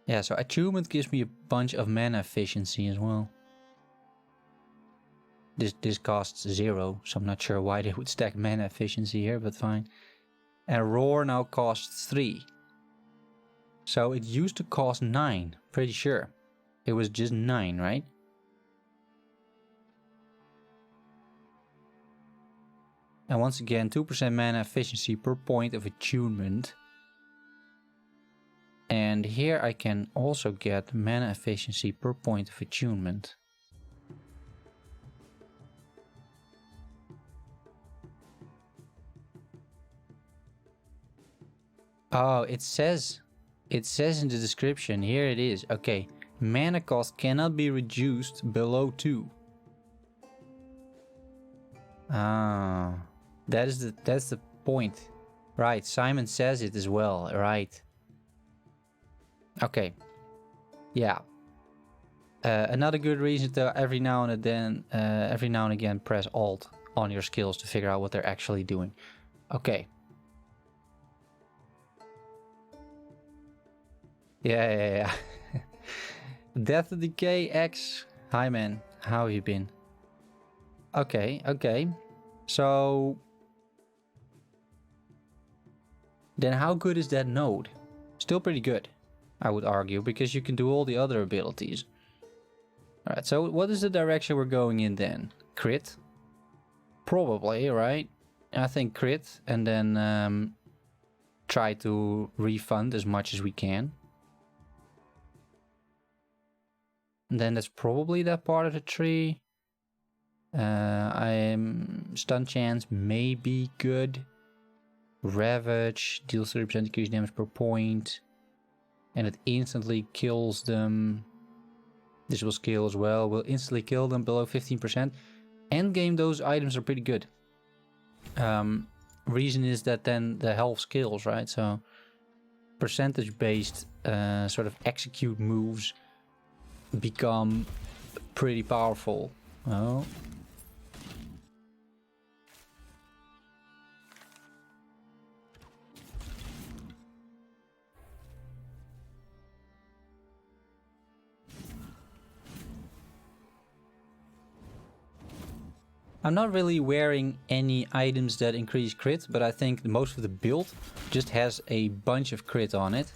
Speaker 1: Yeah, so attunement gives me a bunch of mana efficiency as well. This costs 0, so I'm not sure why they would stack mana efficiency here, but fine. And roar now costs 3. So it used to cost 9, pretty sure. It was just 9, right? And once again, 2% mana efficiency per point of attunement. And here I can also get mana efficiency per point of attunement. Oh, it says in the description, here it is. Okay, mana cost cannot be reduced below 2. Ah, that's the point. Right, Simon says it as well, right. Okay. Yeah. Another good reason to every now and again press Alt on your skills to figure out what they're actually doing. Okay. Yeah. Death to Decay X. Hi man, how have you been? Okay. So then how good is that node? Still pretty good, I would argue, because you can do all the other abilities. Alright, so what is the direction we're going in then? Crit? Probably, right? I think crit, and then try to refund as much as we can. And then that's probably that part of the tree. Stun chance may be good. Ravage deals 30% increased damage per point. And it instantly kills them. This will scale as well. Will instantly kill them below 15%. Endgame, those items are pretty good. Reason is that then the health scales, right? So percentage based sort of execute moves become pretty powerful. Oh. I'm not really wearing any items that increase crit, but I think most of the build just has a bunch of crit on it.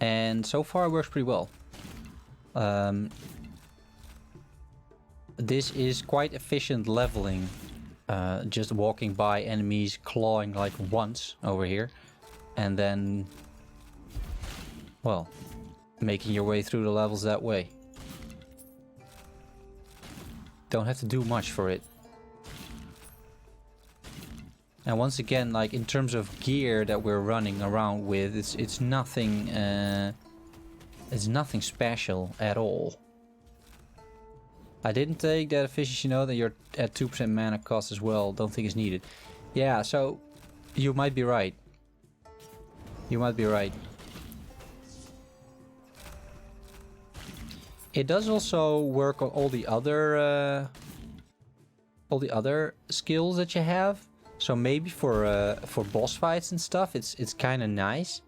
Speaker 1: And so far it works pretty well. This is quite efficient leveling. Just walking by enemies, clawing like once over here. And then, well, making your way through the levels that way. Don't have to do much for it. And once again, like in terms of gear that we're running around with, it's nothing special at all. I didn't take that efficiency note that you're at 2% mana cost as well. Don't think it's needed. Yeah, so you might be right. You might be right. It does also work on all the other skills that you have. So maybe for boss fights and stuff, it's kind of nice.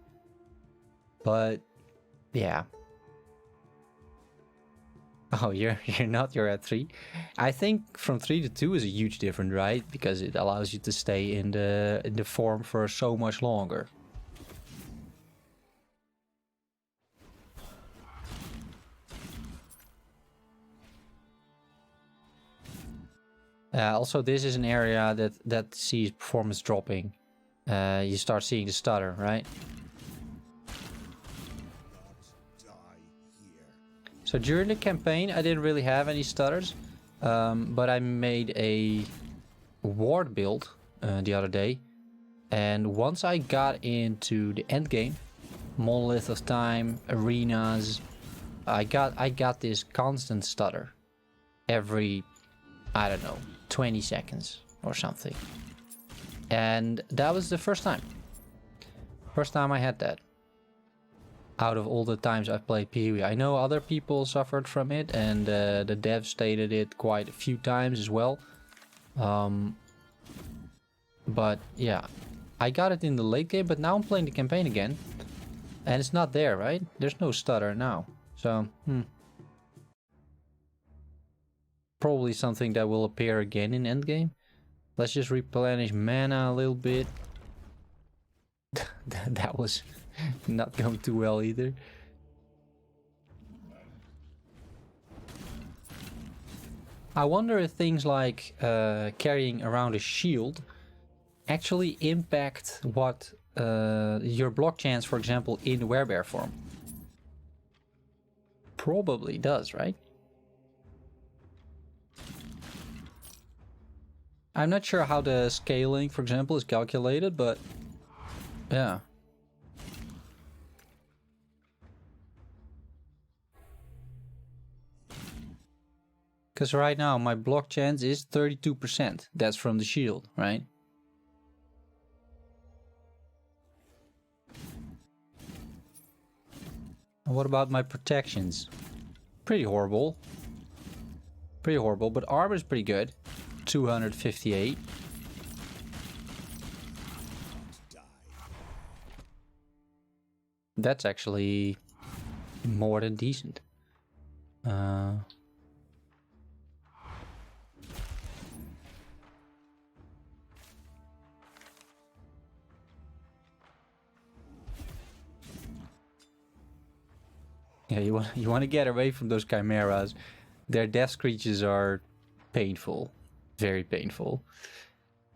Speaker 1: But yeah. Oh, you're not. You're at 3. I think from 3 to 2 is a huge difference, right? Because it allows you to stay in the form for so much longer. Also, this is an area that sees performance dropping. You start seeing the stutter, right? So during the campaign, I didn't really have any stutters, but I made a ward build the other day, and once I got into the end game, Monolith of Time, arenas, I got this constant stutter every, I don't know, 20 seconds or something. And that was the first time. First time I had that. out of all the times I've played PoE. I know other people suffered from it, and the devs stated it quite a few times as well. But yeah, I got it in the late game, but now I'm playing the campaign again. And it's not there, right? There's no stutter now. So, probably something that will appear again in endgame. Let's just replenish mana a little bit. That was not going too well either. I wonder if things like carrying around a shield actually impact what your block chance, for example, in Werebear form. Probably does, right? I'm not sure how the scaling, for example, is calculated, but yeah. Because right now my block chance is 32%. That's from the shield, right? And what about my protections? Pretty horrible. Pretty horrible, but armor is pretty good. 258. That's actually more than decent. Yeah, you want to get away from those chimeras. Their death screeches are painful, very painful.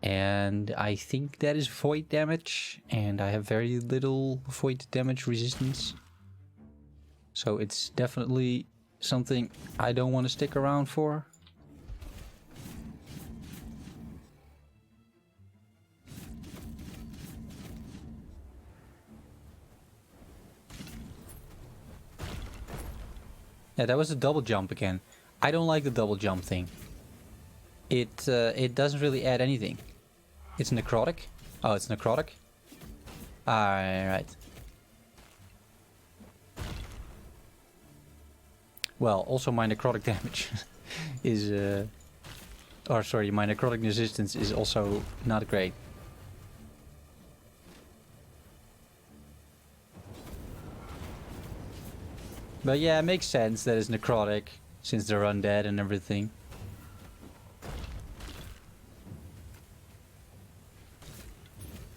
Speaker 1: And I think that is void damage, and I have very little void damage resistance. So it's definitely something I don't want to stick around for. Yeah, that was a double jump again. I don't like the double jump thing. It doesn't really add anything. It's necrotic. Oh, it's necrotic. Alright. Well, also my necrotic damage is or sorry, my necrotic resistance is also not great. But yeah, it makes sense that it's necrotic, since they're undead and everything.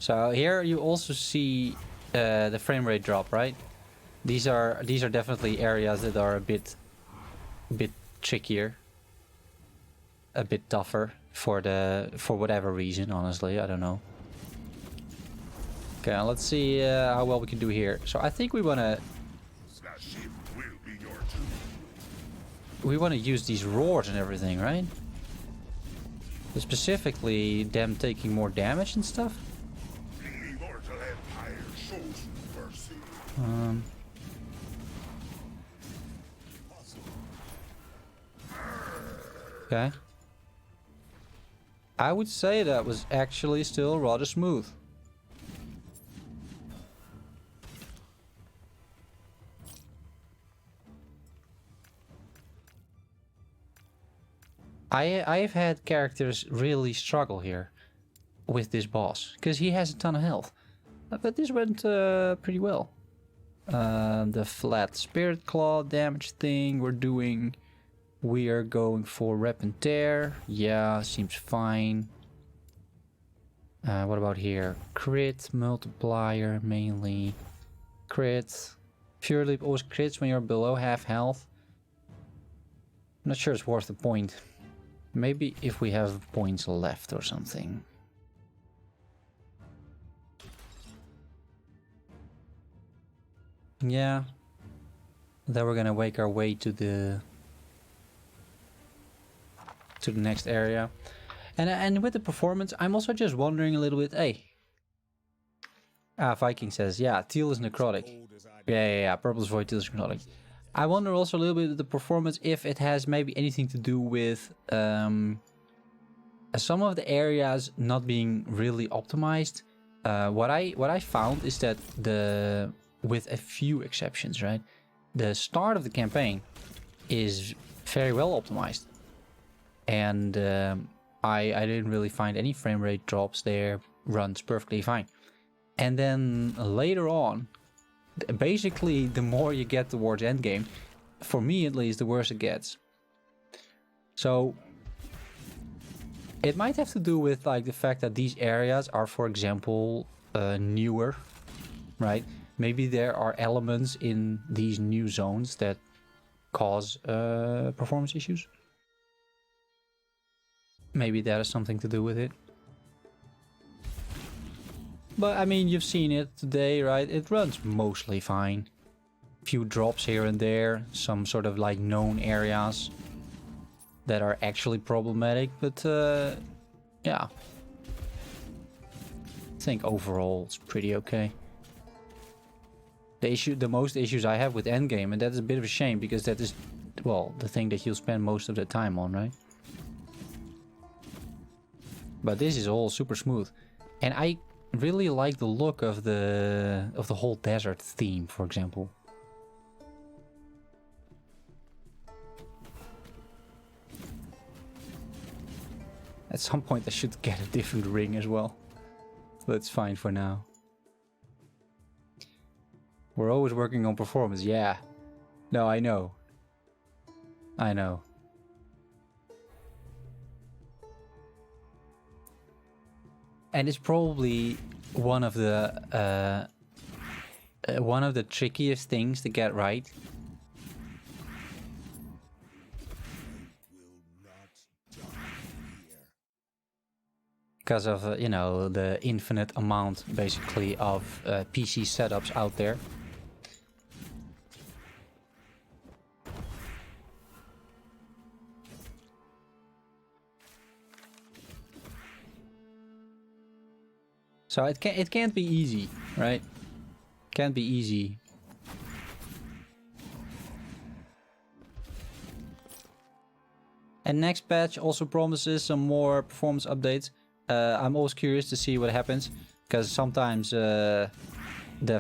Speaker 1: So here you also see the frame rate drop, right? These are definitely areas that are a bit trickier, a bit tougher for whatever reason. Honestly, I don't know. Okay, let's see how well we can do here. So I think we wanna use these roars and everything, right? But specifically them taking more damage and stuff. Okay. I would say that was actually still rather smooth. I've had characters really struggle here with this boss because he has a ton of health, but this went pretty well. The flat spirit claw damage thing we're doing. We are going for rep and tear. Yeah, seems fine. What about here? Crit multiplier mainly. Crit. Pure Leap always crits when you're below half health. I'm not sure it's worth the point. Maybe if we have points left or something. Yeah. Then we're gonna make our way to the next area. And with the performance, I'm also just wondering a little bit, hey. Viking says, yeah, teal is necrotic. Yeah, purple is void, teal is necrotic. I wonder also a little bit of the performance, if it has maybe anything to do with some of the areas not being really optimized. What I found is that with a few exceptions, right? The start of the campaign is very well optimized. And I didn't really find any frame rate drops there. Runs perfectly fine. And then later on, basically the more you get towards endgame, for me at least, the worse it gets. So it might have to do with like the fact that these areas are, for example, newer, right? Maybe there are elements in these new zones that cause performance issues. Maybe that has something to do with it. But I mean, you've seen it today, right? It runs mostly fine. Few drops here and there, some sort of like known areas that are actually problematic, but yeah. I think overall it's pretty okay. The most issues I have with endgame, and that is a bit of a shame because that is, well, the thing that you'll spend most of the time on, right? But this is all super smooth. And I really like the look of the whole desert theme, for example. At some point I should get a different ring as well. But it's fine for now. We're always working on performance, yeah. No, I know. I know. And it's probably one of the trickiest things to get right. Because of, you know, the infinite amount, basically, of PC setups out there. So it can't be easy, right? Can't be easy. And next patch also promises some more performance updates. I'm always curious to see what happens, because sometimes the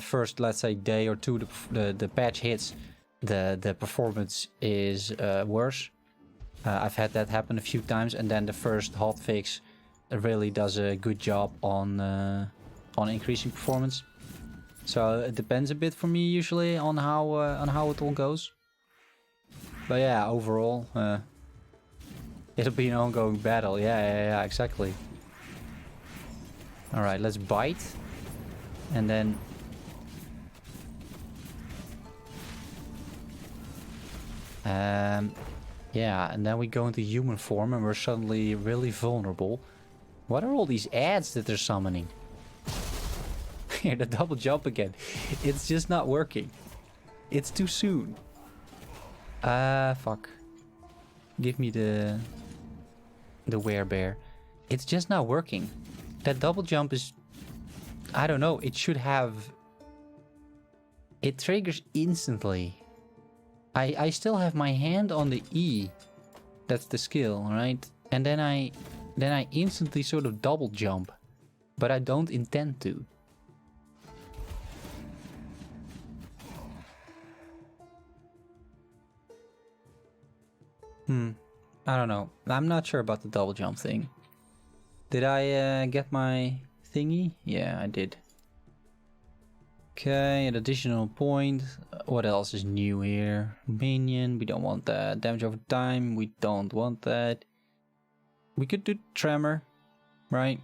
Speaker 1: first, let's say, day or two the patch hits, the performance is worse. I've had that happen a few times, and then the first hotfix really does a good job on increasing performance. So it depends a bit for me usually on how it all goes. But yeah, overall, it'll be an ongoing battle. Yeah, exactly. All right, let's bite, and then yeah, and then we go into human form, and we're suddenly really vulnerable. What are all these ads that they're summoning? Here, the double jump again. It's just not working. It's too soon. Fuck. Give me the Werebear. It's just not working. That double jump is... I don't know. It should have... It triggers instantly. I still have my hand on the E. That's the skill, right? And then I instantly sort of double jump. But I don't intend to. I don't know. I'm not sure about the double jump thing. Did I get my thingy? Yeah, I did. Okay, an additional point. What else is new here? Minion, we don't want that. Damage over time, we don't want that. We could do tremor, right?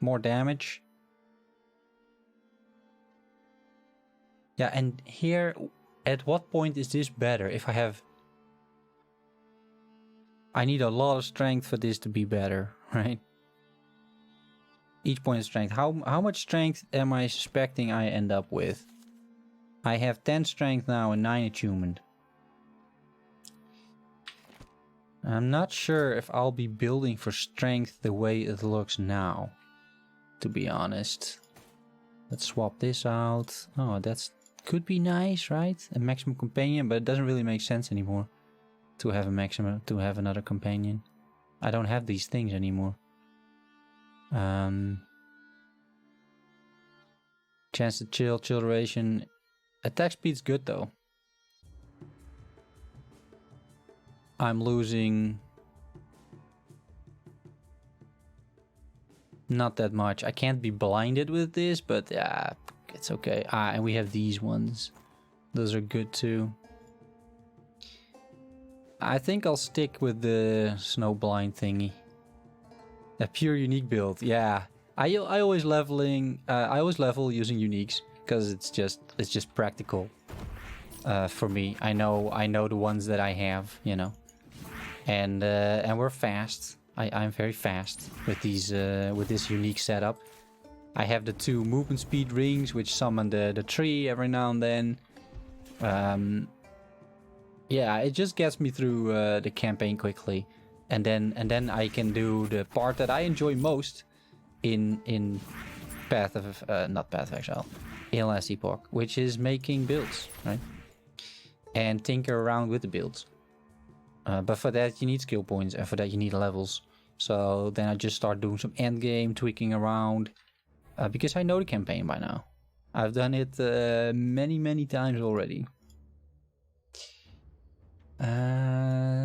Speaker 1: More damage. Yeah, and here, at what point is this better? If I have... I need a lot of strength for this to be better, right? Each point of strength. How much strength am I suspecting I end up with? I have 10 strength now and 9 attunement. I'm not sure if I'll be building for strength the way it looks now, to be honest. Let's swap this out. Oh, that's could be nice, right? A maximum companion, but it doesn't really make sense anymore to have a maximum, to have another companion. I don't have these things anymore. Chance to chill duration Attack speed's good though. I'm losing not that much. I can't be blinded with this, but yeah, it's okay. And we have these ones. Those are good too. I think I'll stick with the snow blind thingy. A pure unique build, yeah. I always level using uniques because it's just practical for me. I know the ones that I have, you know, and we're fast. I'm very fast with these with this unique setup. I have the 2 movement speed rings which summon the tree every now and then. Yeah, it just gets me through the campaign quickly, and then I can do the part that I enjoy most in Path of not Path of Exile, in Last Epoch, which is making builds, right? And tinker around with the builds. But for that you need skill points, and for that you need levels. So then I just start doing some end game tweaking around, because I know the campaign by now. I've done it many times already.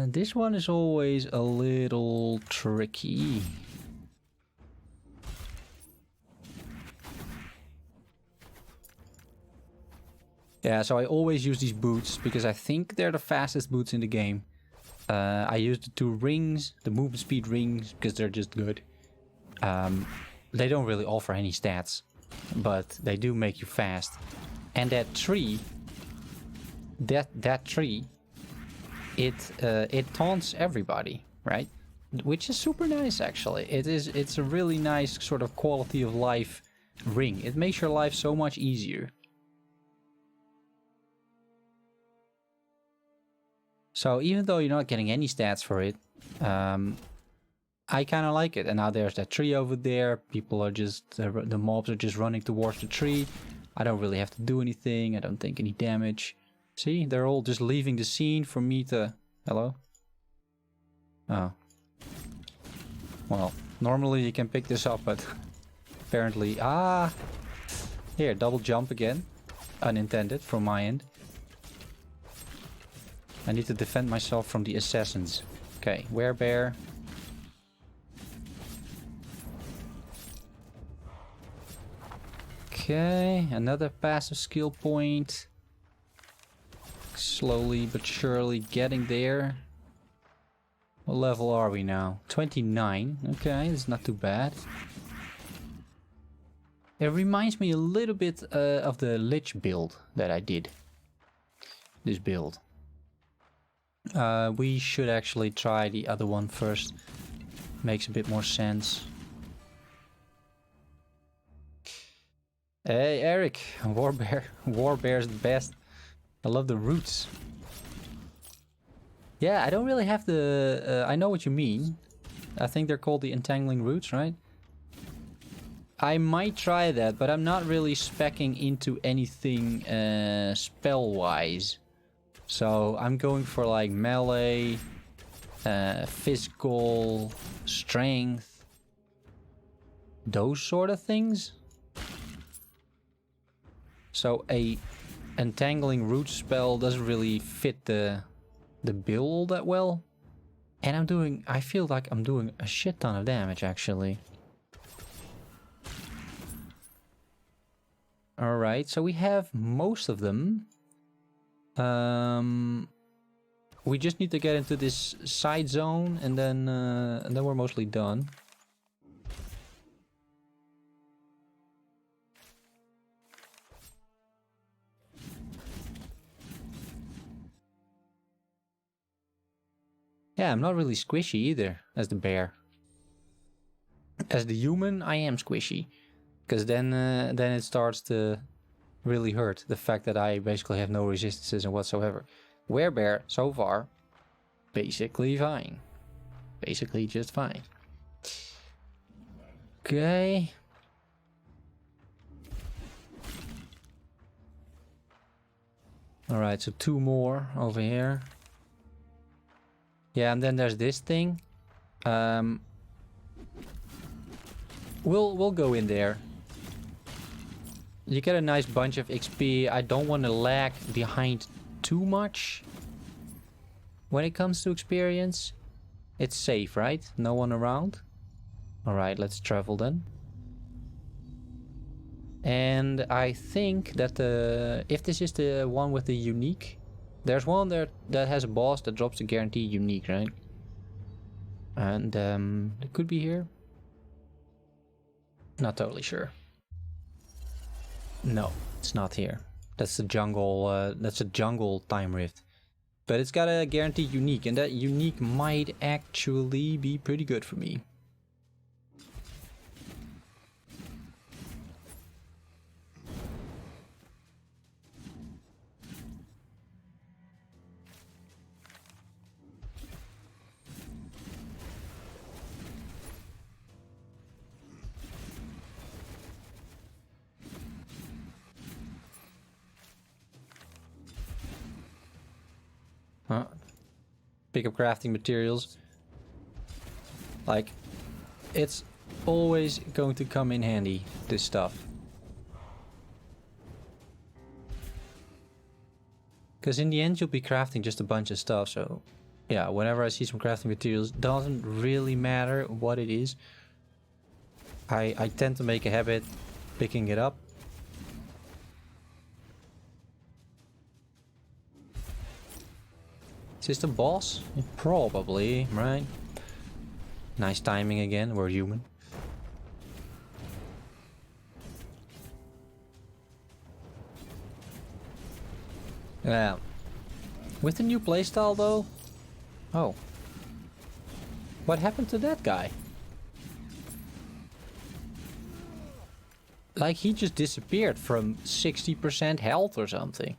Speaker 1: This one is always a little tricky. Yeah, so I always use these boots because I think they're the fastest boots in the game. I use the 2 rings, the movement speed rings, because they're just good. They don't really offer any stats, but they do make you fast. And that tree, that tree, it taunts everybody, right? Which is super nice, actually. It's a really nice sort of quality of life ring. It makes your life so much easier. So even though you're not getting any stats for it, I kind of like it. And now there's that tree over there. People are just, the mobs are just running towards the tree. I don't really have to do anything. I don't take any damage. See, they're all just leaving the scene for me to... Hello? Oh. Well, normally you can pick this up, but apparently... Ah! Here, double jump again. Unintended from my end. I need to defend myself from the assassins. Okay, Werebear. Okay, another passive skill point. Slowly but surely getting there. What level are we now? 29. Okay, it's not too bad. It reminds me a little bit of the Lich build that I did. This build. We should actually try the other one first. Makes a bit more sense. Hey Eric, Werebear. Werebear's the best. I love the roots. Yeah, I don't really have the... I know what you mean. I think they're called the entangling roots, right? I might try that, but I'm not really speccing into anything spell-wise. So I'm going for like melee, physical, strength, those sort of things. So a entangling root spell doesn't really fit the build that well. And I feel like I'm doing a shit ton of damage actually. Alright, so we have most of them. We just need to get into this side zone and then we're mostly done. Yeah, I'm not really squishy either as the bear. As the human, I am squishy, because then it starts to really hurt, the fact that I basically have no resistances whatsoever. Werebear, so far, basically fine. Basically just fine. Okay. Alright, so 2 more over here. Yeah, and then there's this thing. We'll go in there. you get a nice bunch of XP. I don't want to lag behind too much when it comes to experience. It's safe, right? No one around. Alright, let's travel then. And I think that if this is the one with the unique, there's one there that has a boss that drops a guaranteed unique, right? And it could be here. Not totally sure. No, it's not here. That's the jungle. That's a jungle time rift. But it's got a guaranteed unique, and that unique might actually be pretty good for me. Pick up crafting materials. Like, it's always going to come in handy, this stuff. Because in the end you'll be crafting just a bunch of stuff, so yeah, whenever I see some crafting materials, doesn't really matter what it is. I tend to make a habit picking it up. Is this the boss? Probably, right? Nice timing again, we're human. Yeah. With the new playstyle though? Oh. What happened to that guy? Like he just disappeared from 60% health or something.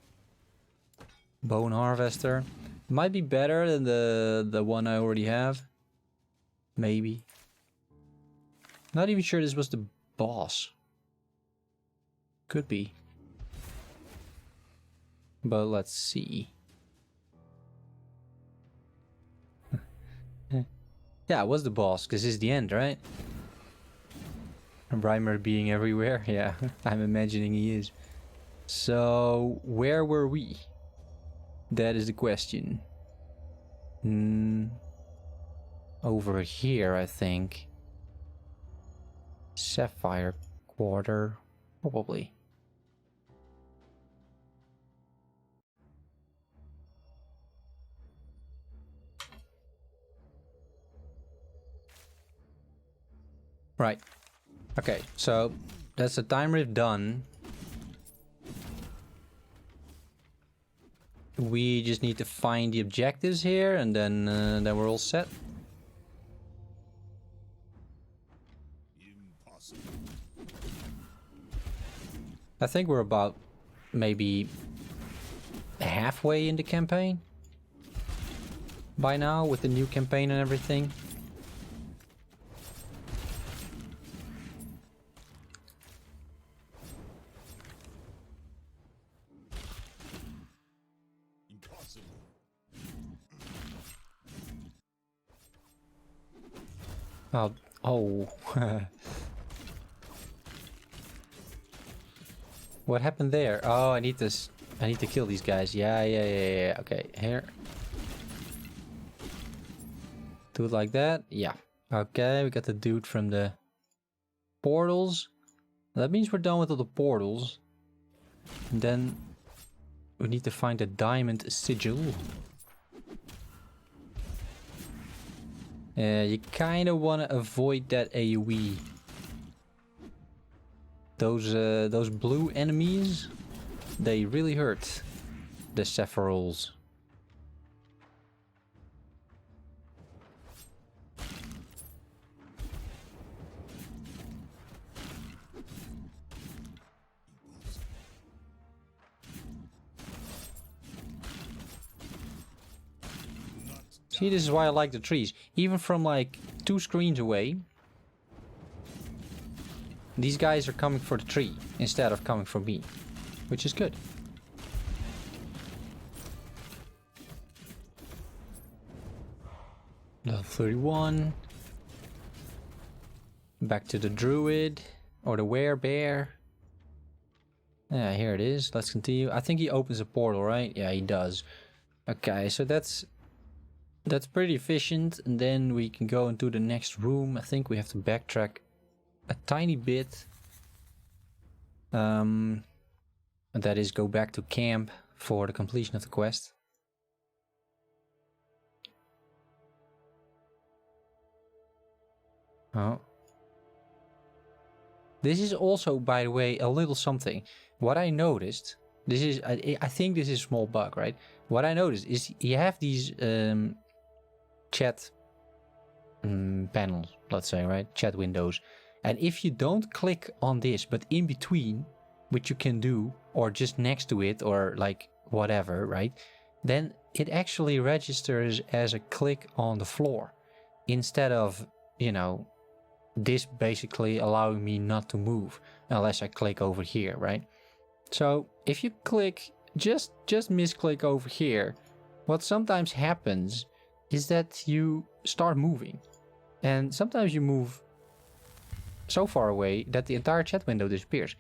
Speaker 1: Bone Harvester. Might be better than the one I already have. Maybe. Not even sure this was the boss. Could be. But let's see. Yeah, it was the boss, because it's the end, right? Rhymer being everywhere. Yeah, I'm imagining he is. So, where were we? That is the question. Over here, I think. Sapphire Quarter. Probably. Right. Okay, so that's the time rift done. We just need to find the objectives here, and then we're all set.
Speaker 5: Impossible.
Speaker 1: I think we're about maybe halfway in the campaign by now, with the new campaign and everything. Oh. What happened there? Oh, I need to kill these guys. Yeah. Okay, here. Do it like that. Yeah. Okay, we got the dude from the portals. That means we're done with all the portals. And then we need to find a diamond sigil. You kind of want to avoid that AoE. Those blue enemies, they really hurt the Sephiroths. See, this is why I like the trees. Even from like 2 screens away, these guys are coming for the tree instead of coming for me, which is good. Level 31. Back to the Druid or the Werebear. Yeah, here it is. Let's continue. I think he opens a portal, right? Yeah, he does. Okay, so that's pretty efficient. And then we can go into the next room. I think we have to backtrack a tiny bit. And that is go back to camp for the completion of the quest. Oh. This is also, by the way, a little something. What I noticed, this is, I think this is a small bug, right? What I noticed is you have these chat panels, let's say, right? Chat windows. And if you don't click on this, but in between, which you can do, or just next to it, or like whatever, right? Then it actually registers as a click on the floor instead of, you know, this basically allowing me not to move unless I click over here, right? So if you click, just misclick over here, what sometimes happens is that you start moving. And sometimes you move so far away that the entire chat window disappears.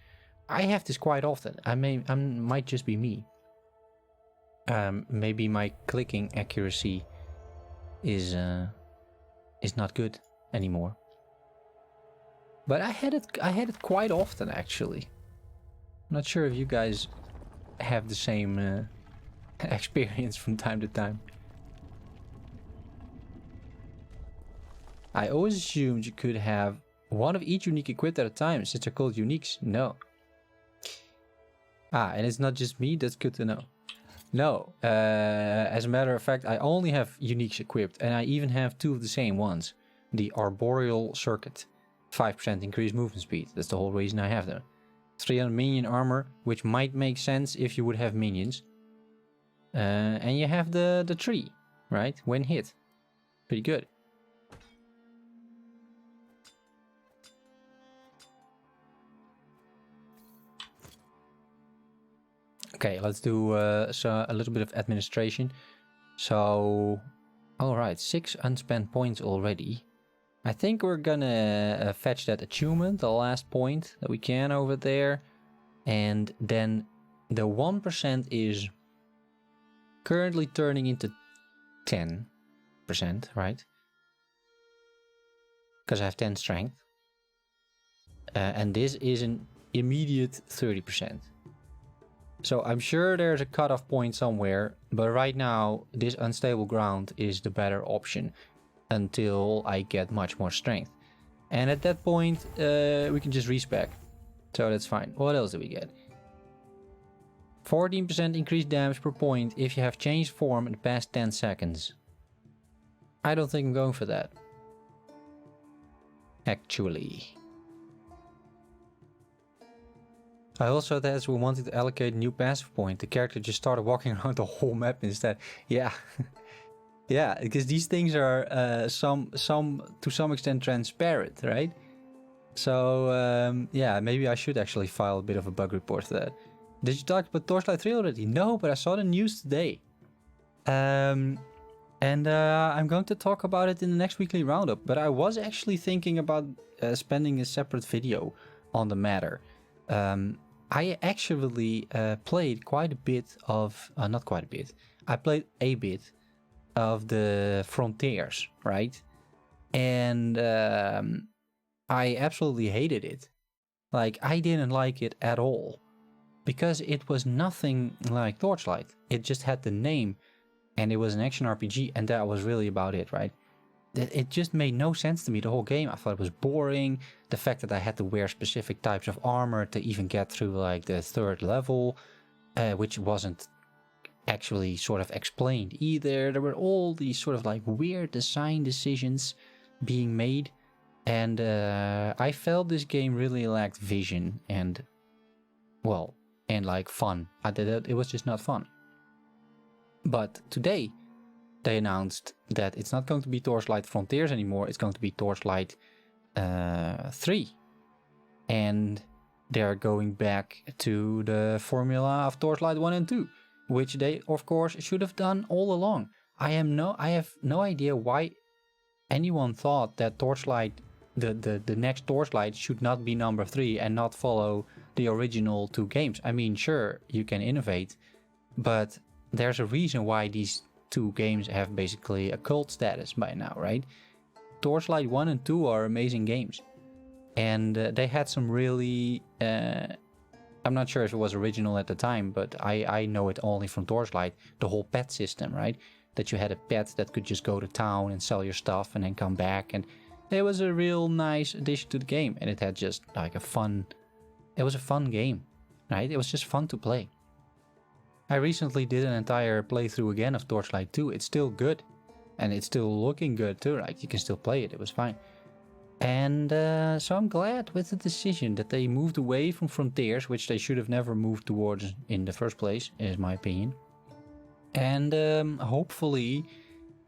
Speaker 1: I have this quite often. I might just be me. Maybe my clicking accuracy is not good anymore. But I had it quite often, actually. I'm not sure if you guys have the same experience from time to time. I always assumed you could have one of each unique equipped at a time, since they're called uniques. No. Ah, and it's not just me, that's good to know. No, as a matter of fact, I only have uniques equipped, and I even have 2 of the same ones. The Arboreal Circuit. 5% increased movement speed. That's the whole reason I have them. 300 minion armor, which might make sense if you would have minions. And you have the tree, right? When hit. Pretty good. Okay, let's do a little bit of administration. So, alright, 6 unspent points already. I think we're gonna fetch that achievement, the last point that we can over there. And then the 1% is currently turning into 10%, right? Because I have 10 strength. And this is an immediate 30%. So I'm sure there's a cutoff point somewhere, but right now this unstable ground is the better option until I get much more strength. And at that point, we can just respec. So that's fine. What else do we get? 14% increased damage per point if you have changed form in the past 10 seconds. I don't think I'm going for that. Actually. I also thought as we wanted to allocate a new passive point, the character just started walking around the whole map instead. Yeah. Yeah, because these things are to some extent transparent, right? So yeah, maybe I should actually file a bit of a bug report for that. Did you talk about Torchlight 3 already? No, but I saw the news today. And I'm going to talk about it in the next weekly roundup. But I was actually thinking about spending a separate video on the matter. I actually played quite a bit of... not quite a bit. I played a bit of the Frontiers, right? And I absolutely hated it. Like, I didn't like it at all. Because it was nothing like Torchlight. It just had the name. And it was an action RPG. And that was really about it, right? It just made no sense to me, the whole game. I thought it was boring. The fact that I had to wear specific types of armor to even get through like the 3rd level. Which wasn't actually sort of explained either. There were all these sort of like weird design decisions being made. And I felt this game really lacked vision and, well, and like fun. It was just not fun. But today they announced that it's not going to be Torchlight Frontiers anymore. It's going to be Torchlight 3. And they're going back to the formula of Torchlight 1 and 2. Which they, of course, should have done all along. I have no idea why anyone thought that Torchlight, the next Torchlight should not be number 3 and not follow the original 2 games. I mean, sure, you can innovate, but there's a reason why these 2 games have basically a cult status by now, right? Torchlight 1 and 2 are amazing games. And they had some really... I'm not sure if it was original at the time, but I know it only from Torchlight. The whole pet system, right? That you had a pet that could just go to town and sell your stuff and then come back. And it was a real nice addition to the game. And it had just like a fun... It was a fun game, right? It was just fun to play. I recently did an entire playthrough again of Torchlight 2. It's still good. And it's still looking good too. Like, you can still play it. It was fine. And so I'm glad with the decision that they moved away from Frontiers, which they should have never moved towards in the first place, is my opinion. And hopefully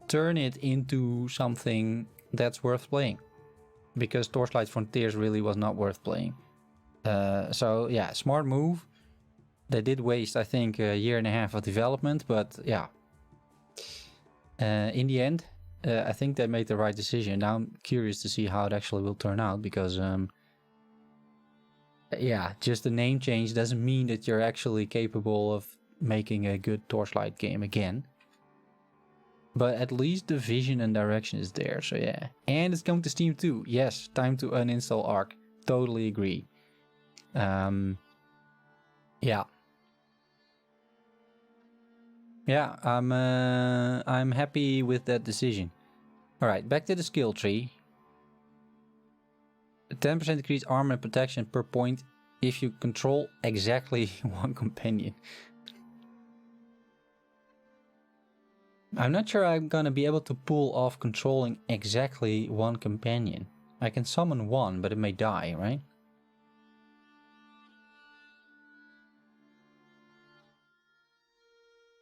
Speaker 1: turn it into something that's worth playing. Because Torchlight Frontiers really was not worth playing. So yeah, smart move. They did waste, I think, a year and a half of development, but yeah. In the end, I think they made the right decision. Now I'm curious to see how it actually will turn out, because yeah, just the name change doesn't mean that you're actually capable of making a good Torchlight game again. But at least the vision and direction is there, so yeah. And it's coming to Steam too. Yes, time to uninstall Arc. Totally agree. Yeah. Yeah, I'm happy with that decision. Alright, back to the skill tree. 10% increased armor and protection per point if you control exactly 1 companion. I'm not sure I'm gonna be able to pull off controlling exactly 1 companion. I can summon 1, but it may die, right?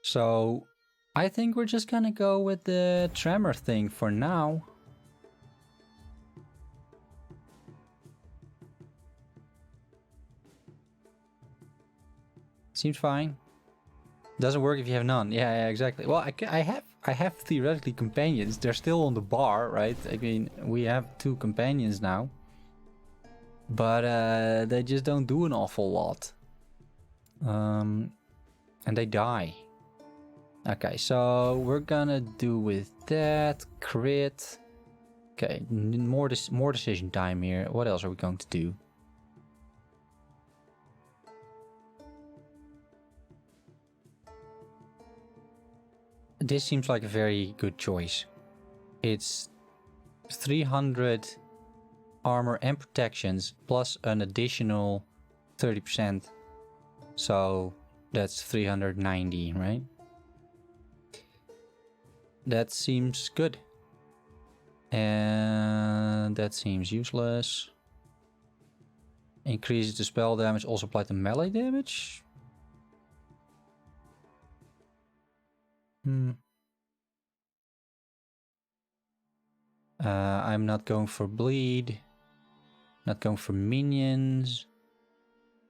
Speaker 1: So, I think we're just gonna go with the tremor thing for now. Seems fine. Doesn't work if you have none. Yeah, exactly. Well, I have theoretically companions. They're still on the bar, right? I mean, we have 2 companions now. But they just don't do an awful lot. And they die. Okay, so we're gonna do with that crit. Okay, more decision time here. What else are we going to do? This seems like a very good choice. It's 300 armor and protections plus an additional 30%. So that's 390, right? That seems good. And that seems useless. Increases the spell damage, also applied to melee damage. I'm not going for bleed. Not going for minions.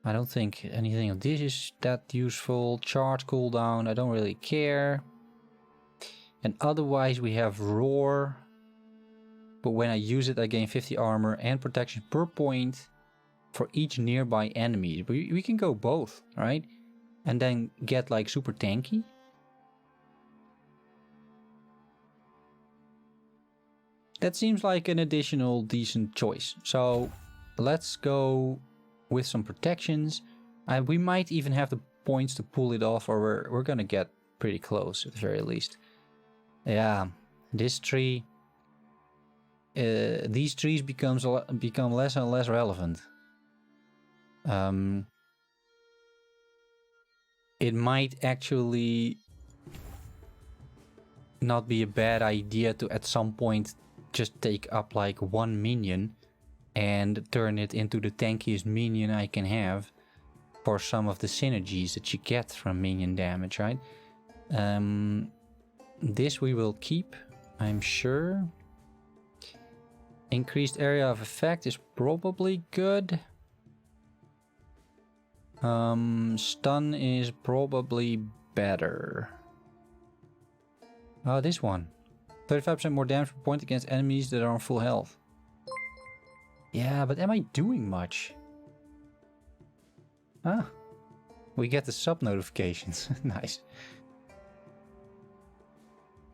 Speaker 1: I don't think anything of this is that useful. Charge cooldown, I don't really care. And otherwise we have Roar. But when I use it I gain 50 armor and protection per point for each nearby enemy. We can go both, right? And then get like super tanky. That seems like an additional decent choice. So let's go with some protections. We might even have the points to pull it off, or we're gonna get pretty close at the very least. Yeah, this tree... these trees become less and less relevant. It might actually not be a bad idea to at some point just take up like 1 minion and turn it into the tankiest minion I can have for some of the synergies that you get from minion damage, right? This we will keep, I'm sure. Increased area of effect is probably good. Stun is probably better. Oh, this one. 35% more damage per point against enemies that are on full health. Yeah, but am I doing much? Ah, we get the sub notifications. Nice.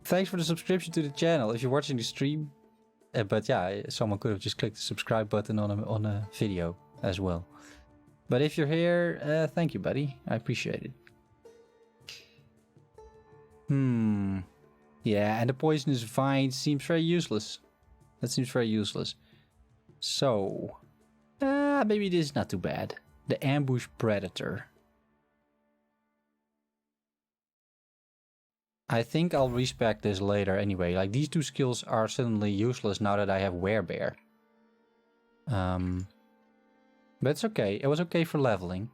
Speaker 1: Thanks for the subscription to the channel if you're watching the stream. But yeah, someone could have just clicked the subscribe button on a video as well. But if you're here, thank you, buddy. I appreciate it. Yeah, and the poisonous vine seems very useless. That seems very useless. So, maybe this is not too bad. The ambush predator. I think I'll respec this later anyway. Like, these two skills are suddenly useless now that I have Werebear. But it's okay. It was okay for leveling.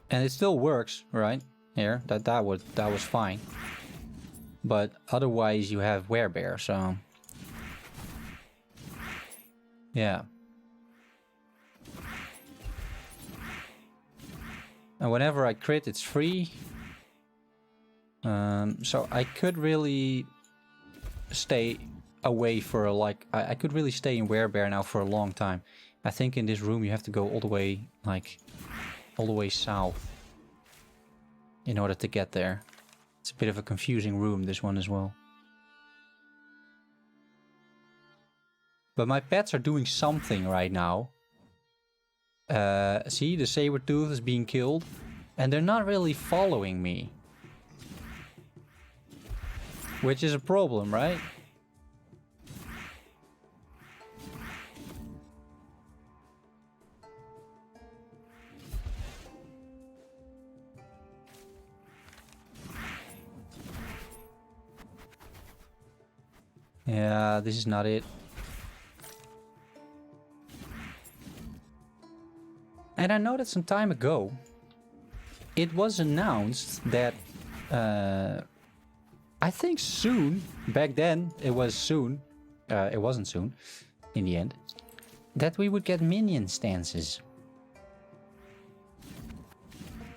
Speaker 1: And it still works, right? Here, that was fine. But otherwise you have Werebear, so... Yeah. And whenever I crit, it's free. So I could really stay away for like... I could really stay in Werebear now for a long time. I think in this room you have to go all the way, like... all the way south. In order to get there. It's a bit of a confusing room, this one as well. But my pets are doing something right now. See, the saber-tooth is being killed. And they're not really following me. Which is a problem, right? Yeah, this is not it. And I know that some time ago, it was announced that, I think soon, back then it was soon, it wasn't soon, in the end, that we would get minion stances.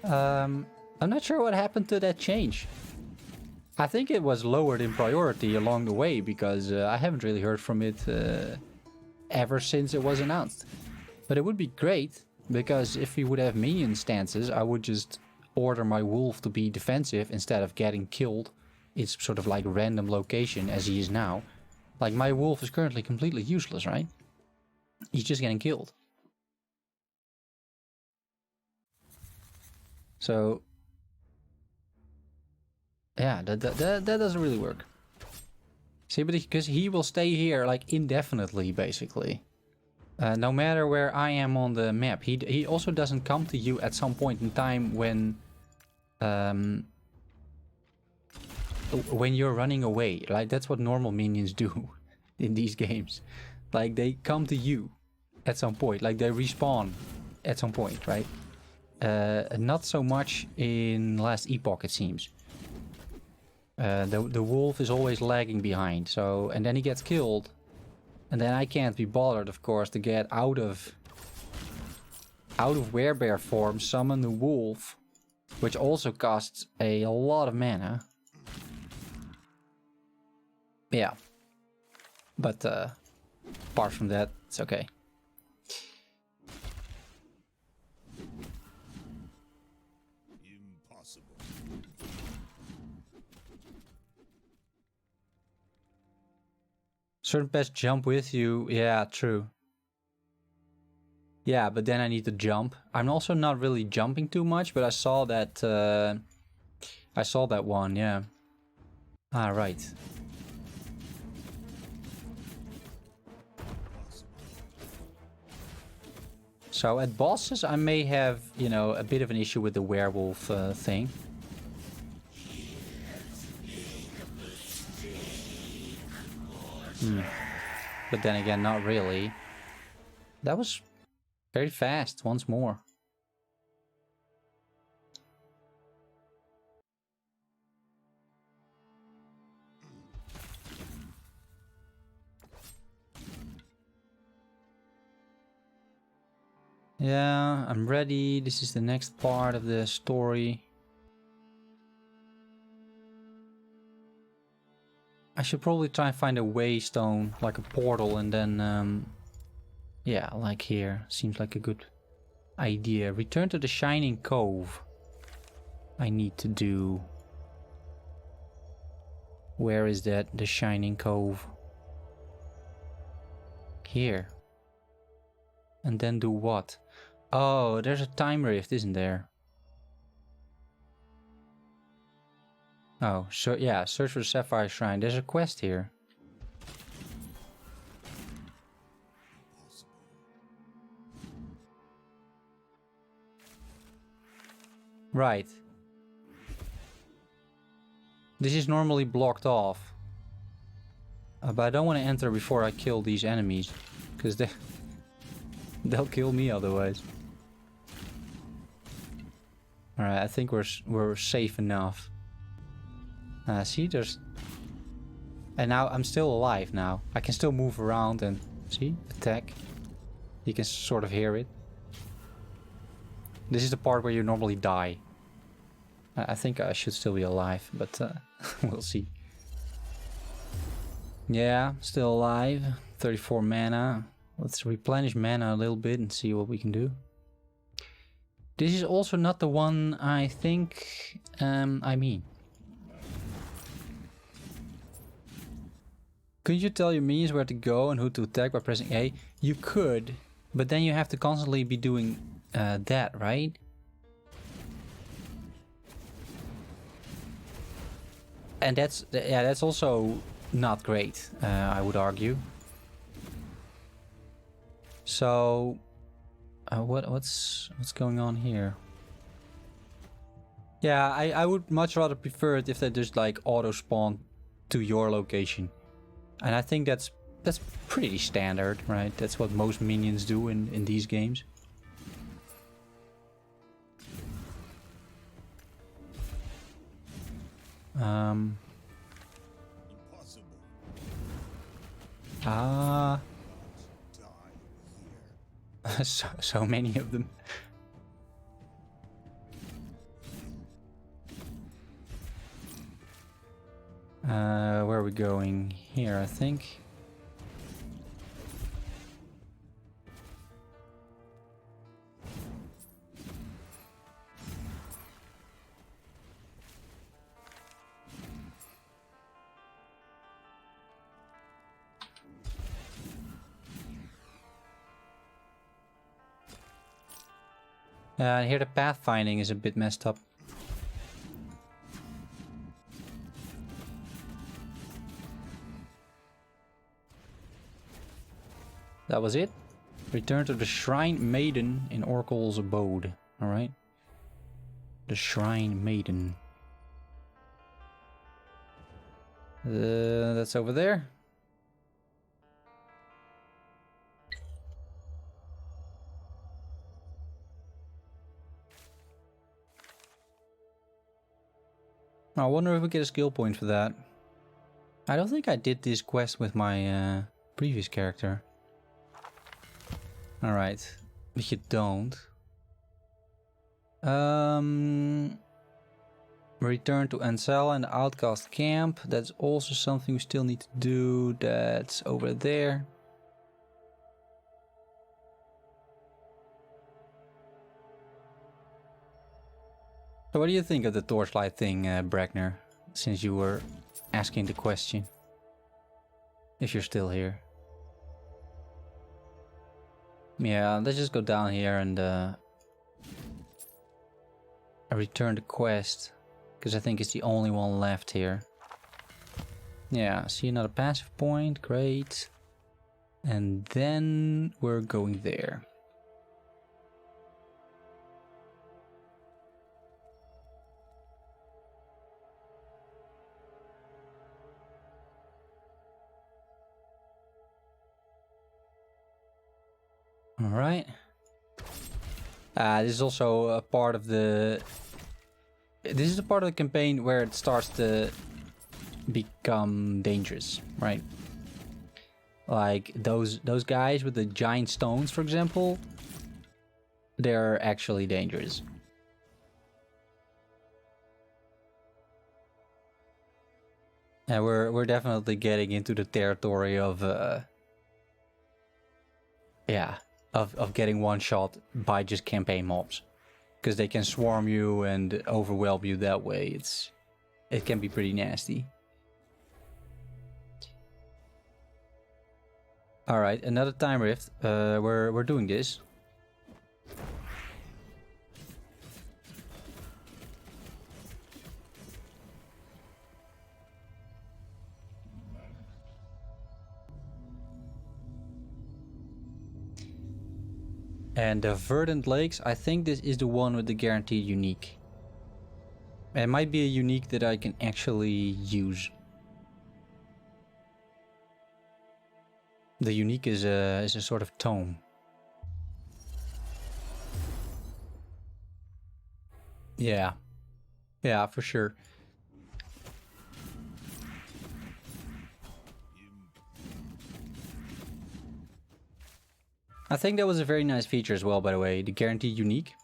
Speaker 1: I'm not sure what happened to that change. I think it was lowered in priority along the way because I haven't really heard from it ever since it was announced. But it would be great because if we would have minion stances, I would just order my wolf to be defensive instead of getting killed. It's sort of like random location as he is now. Like my wolf is currently completely useless, right? He's just getting killed. So... yeah, that doesn't really work. See, but because he will stay here like indefinitely, basically. No matter where I am on the map. He also doesn't come to you at some point in time when you're running away. Like that's what normal minions do in these games. Like they come to you at some point. Like they respawn at some point, right? Not so much in last Epoch, it seems. The wolf is always lagging behind, so and then he gets killed, and then I can't be bothered, of course, to get out of Werebear form, summon the wolf, which also costs a lot of mana. Yeah, but apart from that, it's okay. Certain pets jump with you. Yeah, true. Yeah, but then I need to jump. I'm also not really jumping too much, but I saw that one, yeah. Ah, right. So at bosses, I may have, you know, a bit of an issue with the werewolf thing. But then again, not really. That was very fast once more. Yeah, I'm ready. This is the next part of the story. I should probably try and find a waystone, like a portal, and then Yeah, like here. Seems like a good idea. Return to the Shining Cove. I need to do... Where is that? The Shining Cove. Here. And then do what? Oh, there's a time rift, isn't there? Oh, so yeah, search for the Sapphire Shrine. There's a quest here. Right. This is normally blocked off. But I don't want to enter before I kill these enemies. Because they'll kill me otherwise. Alright, I think we're safe enough. See, there's... And now I'm still alive now. I can still move around and... See? Attack. You can sort of hear it. This is the part where you normally die. I think I should still be alive, but we'll see. Yeah, still alive. 34 mana. Let's replenish mana a little bit and see what we can do. This is also not the one I think I mean. Could you tell your minions where to go and who to attack by pressing A? You could, but then you have to constantly be doing that, right? And that's also not great, I would argue. So, what's going on here? Yeah, I would much rather prefer it if they just like auto spawn to your location, and I think that's pretty standard, right? That's what most minions do in these games.
Speaker 5: Impossible.
Speaker 1: Ah.
Speaker 5: Die here.
Speaker 1: so many of them. Where are we going? Here, I think. Here the pathfinding is a bit messed up. That was it. Return to the Shrine Maiden in Oracle's abode. Alright. The Shrine Maiden. That's over there. I wonder if we get a skill point for that. I don't think I did this quest with my previous character. Alright, but you don't. Return to Ansel and the Outcast Camp. That's also something we still need to do. That's over there. So what do you think of the torchlight thing, Brackner? Since you were asking the question. If you're still here. Yeah, let's just go down here and return the quest. Because I think it's the only one left here. Yeah, see another passive point. Great. And then we're going there. All right. This is also a part of the... This is a part of the campaign where it starts to become dangerous, right? Like those guys with the giant stones, for example. They're actually dangerous. And we're definitely getting into the territory of yeah, of getting one shot by just campaign mobs, because they can swarm you and overwhelm you that way. It can be pretty nasty. All right, another time rift. We're doing this. And the Verdant Lakes, I think this is the one with the guaranteed unique. It might be a unique that I can actually use. The unique is a sort of tome. Yeah. Yeah, for sure. I think that was a very nice feature as well, by the way, the guaranteed unique.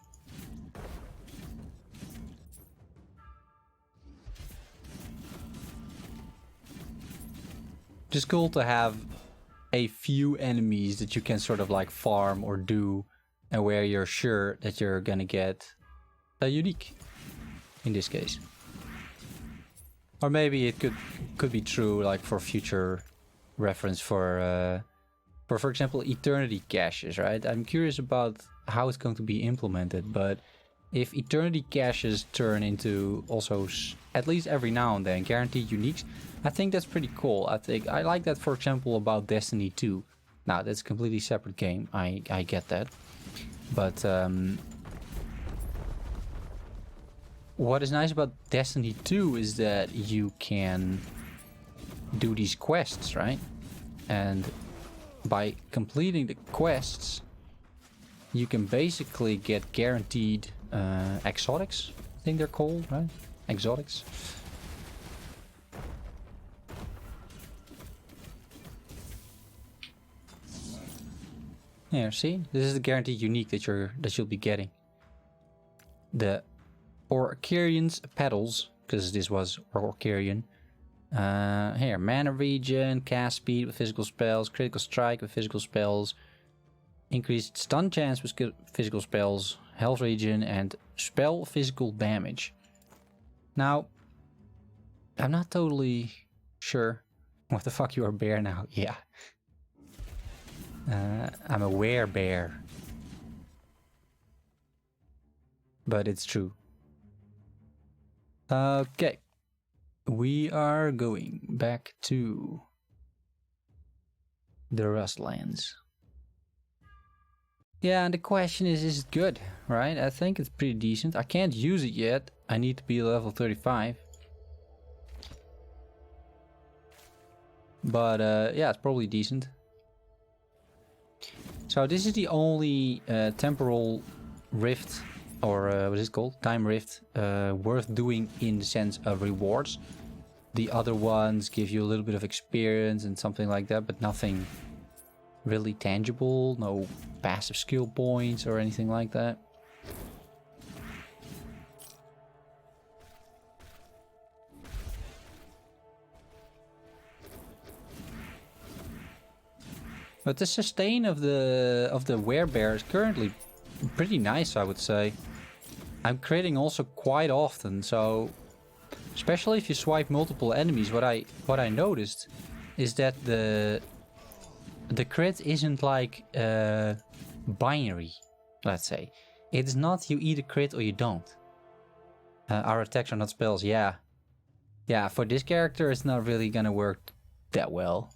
Speaker 1: Just cool to have a few enemies that you can sort of like farm or do, and where you're sure that you're gonna get a unique in this case. Or maybe it could be true like for future reference for example, eternity caches, right? I'm curious about how it's going to be implemented, but if eternity caches turn into also at least every now and then guaranteed uniques, I think that's pretty cool. I like that, for example, about Destiny 2. Now that's a completely separate game. I get that, but what is nice about Destiny 2 is that you can do these quests, right? And by completing the quests, you can basically get guaranteed exotics. I think they're called, right? Exotics. Yeah, see? This is the guaranteed unique that you'll be getting. The Orcarian's Petals, because this was Orcarian. Here, mana regen, cast speed with physical spells, critical strike with physical spells, increased stun chance with physical spells, health regen, and spell physical damage. Now, I'm not totally sure. What the fuck, you are a bear now? Yeah. I'm a Werebear. But it's true. Okay. We are going back to the Rustlands. Yeah, and the question is it good, right? I think it's pretty decent. I can't use it yet. I need to be level 35. But yeah, it's probably decent. So this is the only temporal rift, or what is it called? Time rift, worth doing in the sense of rewards. The other ones give you a little bit of experience and something like that, but nothing really tangible, no passive skill points or anything like that. But the sustain of the Werebear is currently pretty nice, I would say. I'm critting also quite often, so especially if you swipe multiple enemies, what I noticed is that the crit isn't like binary, let's say. It's not you either crit or you don't. Our attacks are not spells, yeah. Yeah, for this character it's not really gonna work that well.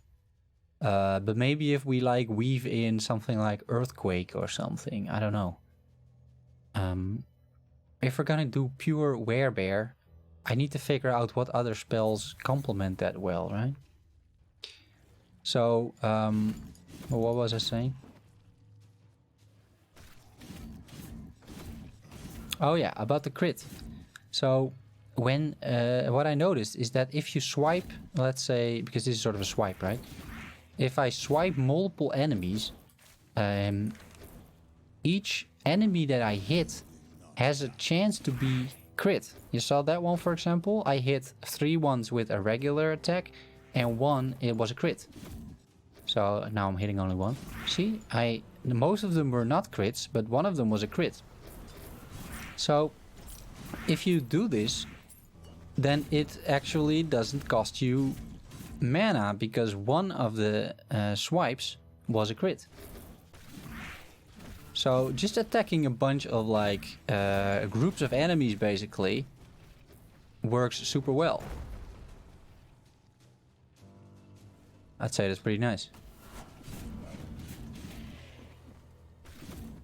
Speaker 1: But maybe if we like weave in something like Earthquake or something, I don't know. If we're gonna do pure Werebear, I need to figure out what other spells complement that well, right? So, what was I saying? Oh yeah, about the crit. So, when what I noticed is that if you swipe, let's say, because this is sort of a swipe, right? If I swipe multiple enemies, each enemy that I hit has a chance to be crit. You saw that one, for example? I hit 3 ones with a regular attack, and 1 it was a crit. So now I'm hitting only 1. See, most of them were not crits, but one of them was a crit. So if you do this, then it actually doesn't cost you mana, because one of the swipes was a crit. So just attacking a bunch of like groups of enemies basically works super well. I'd say that's pretty nice.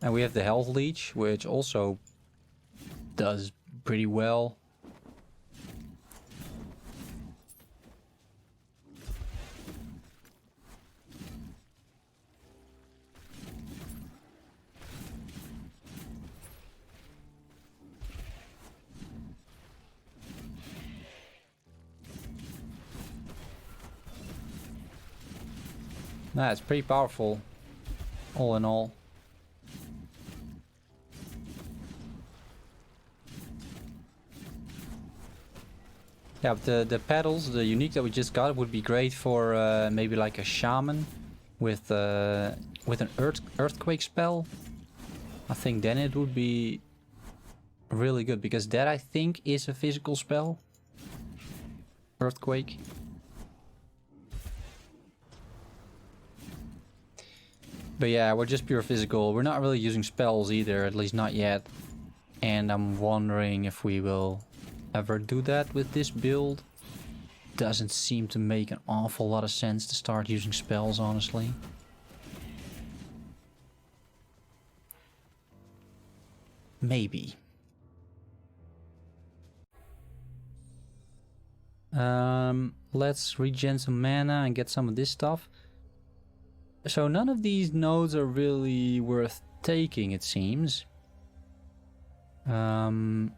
Speaker 1: And we have the health leech, which also does pretty well. Nah, it's pretty powerful, all in all. Yeah, but the pedals, the unique that we just got, would be great for maybe like a shaman with an earthquake spell. I think then it would be really good, because that I think is a physical spell. Earthquake. But yeah, we're just pure physical. We're not really using spells either, at least not yet. And I'm wondering if we will ever do that with this build. Doesn't seem to make an awful lot of sense to start using spells, honestly. Maybe. Let's regen some mana and get some of this stuff. So none of these nodes are really worth taking, it seems. The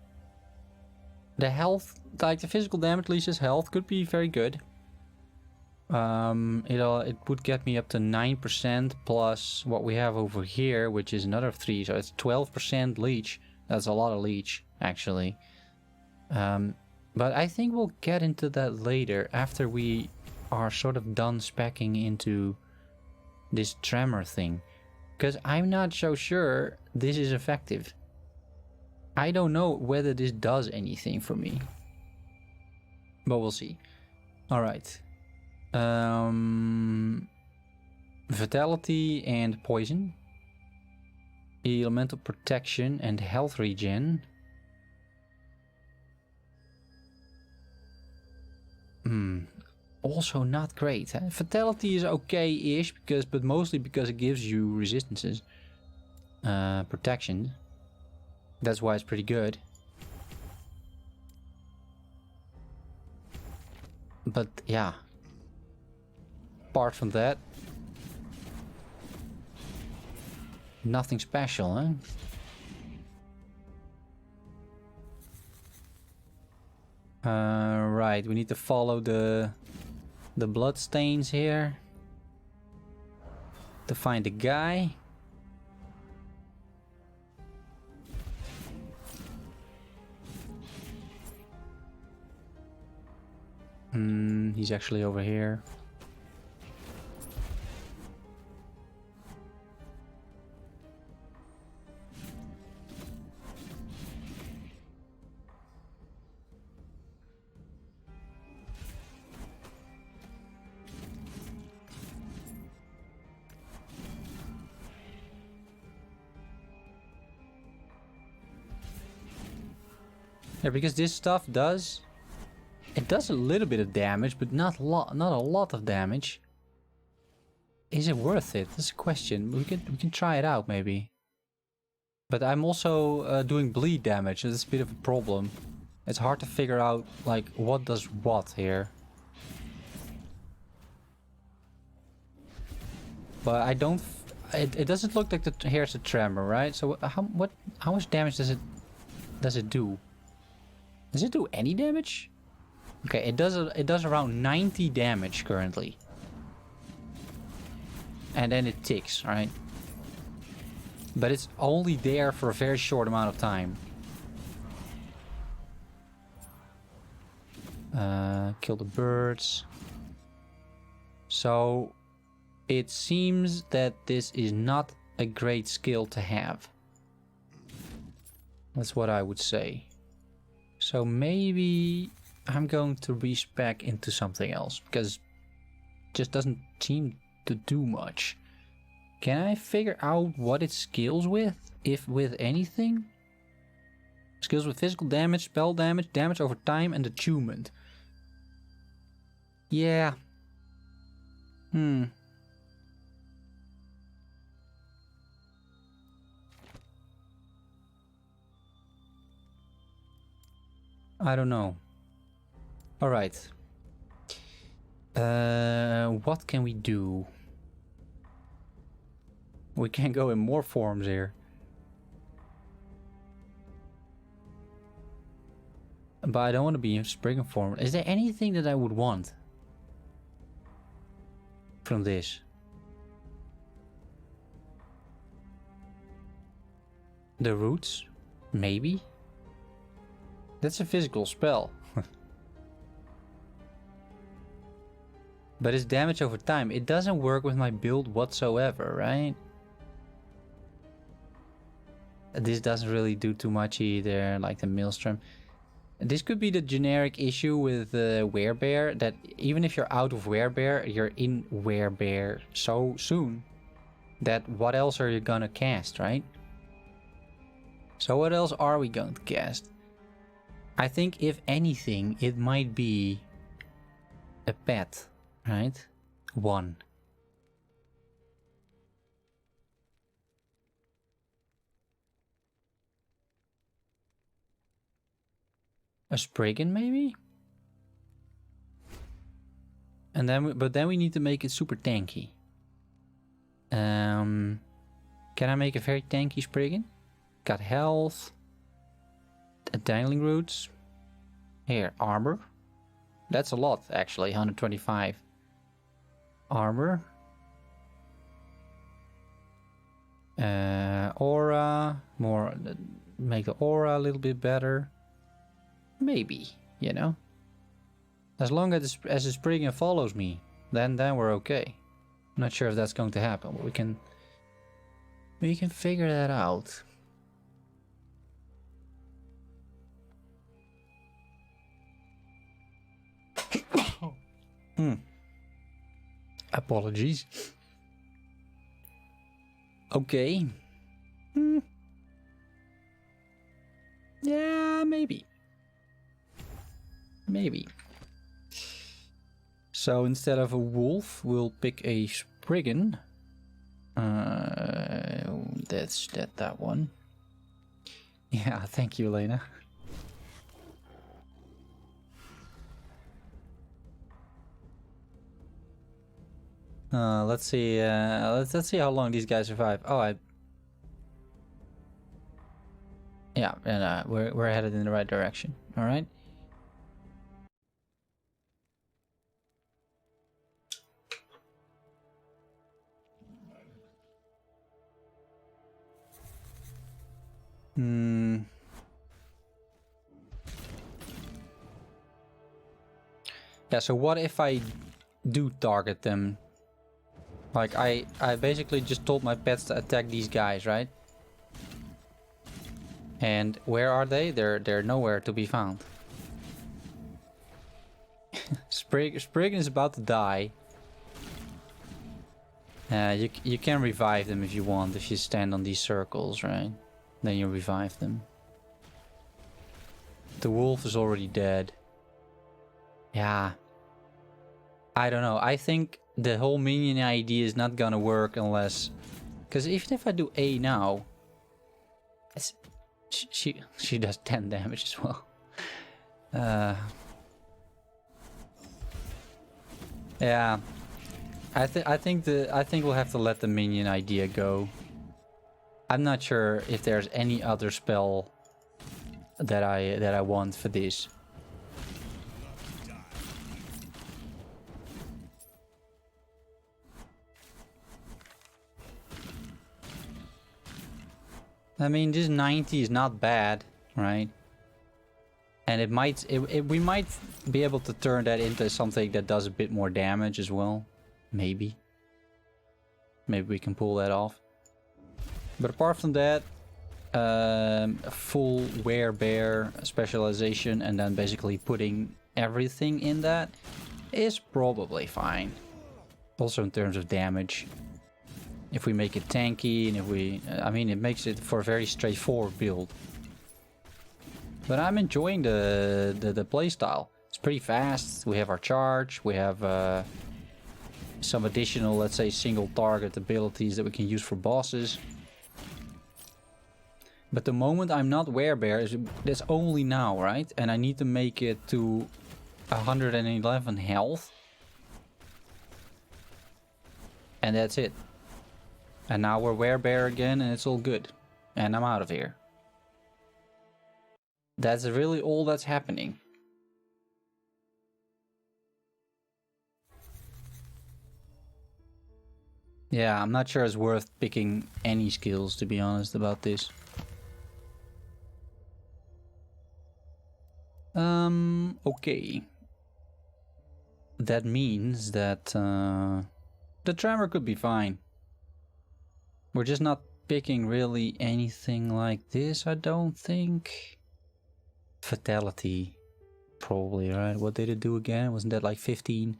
Speaker 1: health, like the physical damage leech's health, could be very good. It would get me up to 9% plus what we have over here, which is another 3, so it's 12% leech. That's a lot of leech, actually. But I think we'll get into that later, after we are sort of done speccing into this tremor thing, because I'm not so sure this is effective. I don't know whether this does anything for me, but we'll see. All right. Vitality and poison, elemental protection and health regen. Also not great. Huh? Fatality is okay-ish, but mostly because it gives you resistances. Protection. That's why it's pretty good. But yeah. Apart from that, nothing special, huh? Right, we need to follow the blood stains here to find the guy. He's actually over here. Yeah, because this stuff does... It does a little bit of damage, but not a lot of damage. Is it worth it? That's a question. We can try it out, maybe. But I'm also doing bleed damage, so that's a bit of a problem. It's hard to figure out, like, what does what here. But I don't... It doesn't look like here's a tremor, right? So how much damage does it do? Does it do any damage? Okay, it does around 90 damage currently. And then it ticks, right? But it's only there for a very short amount of time. Kill the birds. So it seems that this is not a great skill to have. That's what I would say. So maybe I'm going to respec into something else, because it just doesn't seem to do much. Can I figure out what it skills with, if with anything? Skills with physical damage, spell damage, damage over time, and attunement. Yeah. I don't know. Alright. What can we do? We can go in more forms here. But I don't want to be in Spriggan form. Is there anything that I would want from this? The roots? Maybe? That's a physical spell. But it's damage over time. It doesn't work with my build whatsoever, right? This doesn't really do too much either, like the Maelstrom. This could be the generic issue with Werebear, that even if you're out of Werebear, you're in Werebear so soon that what else are you gonna cast, right? So what else are we going to cast? I think if anything, it might be a pet, right? One. A Spriggan maybe? And then but then we need to make it super tanky. Can I make a very tanky Spriggan? Got health. Dangling roots. Here, armor. That's a lot actually, 125. Armor. Aura. More, make the aura a little bit better. Maybe, you know. As long as the Spriggan follows me, then we're okay. I'm not sure if that's going to happen, but we can figure that out. Apologies. Okay. Yeah, maybe. Maybe. So instead of a wolf, we'll pick a Spriggan. That's that one. Yeah, thank you, Elena. Let's see. Let's see how long these guys survive. Oh, yeah, and we're headed in the right direction. All right. Yeah, so what if I do target them? Like, I basically just told my pets to attack these guys, right? And where are they? They're nowhere to be found. Spriggan is about to die. You can revive them if you want, if you stand on these circles, right? Then you revive them. The wolf is already dead. Yeah. I don't know. I think the whole minion idea is not gonna work unless... Because even if I do A now... She does 10 damage as well. Yeah. I think we'll have to let the minion idea go. I'm not sure if there's any other spell that I want for this. I mean, this 90 is not bad, right? And we might be able to turn that into something that does a bit more damage as well. Maybe we can pull that off. But apart from that, a full Werebear specialization and then basically putting everything in that is probably fine. Also in terms of damage. If we make it tanky and if we... I mean, it makes it for a very straightforward build. But I'm enjoying the playstyle. It's pretty fast. We have our charge. We have some additional, let's say, single target abilities that we can use for bosses. But the moment I'm not Werebear, that's only now, right? And I need to make it to 111 health. And that's it. And now we're Werebear again and it's all good. And I'm out of here. That's really all that's happening. Yeah, I'm not sure it's worth picking any skills, to be honest, about this. Okay. That means that the Tremor could be fine. We're just not picking really anything like this, I don't think. Fatality, probably, right? What did it do again? Wasn't that like 15?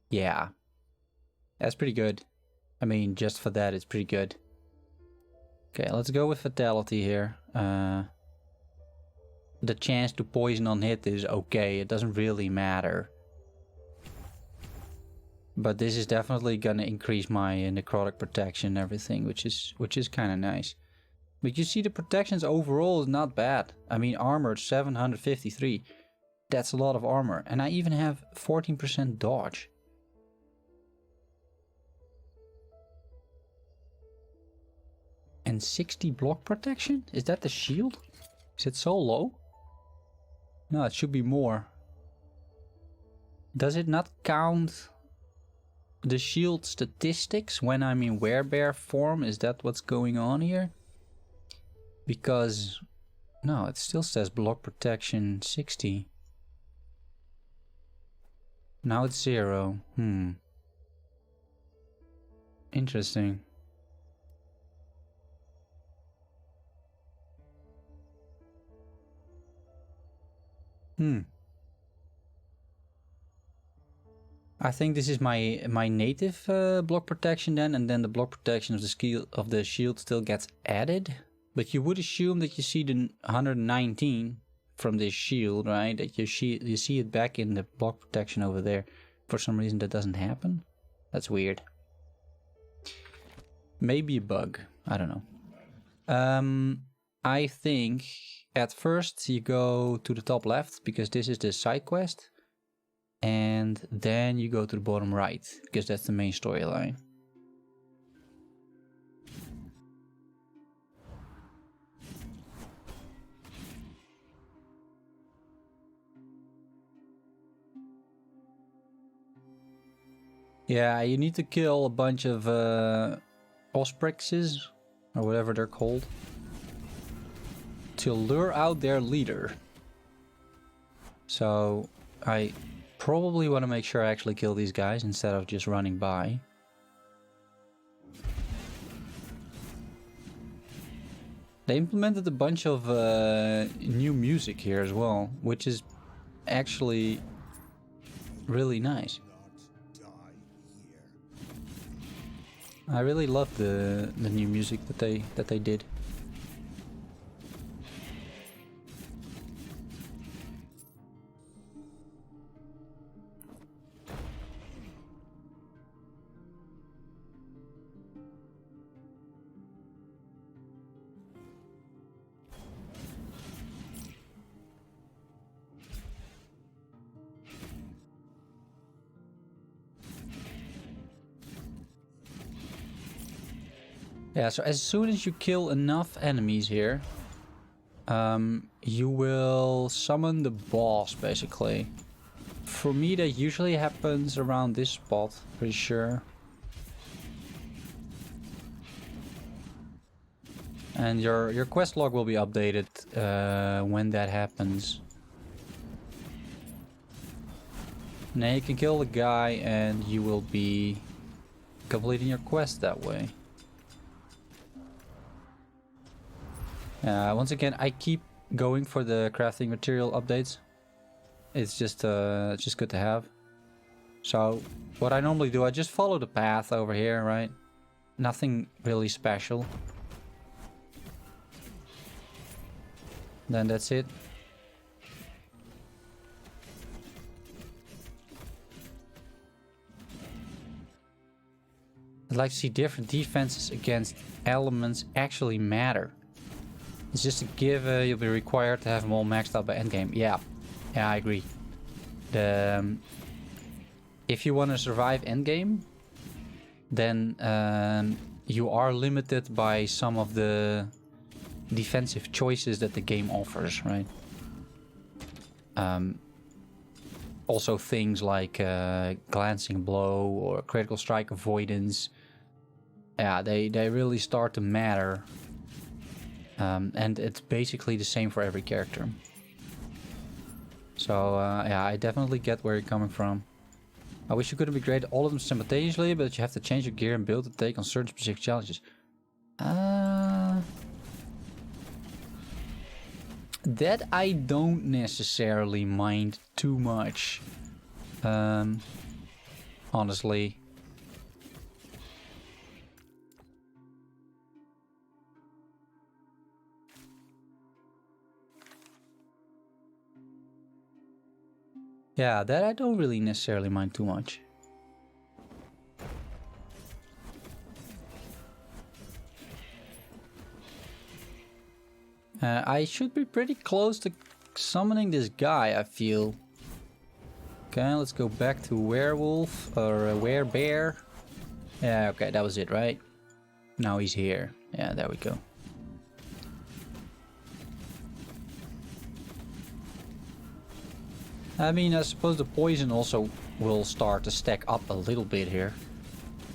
Speaker 1: Yeah. That's pretty good. I mean, just for that, it's pretty good. Okay, let's go with Fatality here. The chance to poison on hit is okay. It doesn't really matter. But this is definitely gonna increase my necrotic protection and everything, which is kind of nice. But you see, the protections overall is not bad. I mean, armor 753. That's a lot of armor, and I even have 14% dodge. And 60 block protection? Is that the shield? Is it so low? No, it should be more. Does it not count the shield statistics when I'm in Werebear form? Is that what's going on here? Because no, it still says block protection 60. Now it's 0. Interesting. I think this is my native block protection then, and then the block protection of the shield still gets added. But you would assume that you see the 119 from this shield, right? That you see it back in the block protection over there. For some reason that doesn't happen. That's weird. Maybe a bug. I don't know. I think at first you go to the top left because this is the side quest. And then you go to the bottom right because that's the main storyline. Yeah, you need to kill a bunch of Osprixes, or whatever they're called, to lure out their leader. So I probably want to make sure I actually kill these guys instead of just running by. They implemented a bunch of new music here as well, which is actually really nice. I really love the new music that they did. Yeah, so as soon as you kill enough enemies here, you will summon the boss, basically. For me, that usually happens around this spot, pretty sure. And your quest log will be updated when that happens. Now you can kill the guy and you will be completing your quest that way. Once again, I keep going for the crafting material updates. It's just good to have. So what I normally do, I just follow the path over here, right? Nothing really special. Then that's it. I'd like to see different defenses against elements actually matter. It's just a give, you'll be required to have them all maxed out by endgame. Yeah, I agree. If you want to survive endgame, then you are limited by some of the defensive choices that the game offers, right? Also things like glancing blow or critical strike avoidance. Yeah, they really start to matter. And it's basically the same for every character. So yeah, I definitely get where you're coming from. I wish you could upgrade all of them simultaneously, but you have to change your gear and build to take on certain specific challenges. That I don't necessarily mind too much. Honestly. Yeah, that I don't really necessarily mind too much. I should be pretty close to summoning this guy, I feel. Okay, let's go back to Werewolf or Werebear. Yeah, okay, that was it, right? Now he's here. Yeah, there we go. I mean, I suppose the poison also will start to stack up a little bit here.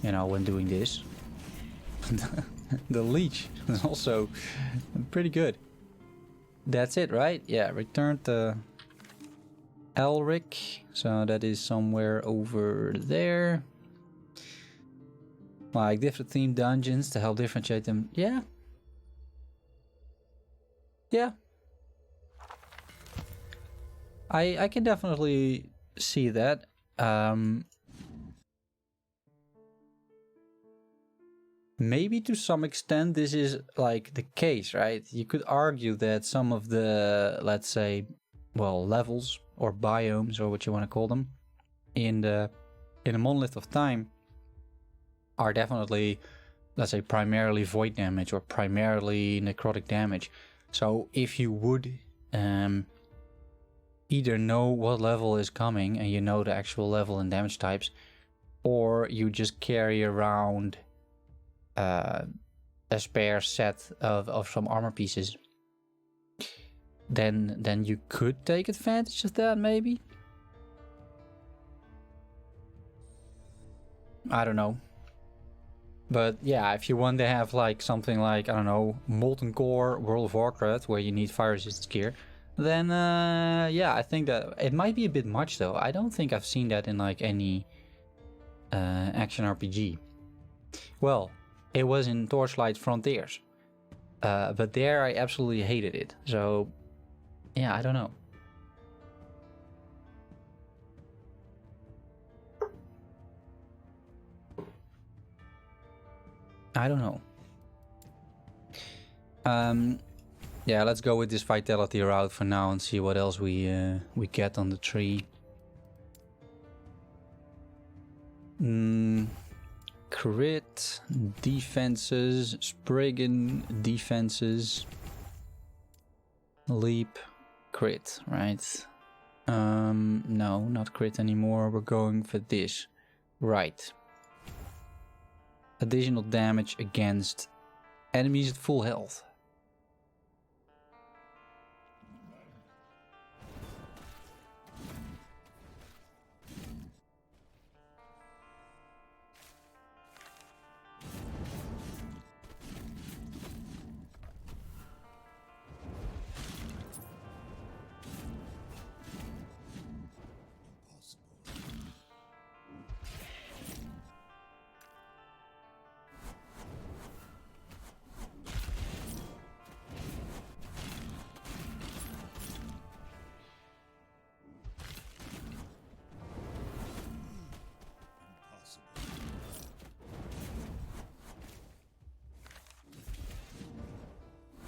Speaker 1: You know, when doing this. The leech is also pretty good. That's it, right? Yeah, return to Elric. So that is somewhere over there. Like different themed dungeons to help differentiate them. Yeah. Yeah. I can definitely see that. Maybe to some extent this is like the case, right? You could argue that some of the, let's say, well, levels or biomes or what you want to call them in the Monolith of Time are definitely, let's say, primarily void damage or primarily necrotic damage. So if you would either know what level is coming and you know the actual level and damage types, or you just carry around a spare set of some armor pieces, then you could take advantage of that, maybe. I don't know. But yeah, if you want to have like something like, I don't know, Molten Core World of Warcraft where you need fire resistance gear, then yeah, I think that it might be a bit much though. I don't think I've seen that in like any action RPG. Well, it was in Torchlight Frontiers, but there I absolutely hated it. So yeah, I don't know. I don't know. Yeah, let's go with this vitality route for now and see what else we get on the tree. Crit, defenses, Spriggan, defenses, leap, crit, right? No, not crit anymore. We're going for this. Right. Additional damage against enemies at full health.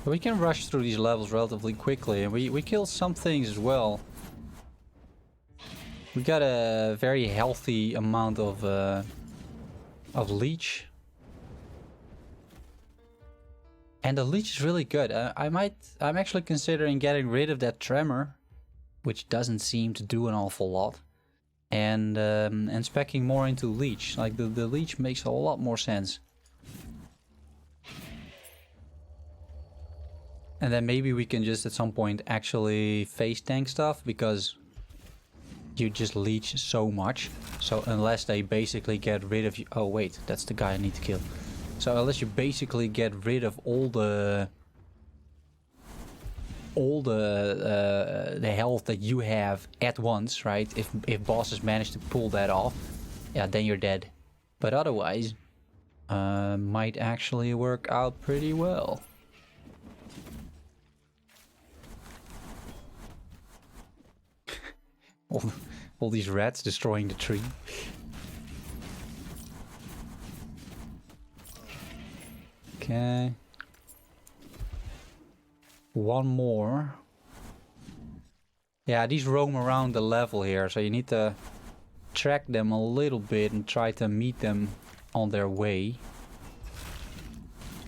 Speaker 1: But we can rush through these levels relatively quickly, and we kill some things as well. We got a very healthy amount of leech. And the leech is really good. I'm actually considering getting rid of that tremor, which doesn't seem to do an awful lot. And speccing more into leech. Like the leech makes a lot more sense. And then maybe we can just at some point actually face tank stuff, because you just leech so much. So unless they basically get rid of you... Oh wait, that's the guy I need to kill. So unless you basically get rid of all the health that you have at once, right? If bosses manage to pull that off, yeah, then you're dead. But otherwise, might actually work out pretty well. all these rats destroying the tree. Okay. One more. Yeah, these roam around the level here, so you need to track them a little bit and try to meet them on their way.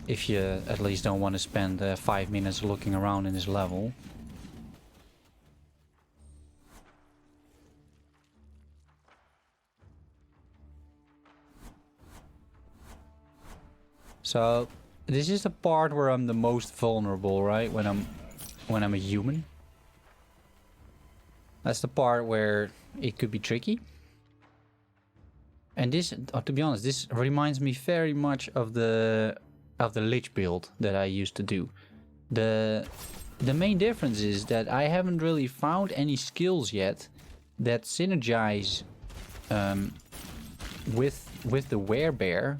Speaker 1: If you at least don't want to spend 5 minutes looking around in this level. So this is the part where I'm the most vulnerable, right? When I'm a human. That's the part where it could be tricky. And this, to be honest, this reminds me very much of the Lich build that I used to do. The main difference is that I haven't really found any skills yet that synergize with the Werebear.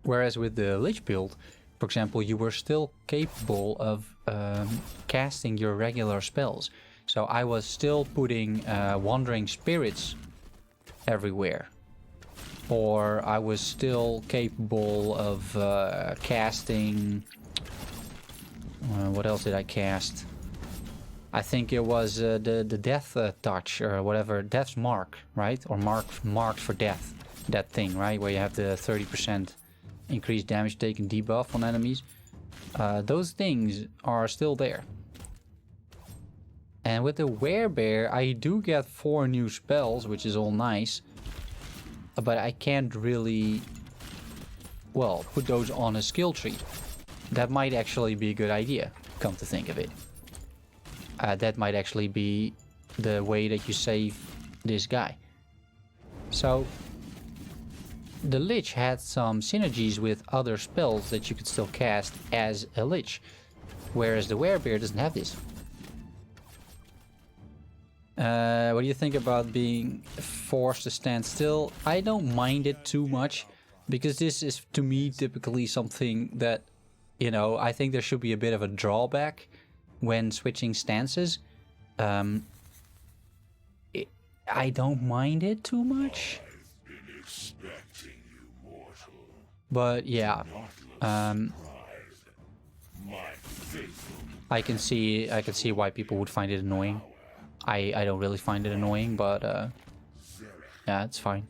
Speaker 1: Whereas with the Lich build, for example, you were still capable of casting your regular spells. So I was still putting Wandering Spirits everywhere. Or I was still capable of casting... what else did I cast? I think it was the Death Touch or whatever, Death's Mark, right? Or marked for Death. That thing, right? Where you have the 30% increased damage taken debuff on enemies. Those things are still there. And with the Werebear, I do get 4 new spells, which is all nice. But I can't really, well, put those on a skill tree. That might actually be a good idea, come to think of it. That might actually be the way that you save this guy. So the Lich had some synergies with other spells that you could still cast as a Lich, whereas the Werebear doesn't have this. What do you think about being forced to stand still? I don't mind it too much, because this is, to me, typically something that, you know, I think there should be a bit of a drawback when switching stances. I don't mind it too much. But yeah, I can see why people would find it annoying. I don't really find it annoying, but yeah, it's fine.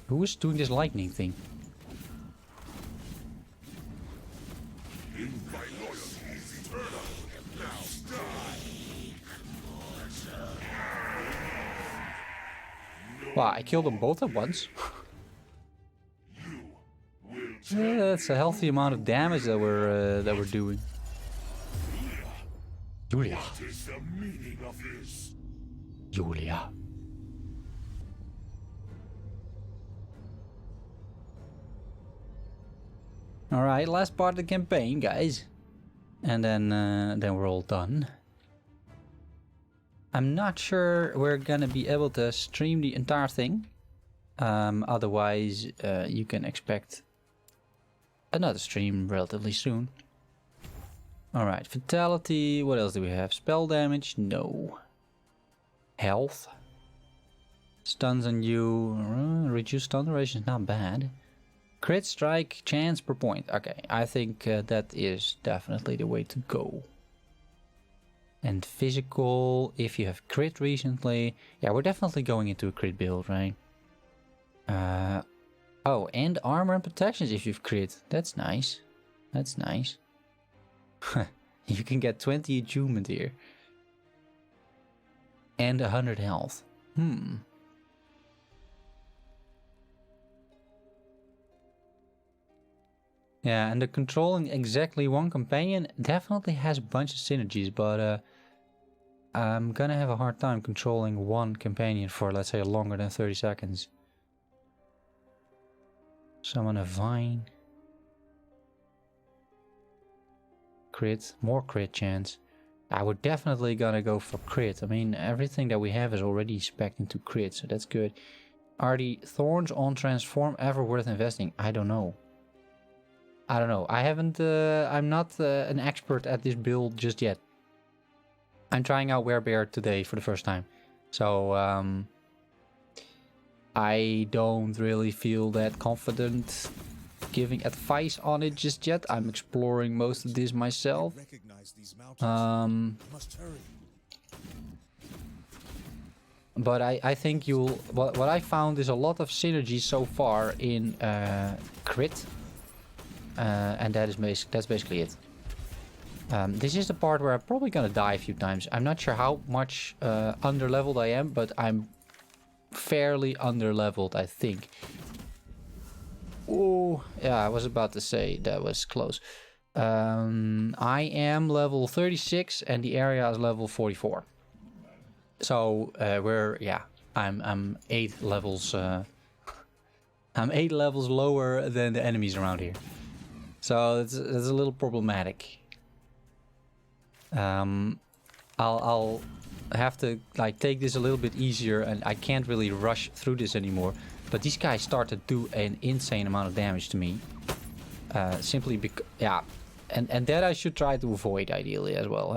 Speaker 1: Who is doing this lightning thing? Wow, I killed them both at once. Yeah, that's a healthy amount of damage that we're doing. Julia. Julia. All right, last part of the campaign, guys, and then we're all done. I'm not sure we're gonna be able to stream the entire thing. Otherwise, you can expect another stream relatively soon. Alright, fatality. What else do we have? Spell damage? No. Health. Stuns on you. Reduce stun duration is not bad. Crit strike chance per point. Okay, I think that is definitely the way to go. And physical, if you have crit recently. Yeah, we're definitely going into a crit build, right? Oh, and armor and protections if you've crit. That's nice. That's nice. You can get 20 achievement here. And 100 health. Yeah, and the controlling exactly one companion definitely has a bunch of synergies, but I'm gonna have a hard time controlling one companion for, let's say, longer than 30 seconds. Summon a vine. Crit, more crit chance. We're definitely gonna go for crit. I mean, everything that we have is already spec'd into crit, so that's good. Are the thorns on transform ever worth investing? I don't know. I don't know. I haven't. I'm not an expert at this build just yet. I'm trying out Werebear today for the first time, so I don't really feel that confident giving advice on it just yet. I'm exploring most of this myself. But I think you'll. What I found is a lot of synergy so far in crit. And that's basically it. This is the part where I'm probably gonna die a few times. I'm not sure how much under-leveled I am, but I'm fairly under-leveled, I think. Oh, yeah, I was about to say that was close. I am level 36 and the area is level 44. So I'm 8 levels. I'm 8 levels lower than the enemies around here. So it's a little problematic. I'll have to like take this a little bit easier, and I can't really rush through this anymore. But these guys start to do an insane amount of damage to me. Simply because, yeah, and that I should try to avoid ideally as well,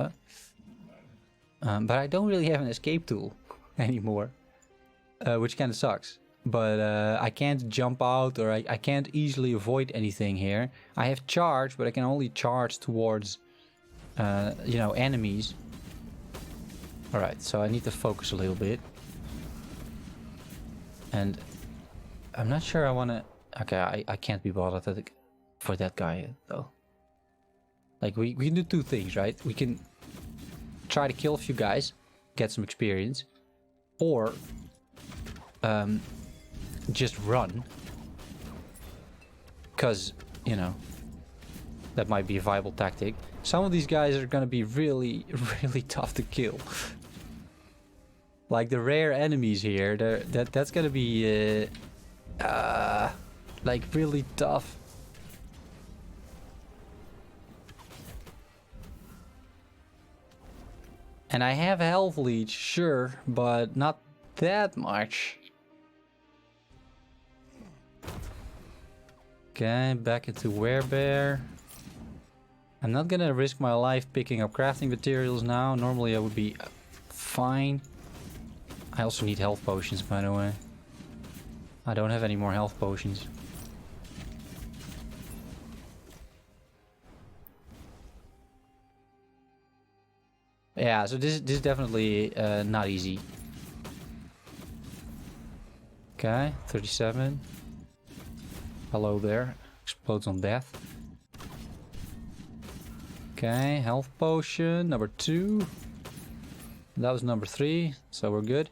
Speaker 1: huh? But I don't really have an escape tool anymore, which kind of sucks. But I can't jump out, or I can't easily avoid anything here. I have charge, but I can only charge towards, you know, enemies. Alright, so I need to focus a little bit. And I'm not sure I want to... Okay, I can't be bothered for that guy, though. Like, we can do two things, right? We can try to kill a few guys, get some experience. Or... just run, because, you know, that might be a viable tactic. Some of these guys are gonna be really tough to kill. Like the rare enemies here, that's gonna be like really tough. And I have health leech, sure, but not that much. Okay, back into Werebear. I'm not gonna risk my life picking up crafting materials now. Normally I would be fine. I also need health potions, by the way. I don't have any more health potions. Yeah, so this is definitely not easy. Okay, 37. Hello there. Explodes on death. Okay, health potion number 2. That was number 3, so we're good.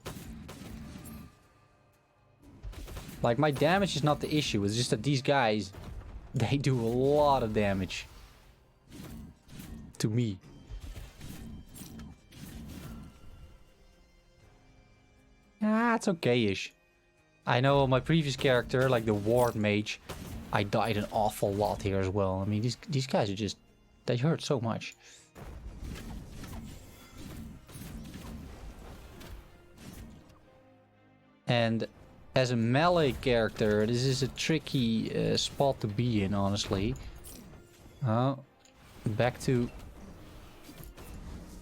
Speaker 1: Like, my damage is not the issue. It's just that these guys, they do a lot of damage to me. It's okay-ish. I know on my previous character, like the Ward Mage, I died an awful lot here as well. I mean, these guys are just... they hurt so much. And as a melee character, this is a tricky spot to be in, honestly. Oh, back to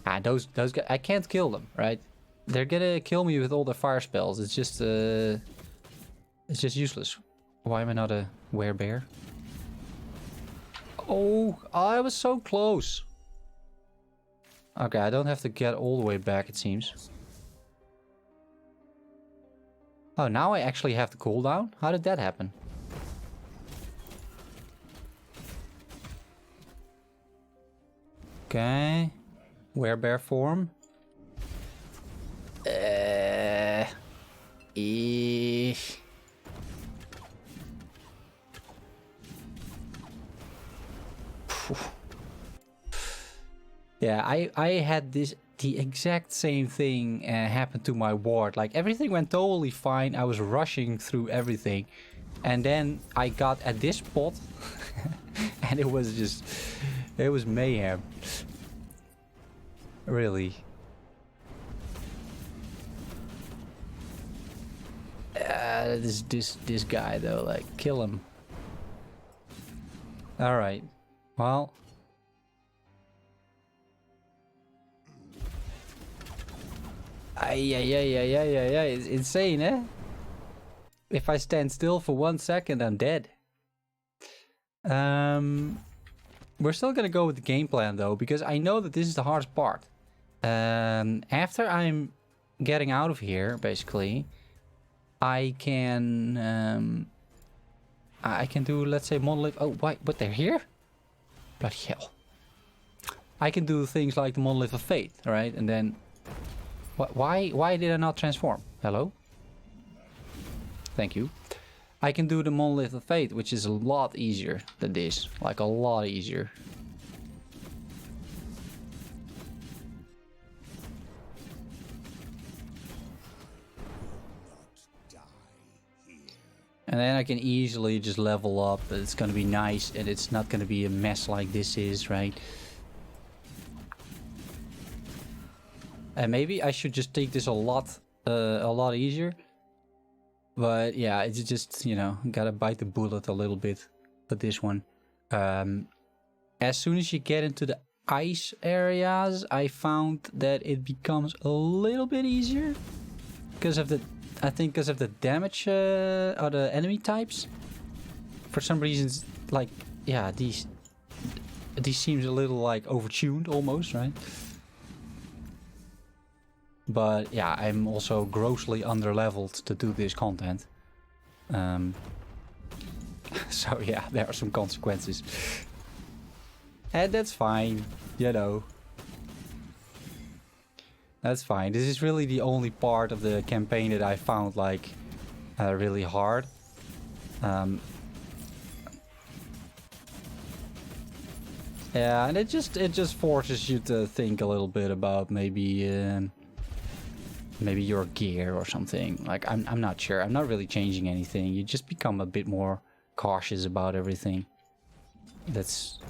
Speaker 1: Ah, those guys, I can't kill them, right? They're gonna kill me with all their fire spells. It's just useless. Why am I not a Werebear? Oh, I was so close. Okay, I don't have to get all the way back, it seems. Oh, now I actually have the cooldown? How did that happen? Okay. Werebear form. Yeah, I had the exact same thing happen to my ward. Like, everything went totally fine. I was rushing through everything. And then I got at this spot. And it was just... It was mayhem. Really. This guy though, like, kill him. All right. Well. Yeah. It's insane, eh? If I stand still for 1 second, I'm dead. We're still gonna go with the game plan though, because I know that this is the hardest part. After I'm getting out of here, basically, I can do, let's say, Monolith. Oh, why? But they're here? Bloody hell! I can do things like the Monolith of Fate, right? And then, why did I not transform? Hello? Thank you. I can do the Monolith of Fate, which is a lot easier than this. Like, a lot easier. And then I can easily just level up. It's gonna be nice, and it's not gonna be a mess like this is, right? And maybe I should just take this a lot easier. But yeah, it's just, you know, gotta bite the bullet a little bit with this one. As soon as you get into the ice areas, I found that it becomes a little bit easier because of the, I think, because of the damage or the enemy types. For some reasons, like, yeah, these seems a little like overtuned almost, right? But yeah, I'm also grossly underleveled to do this content. So yeah, there are some consequences. And that's fine, you know. That's fine. This is really the only part of the campaign that I found like really hard. Yeah, and it just forces you to think a little bit about maybe your gear or something. Like, I'm not sure. I'm not really changing anything. You just become a bit more cautious about everything. That's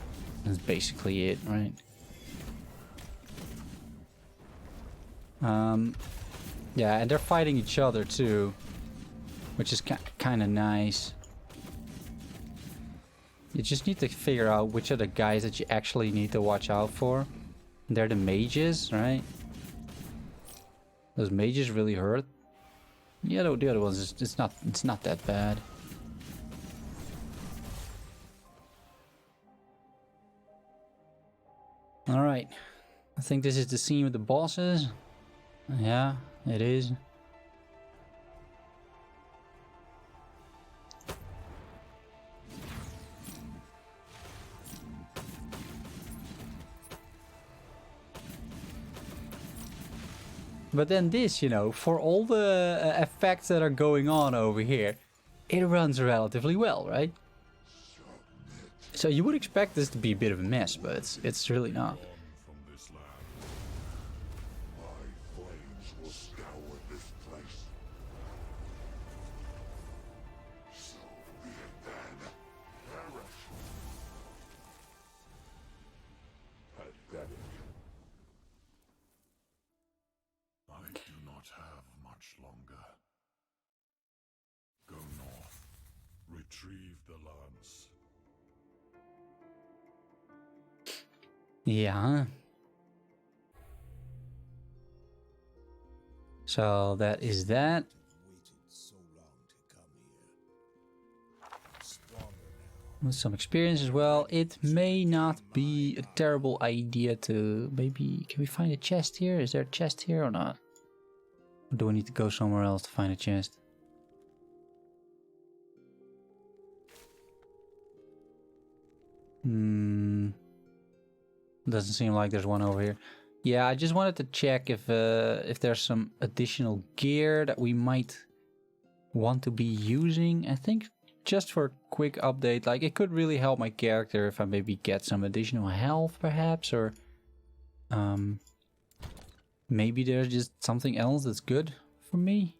Speaker 1: basically it, right? Yeah, and they're fighting each other too, which is kind of nice. You just need to figure out which are the guys that you actually need to watch out for. They're the mages, right? Those mages really hurt. Yeah, the other ones, it's not that bad. All right, I think this is the scene with the bosses. Yeah, it is. But then this, you know, for all the effects that are going on over here, it runs relatively well, right? So you would expect this to be a bit of a mess, but it's really not. Yeah. So that is that.
Speaker 5: Waited so long to come here. Stronger now.
Speaker 1: With some experience as well. It may not be a terrible idea to maybe... Can we find a chest here? Is there a chest here or not? Or do we need to go somewhere else to find a chest? Doesn't seem like there's one over here. Yeah, I just wanted to check if there's some additional gear that we might want to be using. I think just for a quick update, like it could really help my character if I maybe get some additional health perhaps, or maybe there's just something else that's good for me.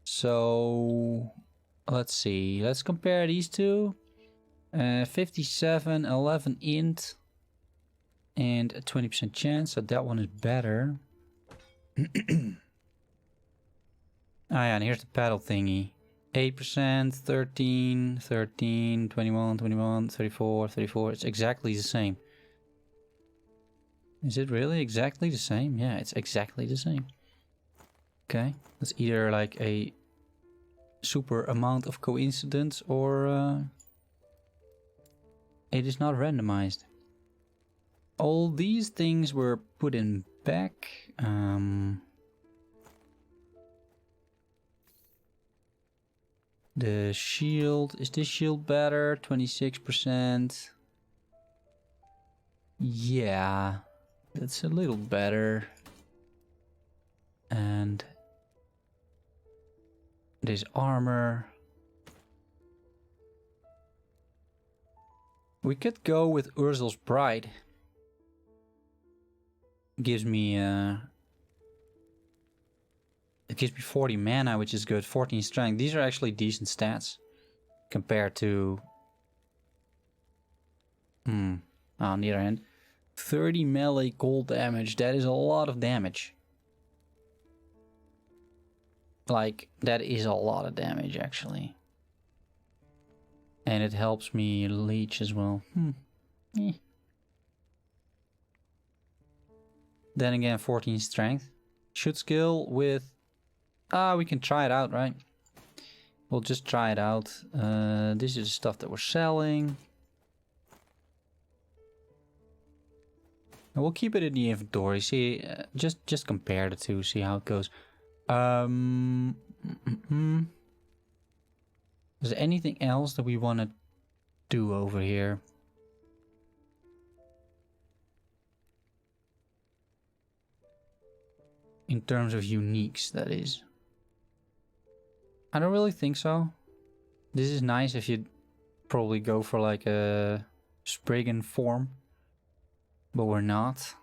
Speaker 1: So let's see, let's compare these two. 57, 11 int, and a 20% chance, so that one is better. Ah yeah, and here's the paddle thingy. 8%, 13, 13, 21, 21, 34, 34. It's exactly the same. Is it really exactly the same? Yeah, it's exactly the same. Okay, that's either like a super amount of coincidence or it is not randomized. All these things were put in back. The shield, is this shield better? 26%. Yeah, that's a little better. And this armor. We could go with Urzel's Bride. Gives me it gives me 40 mana, which is good. 14 strength. These are actually decent stats compared to on the other hand, 30 melee cold damage. That is a lot of damage. Like, that is a lot of damage actually. And it helps me leech as well. Then again, 14 strength. Should skill with... we can try it out, right? We'll just try it out. This is the stuff that we're selling. And we'll keep it in the inventory. See, just compare the two, see how it goes. Is there anything else that we want to do over here? In terms of uniques, that is. I don't really think so. This is nice if you probably go for like a Spriggan form. But we're not.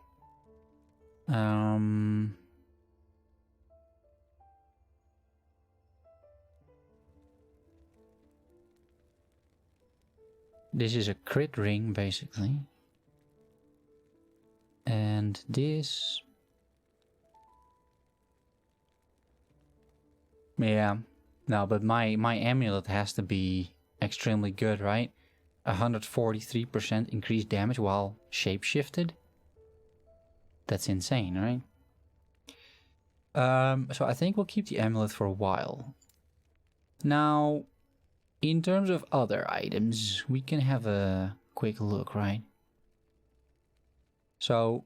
Speaker 1: This is a crit ring, basically. And this... Yeah. No, but my amulet has to be extremely good, right? 143% increased damage while shapeshifted. That's insane, right? So I think we'll keep the amulet for a while. Now... in terms of other items, we can have a quick look, right? So,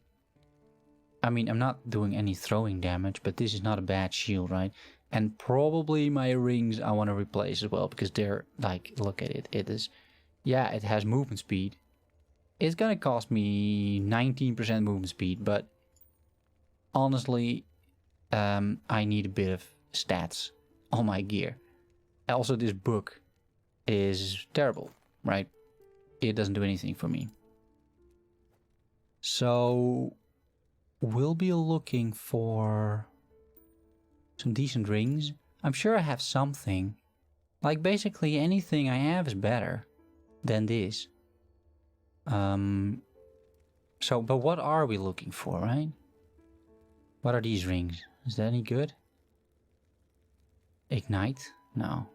Speaker 1: I mean, I'm not doing any throwing damage, but this is not a bad shield, right? And probably my rings I want to replace as well, because they're, like, look at it. It is, yeah, it has movement speed. It's gonna cost me 19% movement speed, but honestly, I need a bit of stats on my gear. Also, this book is terrible, right? It doesn't do anything for me. So we'll be looking for some decent rings. I'm sure I have something. Like basically anything I have is better than this. So, but what are we looking for, right? What are these rings? Is that any good? Ignite? No.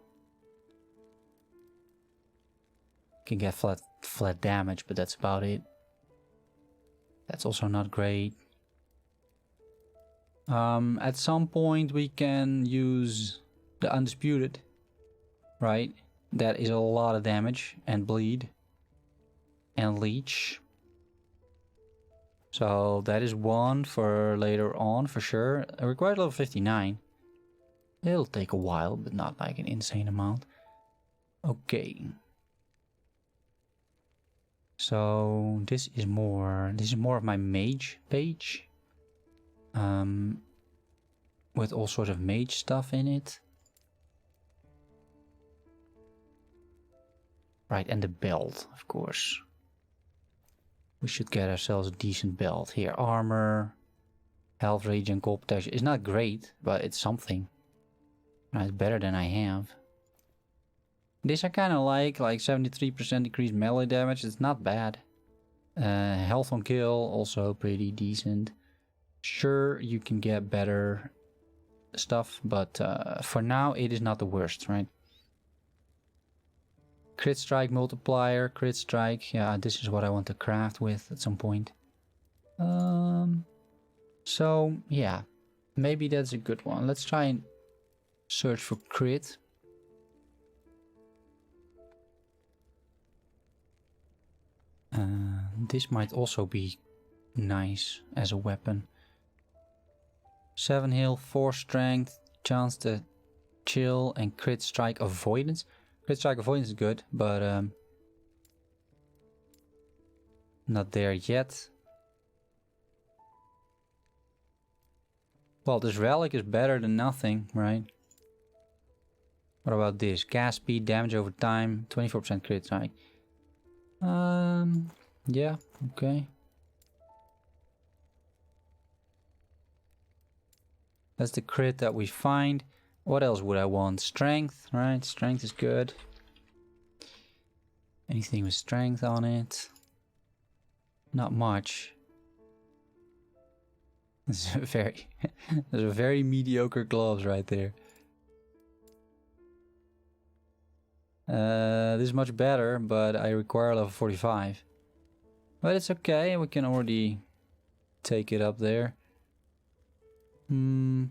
Speaker 1: Can get flat damage, but that's about it. That's also not great. At some point we can use the Undisputed, right? That is a lot of damage and bleed and leech. So that is one for later on for sure. It requires level 59. It'll take a while, but not like an insane amount. Okay. So this is more of my mage page. With all sorts of mage stuff in it. Right, and the belt, of course. We should get ourselves a decent belt. Here, armor, health, rage, and cold protection. It's not great, but it's something. It's better than I have. This I kind of like 73% increased melee damage. It's not bad. Health on kill, also pretty decent. Sure, you can get better stuff, but for now it is not the worst, right? Crit strike multiplier, crit strike. Yeah, this is what I want to craft with at some point. So yeah, maybe that's a good one. Let's try and search for crit. This might also be nice as a weapon. 7 heal, 4 strength, chance to chill, and crit strike avoidance. Crit strike avoidance is good, but not there yet. Well, this relic is better than nothing, right? What about this? Cast speed, damage over time, 24% crit strike. Yeah, okay. That's the crit that we find. What else would I want? Strength, right? Strength is good. Anything with strength on it? Not much. This is those are very mediocre gloves right there. This is much better, but I require level 45. But it's okay, we can already take it up there. And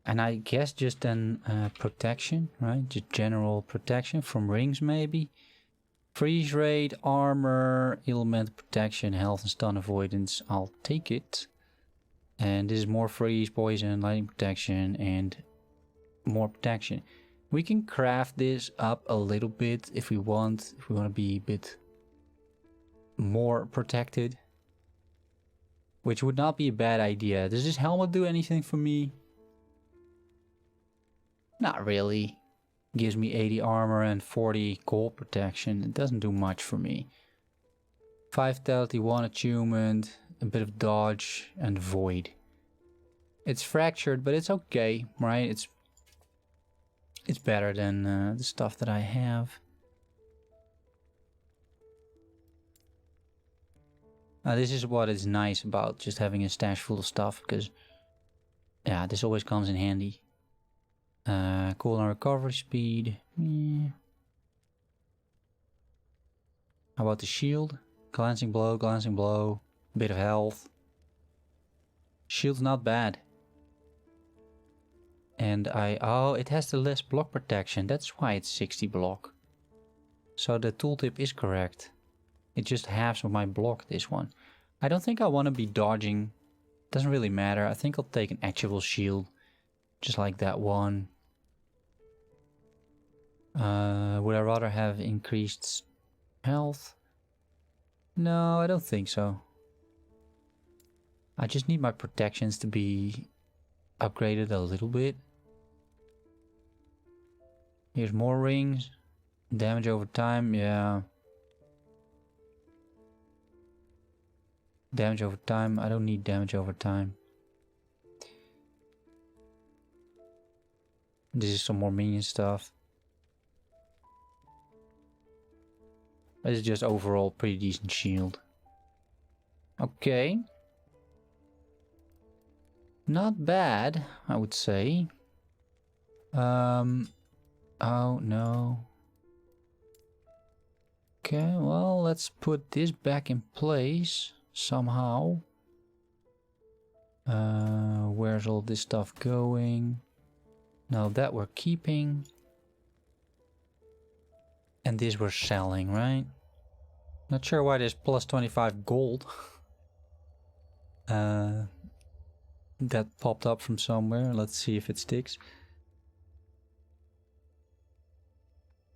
Speaker 1: I guess just then protection, right? Just general protection from rings maybe. Freeze rate, armor, element protection, health and stun avoidance. I'll take it. And this is more freeze, poison, lightning protection, and more protection. We can craft this up a little bit if we want. If we want to be a bit more protected. Which would not be a bad idea. Does this helmet do anything for me? Not really. Gives me 80 armor and 40 cold protection. It doesn't do much for me. 5 vitality, 1 attunement, a bit of dodge, and void. It's fractured, but it's okay, right? It's better than the stuff that I have. This is what is nice about just having a stash full of stuff, because yeah, this always comes in handy. Cooldown recovery speed. How about the shield? Glancing blow, bit of health. Shield's not bad. And it has the less block protection. That's why it's 60 block. So the tooltip is correct. It just halves of my block, this one. I don't think I want to be dodging. Doesn't really matter. I think I'll take an actual shield. Just like that one. Would I rather have increased health? No, I don't think so. I just need my protections to be upgraded a little bit. Here's more rings. Damage over time, yeah. Damage over time, I don't need damage over time. This is some more minion stuff. This is just overall pretty decent shield. Okay. Not bad, I would say. Oh no. Okay, well, let's put this back in place somehow. Where's all this stuff going? Now that we're keeping. And this we're selling, right? Not sure why there's plus 25 gold. That popped up from somewhere. Let's see if it sticks.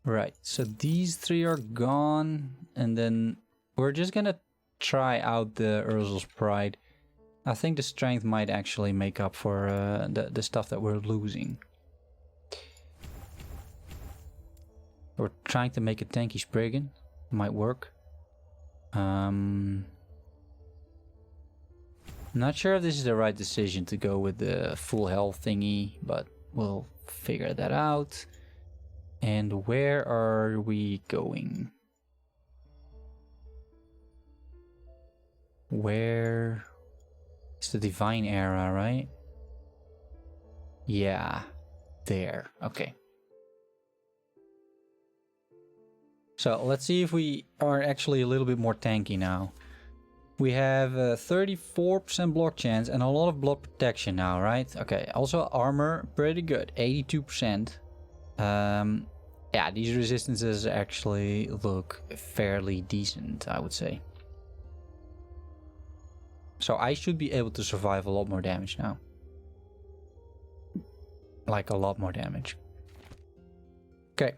Speaker 1: Right, so these 3 are gone. And then we're just gonna try out the Urzel's Pride. I think the strength might actually make up for the stuff that we're losing. We're trying to make a tanky Spriggan. Might work. Not sure if this is the right decision to go with the full health thingy, but we'll figure that out. And where are we going? Where is the Divine Era, right? Yeah, there. Okay. So let's see if we are actually a little bit more tanky now. We have 34% block chance and a lot of block protection now, right? Okay, also armor, pretty good, 82%. Yeah, these resistances actually look fairly decent, I would say. So I should be able to survive a lot more damage now. Like a lot more damage. Okay.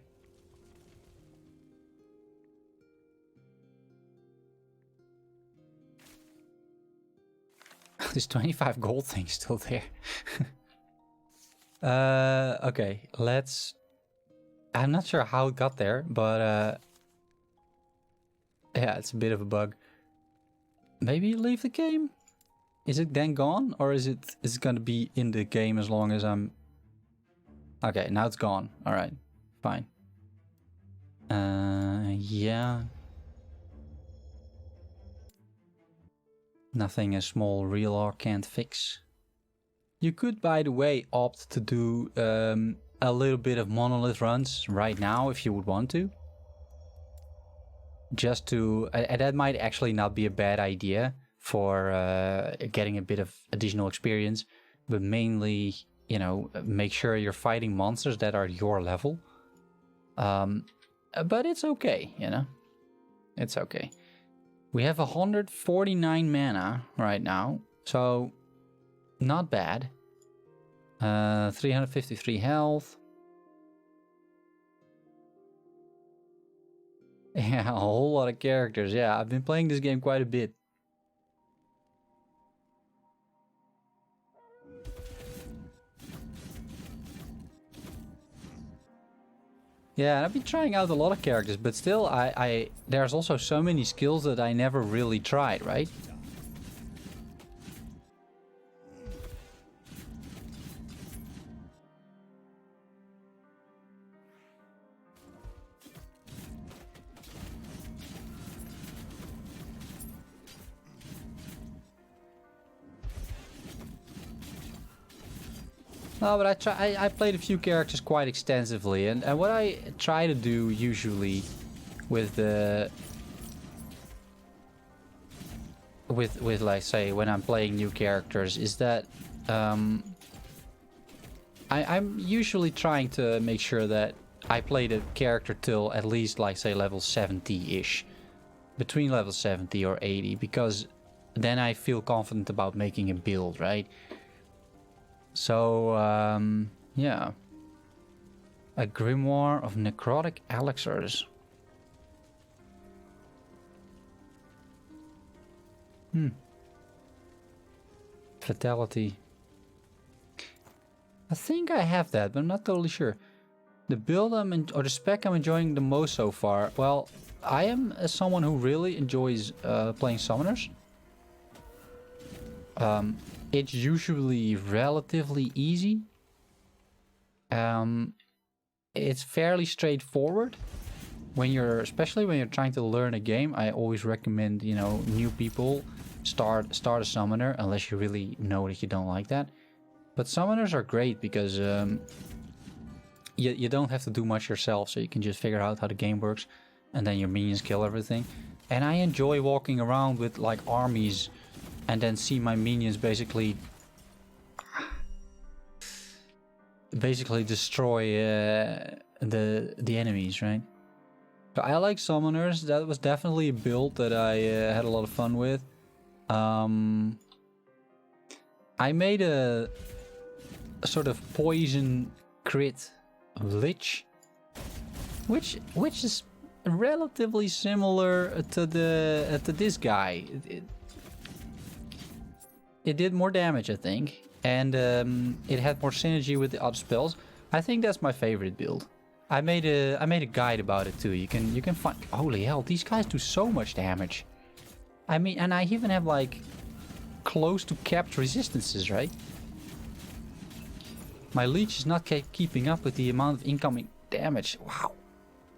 Speaker 1: This 25 gold thing is still there. Okay, let's... I'm not sure how it got there, but yeah, it's a bit of a bug. Maybe leave the game? Is it then gone? Or is it gonna be in the game as long as I'm... Okay, now it's gone. Alright, fine. Yeah. Nothing a small real can't fix. You could, by the way, opt to do a little bit of Monolith runs right now if you would want to. Just to... that might actually not be a bad idea for getting a bit of additional experience. But mainly, you know, make sure you're fighting monsters that are your level. But it's okay, you know. It's okay. We have 149 mana right now, so not bad. 353 health. Yeah, a whole lot of characters. Yeah, I've been playing this game quite a bit. Yeah, I've been trying out a lot of characters, but still, there's also so many skills that I never really tried, right? No, but I played a few characters quite extensively, and what I try to do usually with the with like say when I'm playing new characters is that I'm usually trying to make sure that I play the character till at least like say level 70-ish, between level 70 or 80, because then I feel confident about making a build, right? So, yeah. A grimoire of necrotic elixirs. Fatality. I think I have that, but I'm not totally sure. The build or the spec I'm enjoying the most so far. Well, I am someone who really enjoys playing summoners. It's usually relatively easy. It's fairly straightforward. Especially when you're trying to learn a game, I always recommend, you know, new people start a summoner unless you really know that you don't like that. But summoners are great because you don't have to do much yourself, so you can just figure out how the game works, and then your minions kill everything. And I enjoy walking around with like armies and then see my minions basically basically destroy the enemies, right? So I like summoners. That was definitely a build that I had a lot of fun with. I made a sort of poison crit lich, which is relatively similar to this guy. It did more damage, I think, and it had more synergy with the other spells. I think that's my favorite build. I made a guide about it too. You can find. Holy hell, these guys do so much damage. I mean, and I even have like close to capped resistances, right? My leech is not keeping up with the amount of incoming damage. Wow.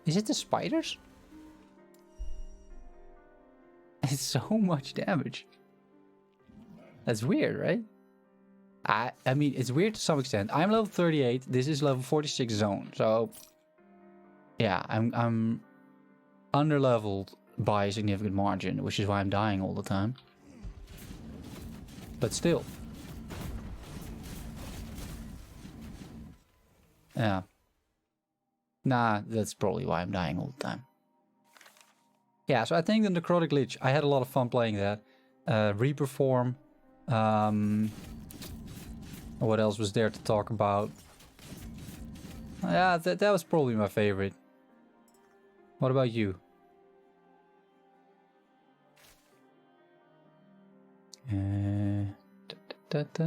Speaker 1: Is it the spiders? It's so much damage. That's weird, right? I mean, it's weird to some extent. I'm level 38. This is level 46 zone. So, yeah, I'm under-leveled by a significant margin, which is why I'm dying all the time. But still. Yeah. Nah, that's probably why I'm dying all the time. Yeah, so I think the Necrotic Lich, I had a lot of fun playing that. Reaper form. What else was there to talk about? Yeah, that was probably my favorite. What about you? Da, da, da.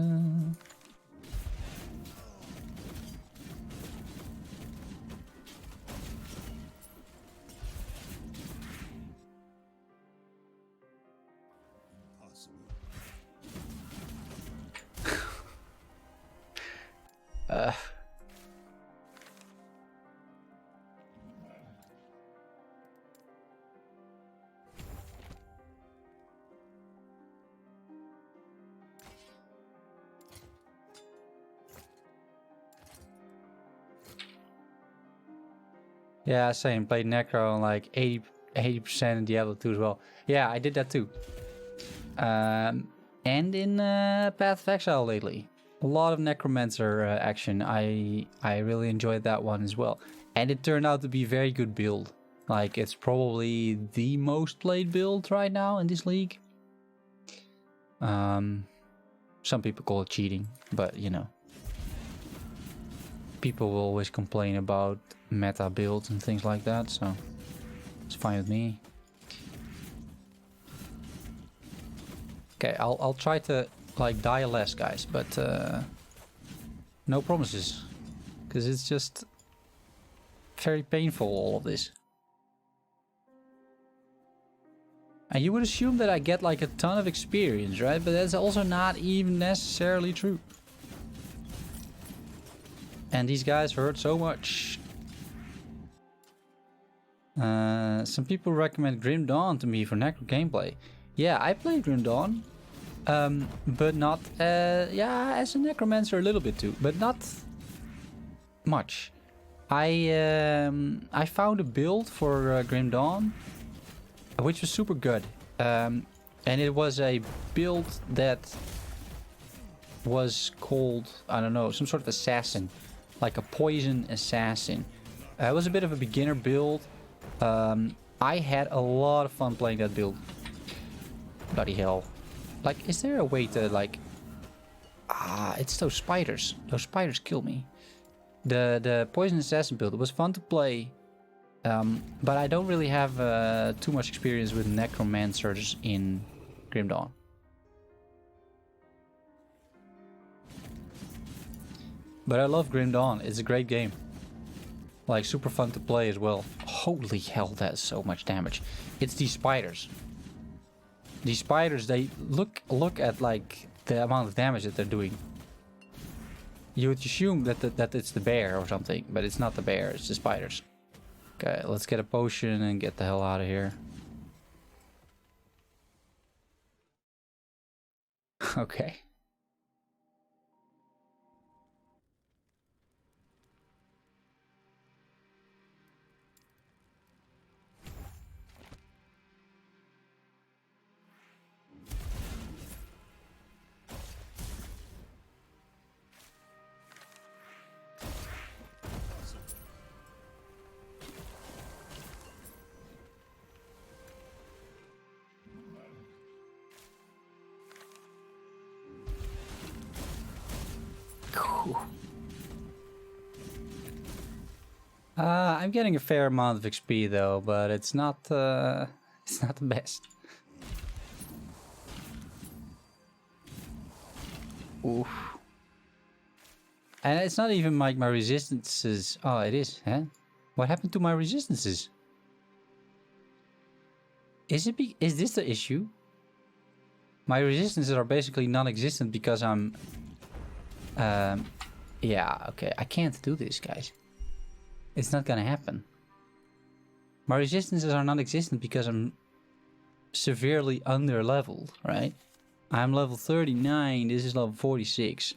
Speaker 1: Yeah, same. Played Necro on like 80% in Diablo 2 as well. Yeah, I did that too. And in Path of Exile lately. A lot of Necromancer action. I really enjoyed that one as well. And it turned out to be a very good build. Like, it's probably the most played build right now in this league. Some people call it cheating, but you know. People will always complain about meta builds and things like that, so it's fine with me. Okay, I'll try to like die less, guys, but no promises, because it's just very painful, all of this. And you would assume that I get like a ton of experience, right? But that's also not even necessarily true. And these guys hurt so much. Some people recommend Grim Dawn to me for Necro gameplay. Yeah, I played Grim Dawn. But not... yeah, as a Necromancer a little bit too. But not much. I found a build for Grim Dawn, which was super good. And it was a build that was called, I don't know, some sort of assassin. Like a poison assassin. It was a bit of a beginner build. I had a lot of fun playing that build. Bloody hell. Like, is there a way to, like... it's those spiders. Those spiders kill me. The poison assassin build, it was fun to play. But I don't really have too much experience with necromancers in Grim Dawn. But I love Grim Dawn. It's a great game. Like, super fun to play as well. Holy hell, that's so much damage. It's these spiders. These spiders, they look at like the amount of damage that they're doing. You would assume that it's the bear or something, but it's not the bear, it's the spiders. Okay, let's get a potion and get the hell out of here. Okay. I'm getting a fair amount of XP though, but it's not the best. Oof. And it's not even like my resistances. Oh, it is, huh? What happened to my resistances? Is this the issue? My resistances are basically non-existent because I'm... yeah, okay. I can't do this, guys. It's not gonna happen. My resistances are non-existent because I'm severely under-leveled, right? I'm level 39, this is level 46.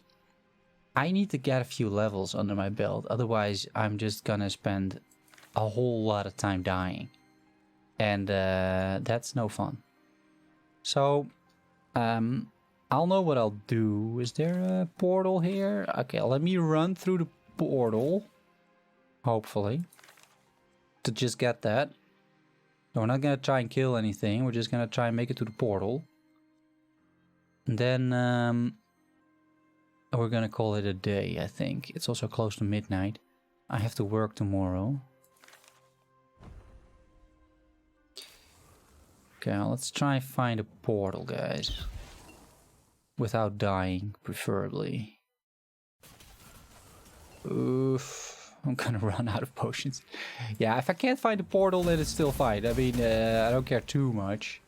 Speaker 1: I need to get a few levels under my belt, otherwise I'm just gonna spend a whole lot of time dying. And that's no fun. So, I'll know what I'll do. Is there a portal here? Okay, let me run through the portal. Hopefully. To just get that. So we're not gonna try and kill anything. We're just gonna try and make it to the portal. And then we're gonna call it a day, I think. It's also close to midnight. I have to work tomorrow. Okay, let's try and find a portal, guys. Without dying, preferably. Oof. I'm gonna run out of potions. Yeah, if I can't find a portal, then it's still fine. I mean, I don't care too much.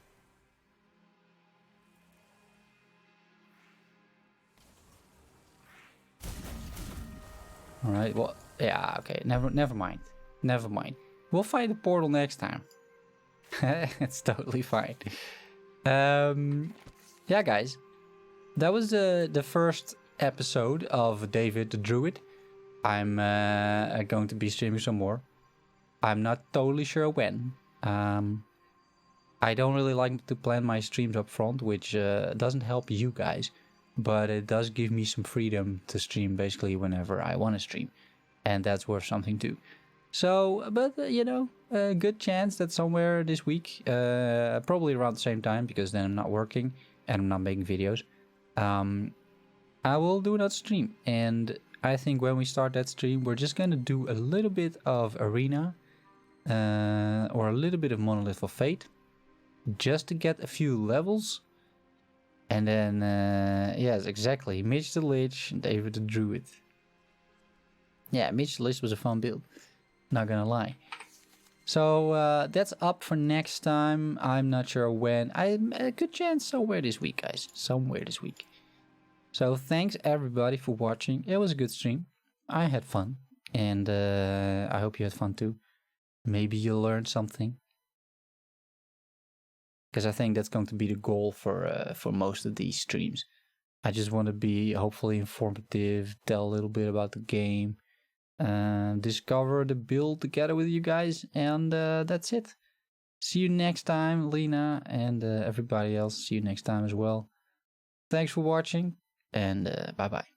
Speaker 1: Alright, well, yeah, okay. Never mind. Never mind. We'll find a portal next time. It's totally fine. Yeah, guys. That was the first episode of David the Druid. I'm going to be streaming some more. I'm not totally sure when. I don't really like to plan my streams up front, which doesn't help you guys. But it does give me some freedom to stream basically whenever I want to stream. And that's worth something too. So, but you know, a good chance that somewhere this week, probably around the same time, because then I'm not working and I'm not making videos, I will do another stream. And I think when we start that stream, we're just going to do a little bit of Arena, or a little bit of Monolith of Fate, just to get a few levels. And then, yes, exactly, Mitch the Lich and David the Druid. Yeah, Mitch the Lich was a fun build. Not gonna lie. So that's up for next time. I'm not sure when. I'm a good chance somewhere this week, guys. Somewhere this week. So thanks everybody for watching. It was a good stream. I had fun. And I hope you had fun too. Maybe you learned something. Because I think that's going to be the goal for most of these streams. I just want to be hopefully informative, tell a little bit about the game. Discover the build together with you guys, and that's it. See you next time, Lena, and everybody else. See you next time as well. Thanks for watching, and bye bye.